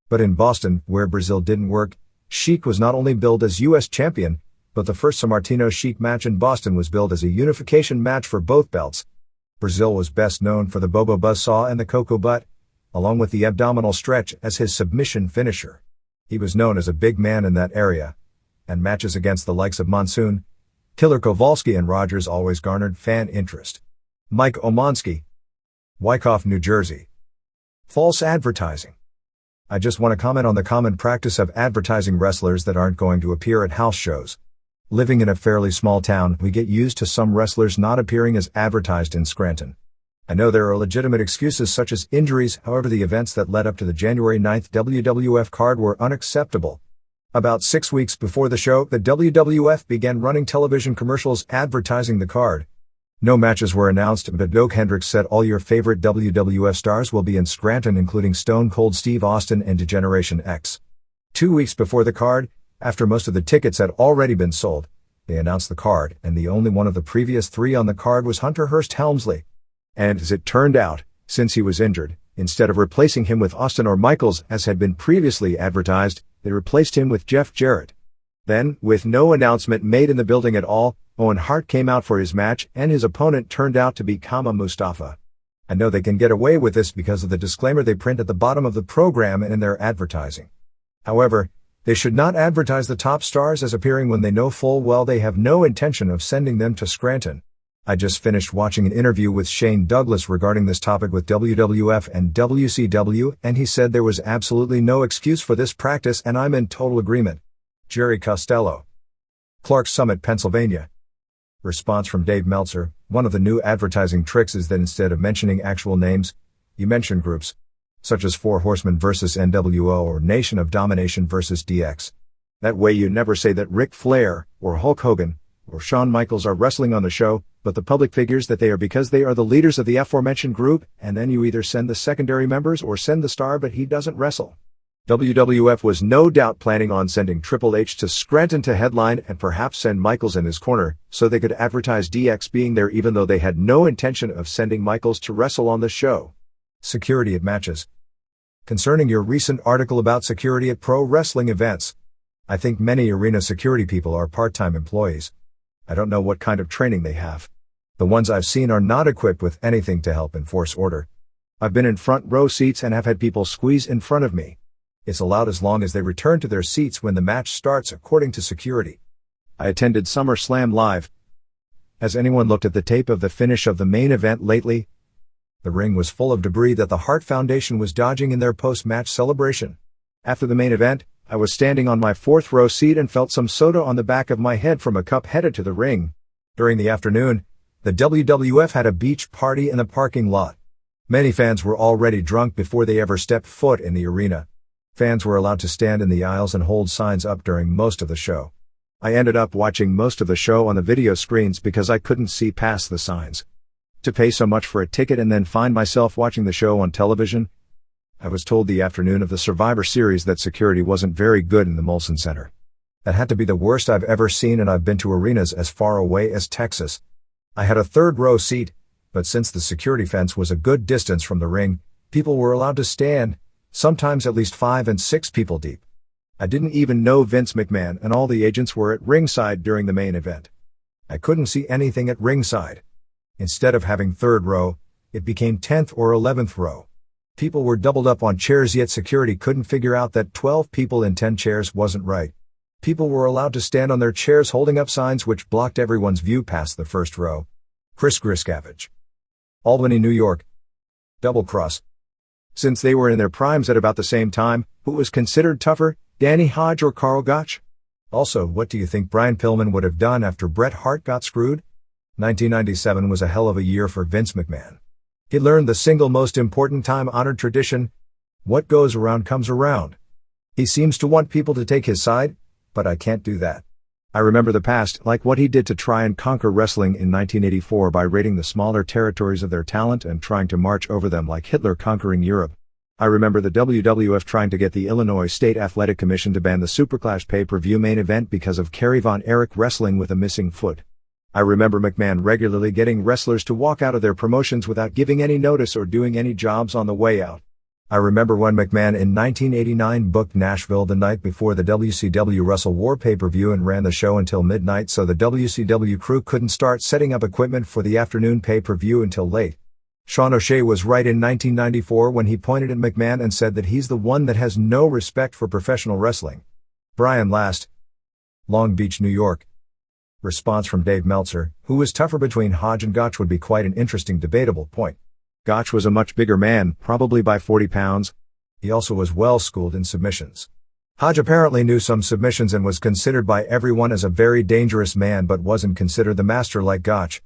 But in Boston, where Brazil didn't work, Sheik was not only billed as U.S. champion, but the first Sammartino-Sheik match in Boston was billed as a unification match for both belts. Brazil was best known for the Bobo Buzzsaw and the Coco Butt, along with the abdominal stretch as his submission finisher. He was known as a big man in that area, and matches against the likes of Monsoon, Killer Kowalski and Rogers always garnered fan interest. Mike Omansky. Wyckoff, New Jersey. False advertising. I just want to comment on the common practice of advertising wrestlers that aren't going to appear at house shows. Living in a fairly small town, we get used to some wrestlers not appearing as advertised in Scranton. I know there are legitimate excuses such as injuries, however the events that led up to the January 9th WWF card were unacceptable. About 6 weeks before the show, the WWF began running television commercials advertising the card. No matches were announced, but Doak Hendricks said all your favorite WWF stars will be in Scranton, including Stone Cold Steve Austin and Degeneration X. 2 weeks before the card, after most of the tickets had already been sold, they announced the card, and the only one of the previous 3 on the card was Hunter Hearst Helmsley. And as it turned out, since he was injured, instead of replacing him with Austin or Michaels as had been previously advertised, they replaced him with Jeff Jarrett. Then, with no announcement made in the building at all, Owen Hart came out for his match, and his opponent turned out to be Kama Mustafa. I know they can get away with this because of the disclaimer they print at the bottom of the program and in their advertising. However, they should not advertise the top stars as appearing when they know full well they have no intention of sending them to Scranton. I just finished watching an interview with Shane Douglas regarding this topic with WWF and WCW, and he said there was absolutely no excuse for this practice, and I'm in total agreement. Jerry Costello. Clark Summit, Pennsylvania. Response from Dave Meltzer: one of the new advertising tricks is that instead of mentioning actual names, you mention groups, such as Four Horsemen versus NWO or Nation of Domination versus DX. That way you never say that Ric Flair, or Hulk Hogan, or Shawn Michaels are wrestling on the show, but the public figures that they are because they are the leaders of the aforementioned group, and then you either send the secondary members or send the star, but he doesn't wrestle. WWF was no doubt planning on sending Triple H to Scranton to headline and perhaps send Michaels in his corner, so they could advertise DX being there even though they had no intention of sending Michaels to wrestle on the show. Security at matches. Concerning your recent article about security at pro wrestling events, I think many arena security people are part-time employees. I don't know what kind of training they have. The ones I've seen are not equipped with anything to help enforce order. I've been in front row seats and have had people squeeze in front of me. It's allowed as long as they return to their seats when the match starts according to security. I attended SummerSlam Live. Has anyone looked at the tape of the finish of the main event lately? The ring was full of debris that the Hart Foundation was dodging in their post-match celebration. After the main event, I was standing on my fourth row seat and felt some soda on the back of my head from a cup headed to the ring. During the afternoon, the WWF had a beach party in the parking lot. Many fans were already drunk before they ever stepped foot in the arena. Fans were allowed to stand in the aisles and hold signs up during most of the show. I ended up watching most of the show on the video screens because I couldn't see past the signs. To pay so much for a ticket and then find myself watching the show on television? I was told the afternoon of the Survivor Series that security wasn't very good in the Molson Center. That had to be the worst I've ever seen, and I've been to arenas as far away as Texas. I had a third row seat, but since the security fence was a good distance from the ring, people were allowed to stand, sometimes at least 5 and 6 people deep. I didn't even know Vince McMahon and all the agents were at ringside during the main event. I couldn't see anything at ringside. Instead of having third row, it became 10th or 11th row. People were doubled up on chairs, yet security couldn't figure out that 12 people in 10 chairs wasn't right. People were allowed to stand on their chairs holding up signs which blocked everyone's view past the first row. Chris Griscavage. Albany, New York. Double cross. Since they were in their primes at about the same time, who was considered tougher, Danny Hodge or Karl Gotch? Also, what do you think Brian Pillman would have done after Bret Hart got screwed? 1997 was a hell of a year for Vince McMahon. He learned the single most important time-honored tradition: what goes around comes around. He seems to want people to take his side, but I can't do that. I remember the past, like what he did to try and conquer wrestling in 1984 by raiding the smaller territories of their talent and trying to march over them like Hitler conquering Europe. I remember the WWF trying to get the Illinois State Athletic Commission to ban the Superclash pay-per-view main event because of Kerry Von Erich wrestling with a missing foot. I remember McMahon regularly getting wrestlers to walk out of their promotions without giving any notice or doing any jobs on the way out. I remember when McMahon in 1989 booked Nashville the night before the WCW Wrestle War pay-per-view and ran the show until midnight so the WCW crew couldn't start setting up equipment for the afternoon pay-per-view until late. Sean O'Shea was right in 1994 when he pointed at McMahon and said that he's the one that has no respect for professional wrestling. Brian Last. Long Beach, New York. Response from Dave Meltzer: who was tougher between Hodge and Gotch would be quite an interesting debatable point. Gotch was a much bigger man, probably by 40 pounds. He also was well schooled in submissions. Hodge apparently knew some submissions and was considered by everyone as a very dangerous man but wasn't considered the master like Gotch.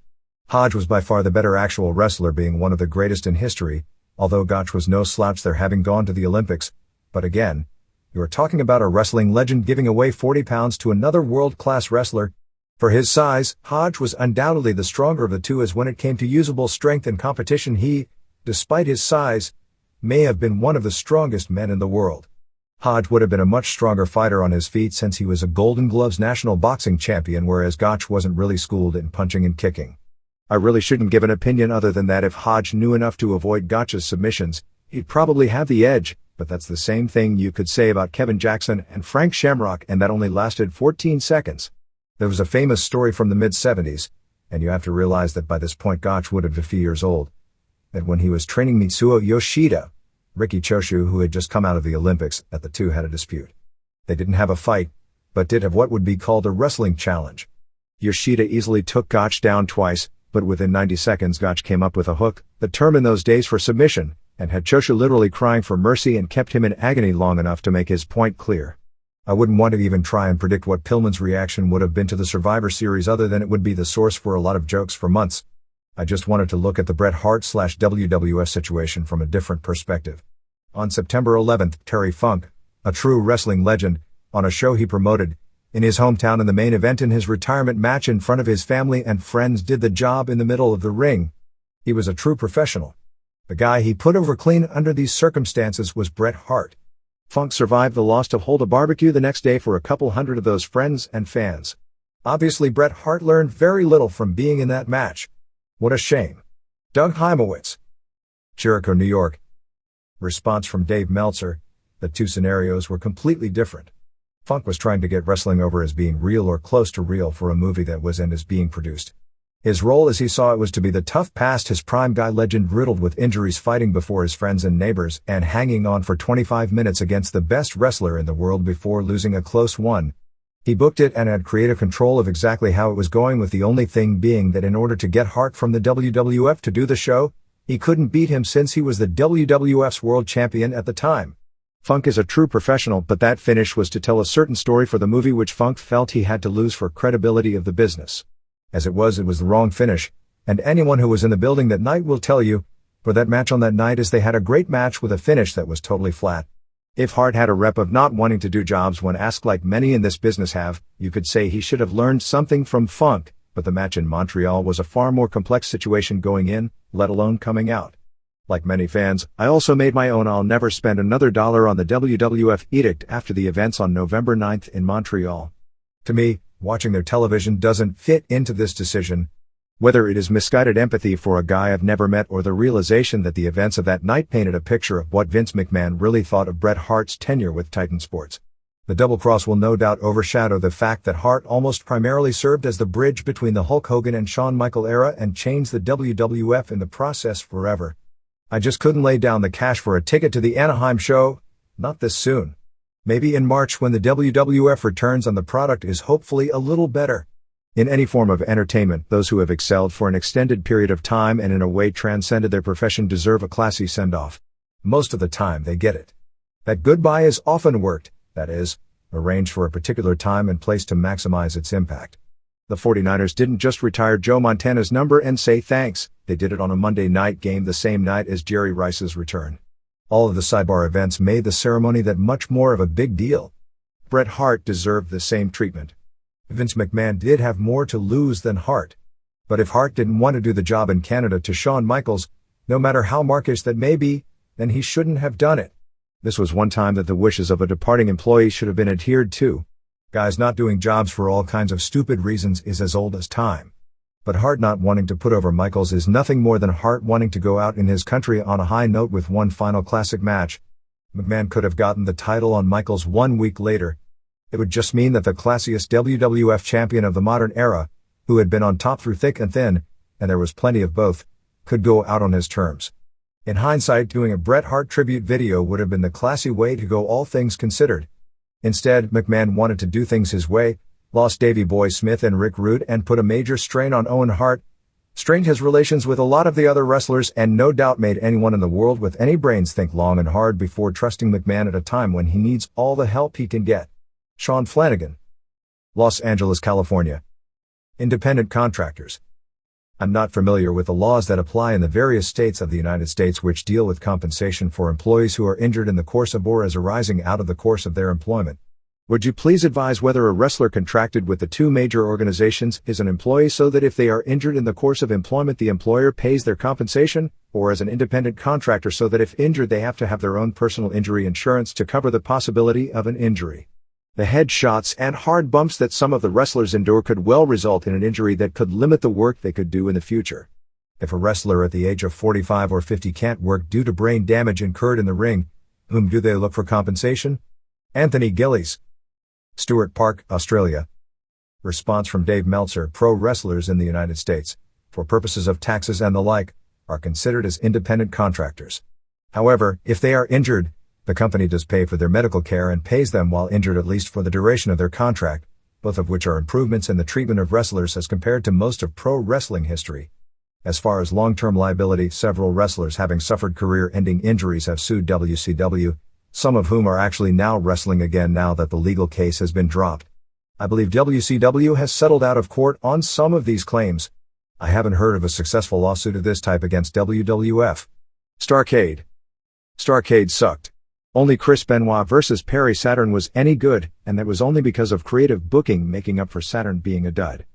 Hodge was by far the better actual wrestler, being one of the greatest in history, although Gotch was no slouch there, having gone to the Olympics. But again, you are talking about a wrestling legend giving away 40 pounds to another world-class wrestler. For his size, Hodge was undoubtedly the stronger of the two, as when it came to usable strength and competition he, despite his size, may have been one of the strongest men in the world. Hodge would have been a much stronger fighter on his feet since he was a Golden Gloves national boxing champion, whereas Gotch wasn't really schooled in punching and kicking. I really shouldn't give an opinion other than that if Hodge knew enough to avoid Gotch's submissions, he'd probably have the edge, but that's the same thing you could say about Kevin Jackson and Frank Shamrock, and that only lasted 14 seconds. There was a famous story from the mid-70s, and you have to realize that by this point Gotch would have been 50 years old, that when he was training Mitsuo Yoshida, Riki Choshu, who had just come out of the Olympics, that the two had a dispute. They didn't have a fight, but did have what would be called a wrestling challenge. Yoshida easily took Gotch down twice, but within 90 seconds Gotch came up with a hook, the term in those days for submission, and had Chosha literally crying for mercy and kept him in agony long enough to make his point clear. I wouldn't want to even try and predict what Pillman's reaction would have been to the Survivor Series other than it would be the source for a lot of jokes for months. I just wanted to look at the Bret Hart/WWF situation from a different perspective. On September 11th, Terry Funk, a true wrestling legend, on a show he promoted, in his hometown in the main event in his retirement match in front of his family and friends did the job in the middle of the ring. He was a true professional. The guy he put over clean under these circumstances was Bret Hart. Funk survived the loss to hold a barbecue the next day for a couple hundred of those friends and fans. Obviously Bret Hart learned very little from being in that match. What a shame. Doug Heimowitz. Jericho, New York. Response from Dave Meltzer: the two scenarios were completely different. Funk was trying to get wrestling over as being real or close to real for a movie that was and is being produced. His role as he saw it was to be the tough past his prime guy legend riddled with injuries fighting before his friends and neighbors and hanging on for 25 minutes against the best wrestler in the world before losing a close one. He booked it and had creative control of exactly how it was going, with the only thing being that in order to get Hart from the WWF to do the show, he couldn't beat him since he was the WWF's world champion at the time. Funk is a true professional, but that finish was to tell a certain story for the movie which Funk felt he had to lose for credibility of the business. As it was the wrong finish, and anyone who was in the building that night will tell you, for that match on that night is they had a great match with a finish that was totally flat. If Hart had a rep of not wanting to do jobs when asked like many in this business have, you could say he should have learned something from Funk, but the match in Montreal was a far more complex situation going in, let alone coming out. Like many fans, I also made my own "I'll never spend another dollar on the WWF" edict after the events on November 9th in Montreal. To me, watching their television doesn't fit into this decision. Whether it is misguided empathy for a guy I've never met or the realization that the events of that night painted a picture of what Vince McMahon really thought of Bret Hart's tenure with Titan Sports. The double cross will no doubt overshadow the fact that Hart almost primarily served as the bridge between the Hulk Hogan and Shawn Michaels era and changed the WWF in the process forever. I just couldn't lay down the cash for a ticket to the Anaheim show, not this soon. Maybe in March when the WWF returns and the product is hopefully a little better. In any form of entertainment, those who have excelled for an extended period of time and in a way transcended their profession deserve a classy send-off. Most of the time they get it. That goodbye is often worked, that is, arranged for a particular time and place to maximize its impact. The 49ers didn't just retire Joe Montana's number and say thanks, they did it on a Monday night game the same night as Jerry Rice's return. All of the sidebar events made the ceremony that much more of a big deal. Bret Hart deserved the same treatment. Vince McMahon did have more to lose than Hart. But if Hart didn't want to do the job in Canada to Shawn Michaels, no matter how markish that may be, then he shouldn't have done it. This was one time that the wishes of a departing employee should have been adhered to. Guys not doing jobs for all kinds of stupid reasons is as old as time. But Hart not wanting to put over Michaels is nothing more than Hart wanting to go out in his country on a high note with one final classic match. McMahon could have gotten the title on Michaels 1 week later. It would just mean that the classiest WWF champion of the modern era, who had been on top through thick and thin, and there was plenty of both, could go out on his terms. In hindsight, doing a Bret Hart tribute video would have been the classy way to go, all things considered. Instead, McMahon wanted to do things his way, lost Davey Boy Smith and Rick Rude and put a major strain on Owen Hart, strained his relations with a lot of the other wrestlers, and no doubt made anyone in the world with any brains think long and hard before trusting McMahon at a time when he needs all the help he can get. Sean Flanagan. Los Angeles, California. Independent contractors. I'm not familiar with the laws that apply in the various states of the United States which deal with compensation for employees who are injured in the course of or as arising out of the course of their employment. Would you please advise whether a wrestler contracted with the two major organizations is an employee so that if they are injured in the course of employment the employer pays their compensation, or as an independent contractor so that if injured they have to have their own personal injury insurance to cover the possibility of an injury? The headshots and hard bumps that some of the wrestlers endure could well result in an injury that could limit the work they could do in the future. If a wrestler at the age of 45 or 50 can't work due to brain damage incurred in the ring, whom do they look for compensation? Anthony Gillies. Stuart Park, Australia. Response from Dave Meltzer: pro wrestlers in the United States, for purposes of taxes and the like, are considered as independent contractors. However, if they are injured, the company does pay for their medical care and pays them while injured at least for the duration of their contract, both of which are improvements in the treatment of wrestlers as compared to most of pro wrestling history. As far as long-term liability, several wrestlers having suffered career-ending injuries have sued WCW, some of whom are actually now wrestling again now that the legal case has been dropped. I believe WCW has settled out of court on some of these claims. I haven't heard of a successful lawsuit of this type against WWF. Starrcade sucked. Only Chris Benoit vs. Perry Saturn was any good, and that was only because of creative booking making up for Saturn being a dud.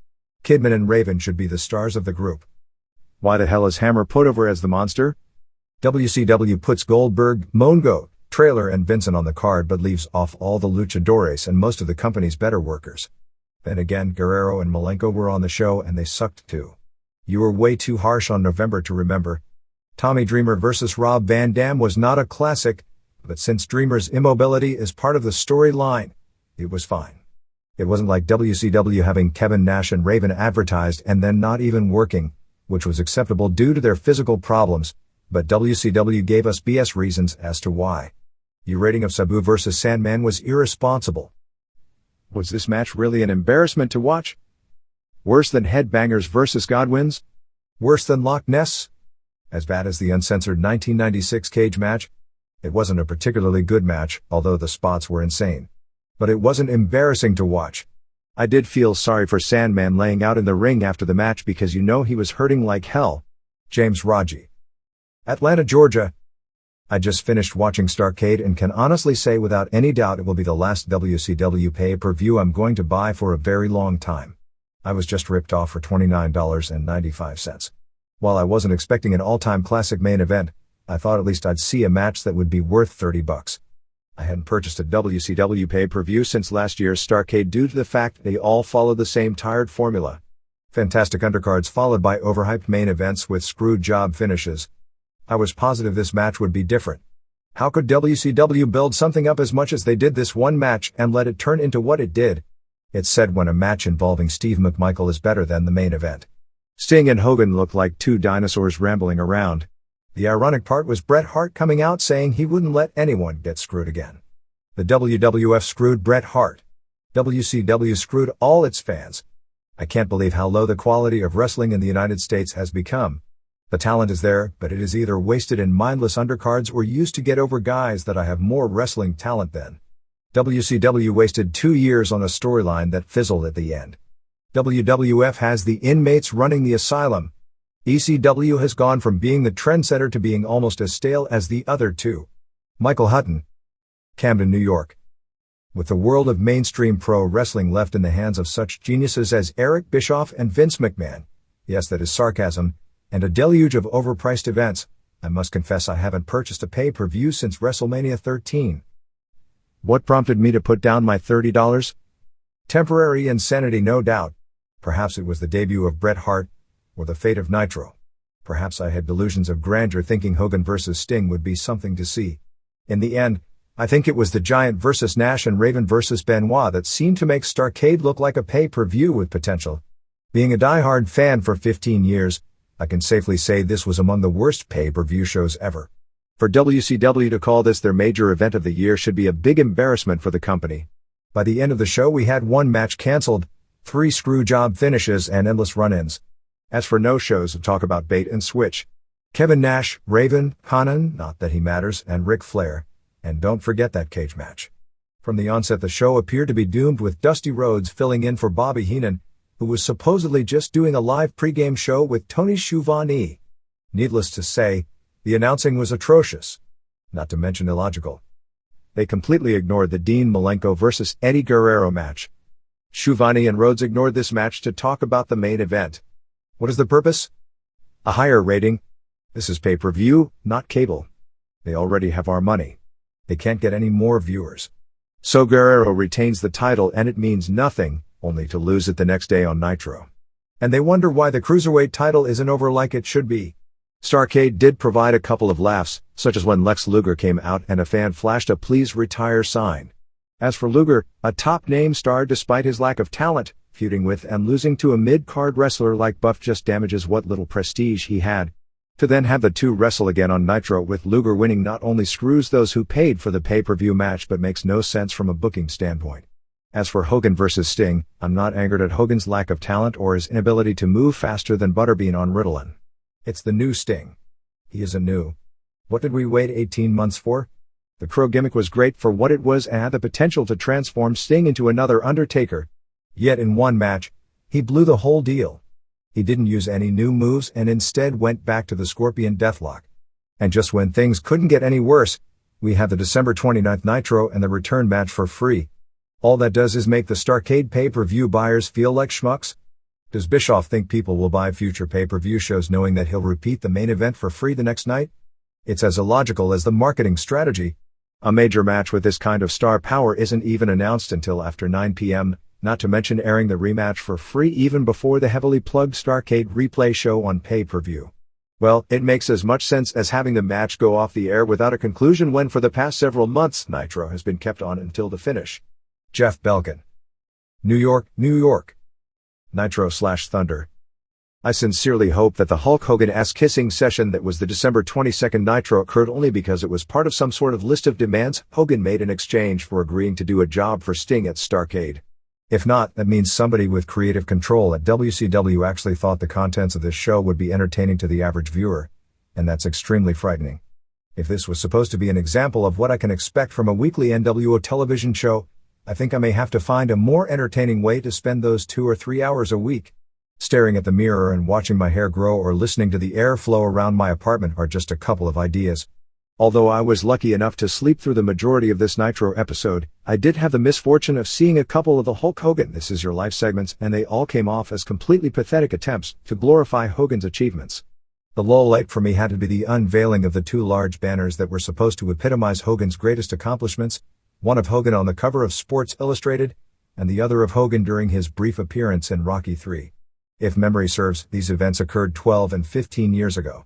Kidman and Raven should be the stars of the group. Why the hell is Hammer put over as the monster? WCW puts Goldberg, Mongo, Trailer and Vincent on the card but leaves off all the luchadores and most of the company's better workers. Then again, Guerrero and Malenko were on the show and they sucked too. You were way too harsh on November to remember. Tommy Dreamer vs. Rob Van Dam was not a classic, but since Dreamer's immobility is part of the storyline, it was fine. It wasn't like WCW having Kevin Nash and Raven advertised and then not even working, which was acceptable due to their physical problems, but WCW gave us BS reasons as to why. Your rating of Sabu vs. Sandman was irresponsible. Was this match really an embarrassment to watch? Worse than Headbangers vs. Godwins? Worse than Loch Ness? As bad as the uncensored 1996 cage match? It wasn't a particularly good match, although the spots were insane. But it wasn't embarrassing to watch. I did feel sorry for Sandman laying out in the ring after the match because you know he was hurting like hell. James Raji. Atlanta, Georgia. I just finished watching Starrcade and can honestly say without any doubt it will be the last WCW pay-per-view I'm going to buy for a very long time. I was just ripped off for $29.95. While I wasn't expecting an all-time classic main event, I thought at least I'd see a match that would be worth $30. I hadn't purchased a WCW pay-per-view since last year's Starrcade due to the fact they all follow the same tired formula. Fantastic undercards followed by overhyped main events with screw job finishes. I was positive this match would be different. How could WCW build something up as much as they did this one match and let it turn into what it did? It's said when a match involving Steve McMichael is better than the main event. Sting and Hogan looked like two dinosaurs rambling around. The ironic part was Bret Hart coming out saying he wouldn't let anyone get screwed again. The WWF screwed Bret Hart. WCW screwed all its fans. I can't believe how low the quality of wrestling in the United States has become. The talent is there, but it is either wasted in mindless undercards or used to get over guys that I have more wrestling talent than. WCW wasted 2 years on a storyline that fizzled at the end. WWF has the inmates running the asylum. ECW has gone from being the trendsetter to being almost as stale as the other two. Michael Hutton. Camden, New York. With the world of mainstream pro wrestling left in the hands of such geniuses as Eric Bischoff and Vince McMahon, yes, that is sarcasm, and a deluge of overpriced events, I must confess I haven't purchased a pay-per-view since WrestleMania 13. What prompted me to put down my $30? Temporary insanity, no doubt. Perhaps it was the debut of Bret Hart, or the fate of Nitro. Perhaps I had delusions of grandeur thinking Hogan vs. Sting would be something to see. In the end, I think it was the Giant vs. Nash and Raven vs. Benoit that seemed to make Starrcade look like a pay-per-view with potential. Being a die-hard fan for 15 years, I can safely say this was among the worst pay-per-view shows ever. For WCW to call this their major event of the year should be a big embarrassment for the company. By the end of the show we had one match cancelled, 3 screw job finishes and endless run-ins. As for no-shows, talk about bait and switch. Kevin Nash, Raven, Conan, not that he matters, and Ric Flair. And don't forget that cage match. From the onset the show appeared to be doomed with Dusty Rhodes filling in for Bobby Heenan, who was supposedly just doing a live pregame show with Tony Schiavone. Needless to say, the announcing was atrocious. Not to mention illogical. They completely ignored the Dean Malenko vs. Eddie Guerrero match. Schiavone and Rhodes ignored this match to talk about the main event. What is the purpose? A higher rating. This is pay-per-view, not cable. They already have our money. They can't get any more viewers. So Guerrero retains the title and it means nothing, only to lose it the next day on Nitro. And they wonder why the Cruiserweight title isn't over like it should be. Starrcade did provide a couple of laughs, such as when Lex Luger came out and a fan flashed a "Please Retire" sign. As for Luger, a top-name star despite his lack of talent, feuding with and losing to a mid-card wrestler like Buff just damages what little prestige he had. To then have the two wrestle again on Nitro with Luger winning not only screws those who paid for the pay-per-view match but makes no sense from a booking standpoint. As for Hogan vs. Sting, I'm not angered at Hogan's lack of talent or his inability to move faster than Butterbean on Ritalin. It's the new Sting. He is a new. What did we wait 18 months for? The Crow gimmick was great for what it was and had the potential to transform Sting into another Undertaker. Yet in one match, he blew the whole deal. He didn't use any new moves and instead went back to the Scorpion Deathlock. And just when things couldn't get any worse, we have the December 29th Nitro and the return match for free. All that does is make the Starrcade pay-per-view buyers feel like schmucks. Does Bischoff think people will buy future pay-per-view shows knowing that he'll repeat the main event for free the next night? It's as illogical as the marketing strategy. A major match with this kind of star power isn't even announced until after 9 p.m., not to mention airing the rematch for free even before the heavily plugged Starrcade replay show on pay-per-view. Well, it makes as much sense as having the match go off the air without a conclusion when for the past several months Nitro has been kept on until the finish. Jeff Belkin. New York, New York. Nitro/Thunder. I sincerely hope that the Hulk Hogan-esque kissing session that was the December 22nd Nitro occurred only because it was part of some sort of list of demands Hogan made in exchange for agreeing to do a job for Sting at Starrcade. If not, that means somebody with creative control at WCW actually thought the contents of this show would be entertaining to the average viewer, and that's extremely frightening. If this was supposed to be an example of what I can expect from a weekly NWO television show, I think I may have to find a more entertaining way to spend those 2 or 3 hours a week. Staring at the mirror and watching my hair grow or listening to the airflow around my apartment are just a couple of ideas. Although I was lucky enough to sleep through the majority of this Nitro episode, I did have the misfortune of seeing a couple of the Hulk Hogan This Is Your Life segments, and they all came off as completely pathetic attempts to glorify Hogan's achievements. The lowlight for me had to be the unveiling of the 2 large banners that were supposed to epitomize Hogan's greatest accomplishments, one of Hogan on the cover of Sports Illustrated, and the other of Hogan during his brief appearance in Rocky III. If memory serves, these events occurred 12 and 15 years ago.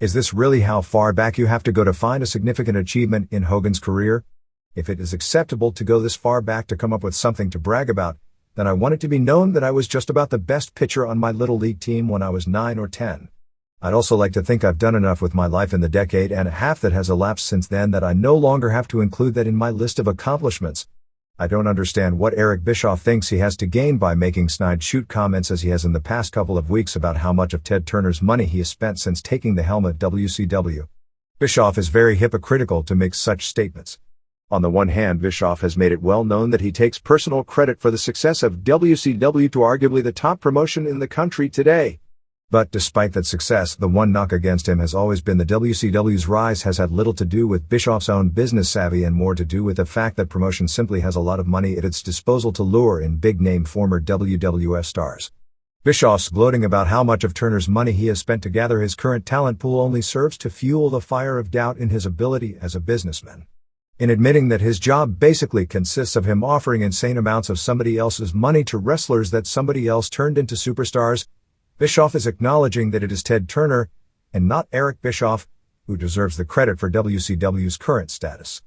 Is this really how far back you have to go to find a significant achievement in Hogan's career? If it is acceptable to go this far back to come up with something to brag about, then I want it to be known that I was just about the best pitcher on my Little League team when I was 9 or 10. I'd also like to think I've done enough with my life in the decade and a half that has elapsed since then that I no longer have to include that in my list of accomplishments. I don't understand what Eric Bischoff thinks he has to gain by making snide shoot comments as he has in the past couple of weeks about how much of Ted Turner's money he has spent since taking the helm at WCW. Bischoff is very hypocritical to make such statements. On the one hand, Bischoff has made it well known that he takes personal credit for the success of WCW to arguably the top promotion in the country today. But despite that success, the one knock against him has always been that WCW's rise has had little to do with Bischoff's own business savvy and more to do with the fact that promotion simply has a lot of money at its disposal to lure in big-name former WWF stars. Bischoff's gloating about how much of Turner's money he has spent to gather his current talent pool only serves to fuel the fire of doubt in his ability as a businessman. In admitting that his job basically consists of him offering insane amounts of somebody else's money to wrestlers that somebody else turned into superstars, Bischoff is acknowledging that it is Ted Turner, and not Eric Bischoff, who deserves the credit for WCW's current status.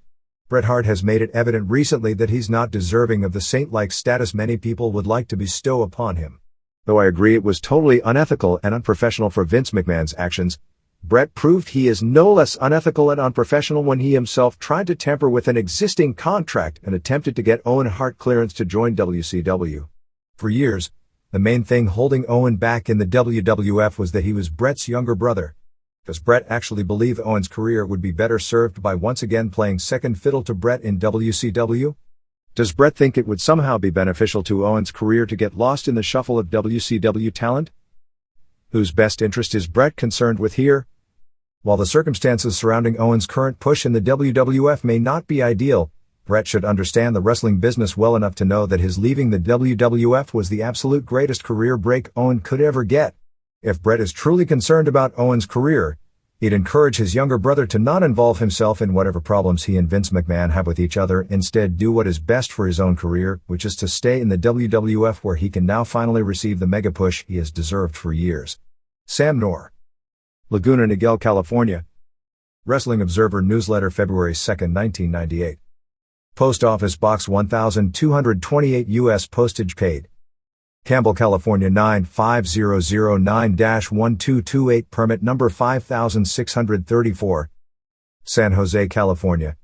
Bret Hart has made it evident recently that he's not deserving of the saint-like status many people would like to bestow upon him. Though I agree it was totally unethical and unprofessional for Vince McMahon's actions, Bret proved he is no less unethical and unprofessional when he himself tried to tamper with an existing contract and attempted to get Owen Hart clearance to join WCW. For years, the main thing holding Owen back in the WWF was that he was Bret's younger brother. Does Bret actually believe Owen's career would be better served by once again playing second fiddle to Bret in WCW? Does Bret think it would somehow be beneficial to Owen's career to get lost in the shuffle of WCW talent? Whose best interest is Bret concerned with here? While the circumstances surrounding Owen's current push in the WWF may not be ideal, Bret should understand the wrestling business well enough to know that his leaving the WWF was the absolute greatest career break Owen could ever get. If Bret is truly concerned about Owen's career, he'd encourage his younger brother to not involve himself in whatever problems he and Vince McMahon have with each other, instead do what is best for his own career, which is to stay in the WWF where he can now finally receive the mega push he has deserved for years. Sam Knorr. Laguna Niguel, California. Wrestling Observer Newsletter, February 2, 1998. Post Office Box 1228 U.S. Postage paid. Campbell, California 95009-1228 Permit number 5634. San Jose, California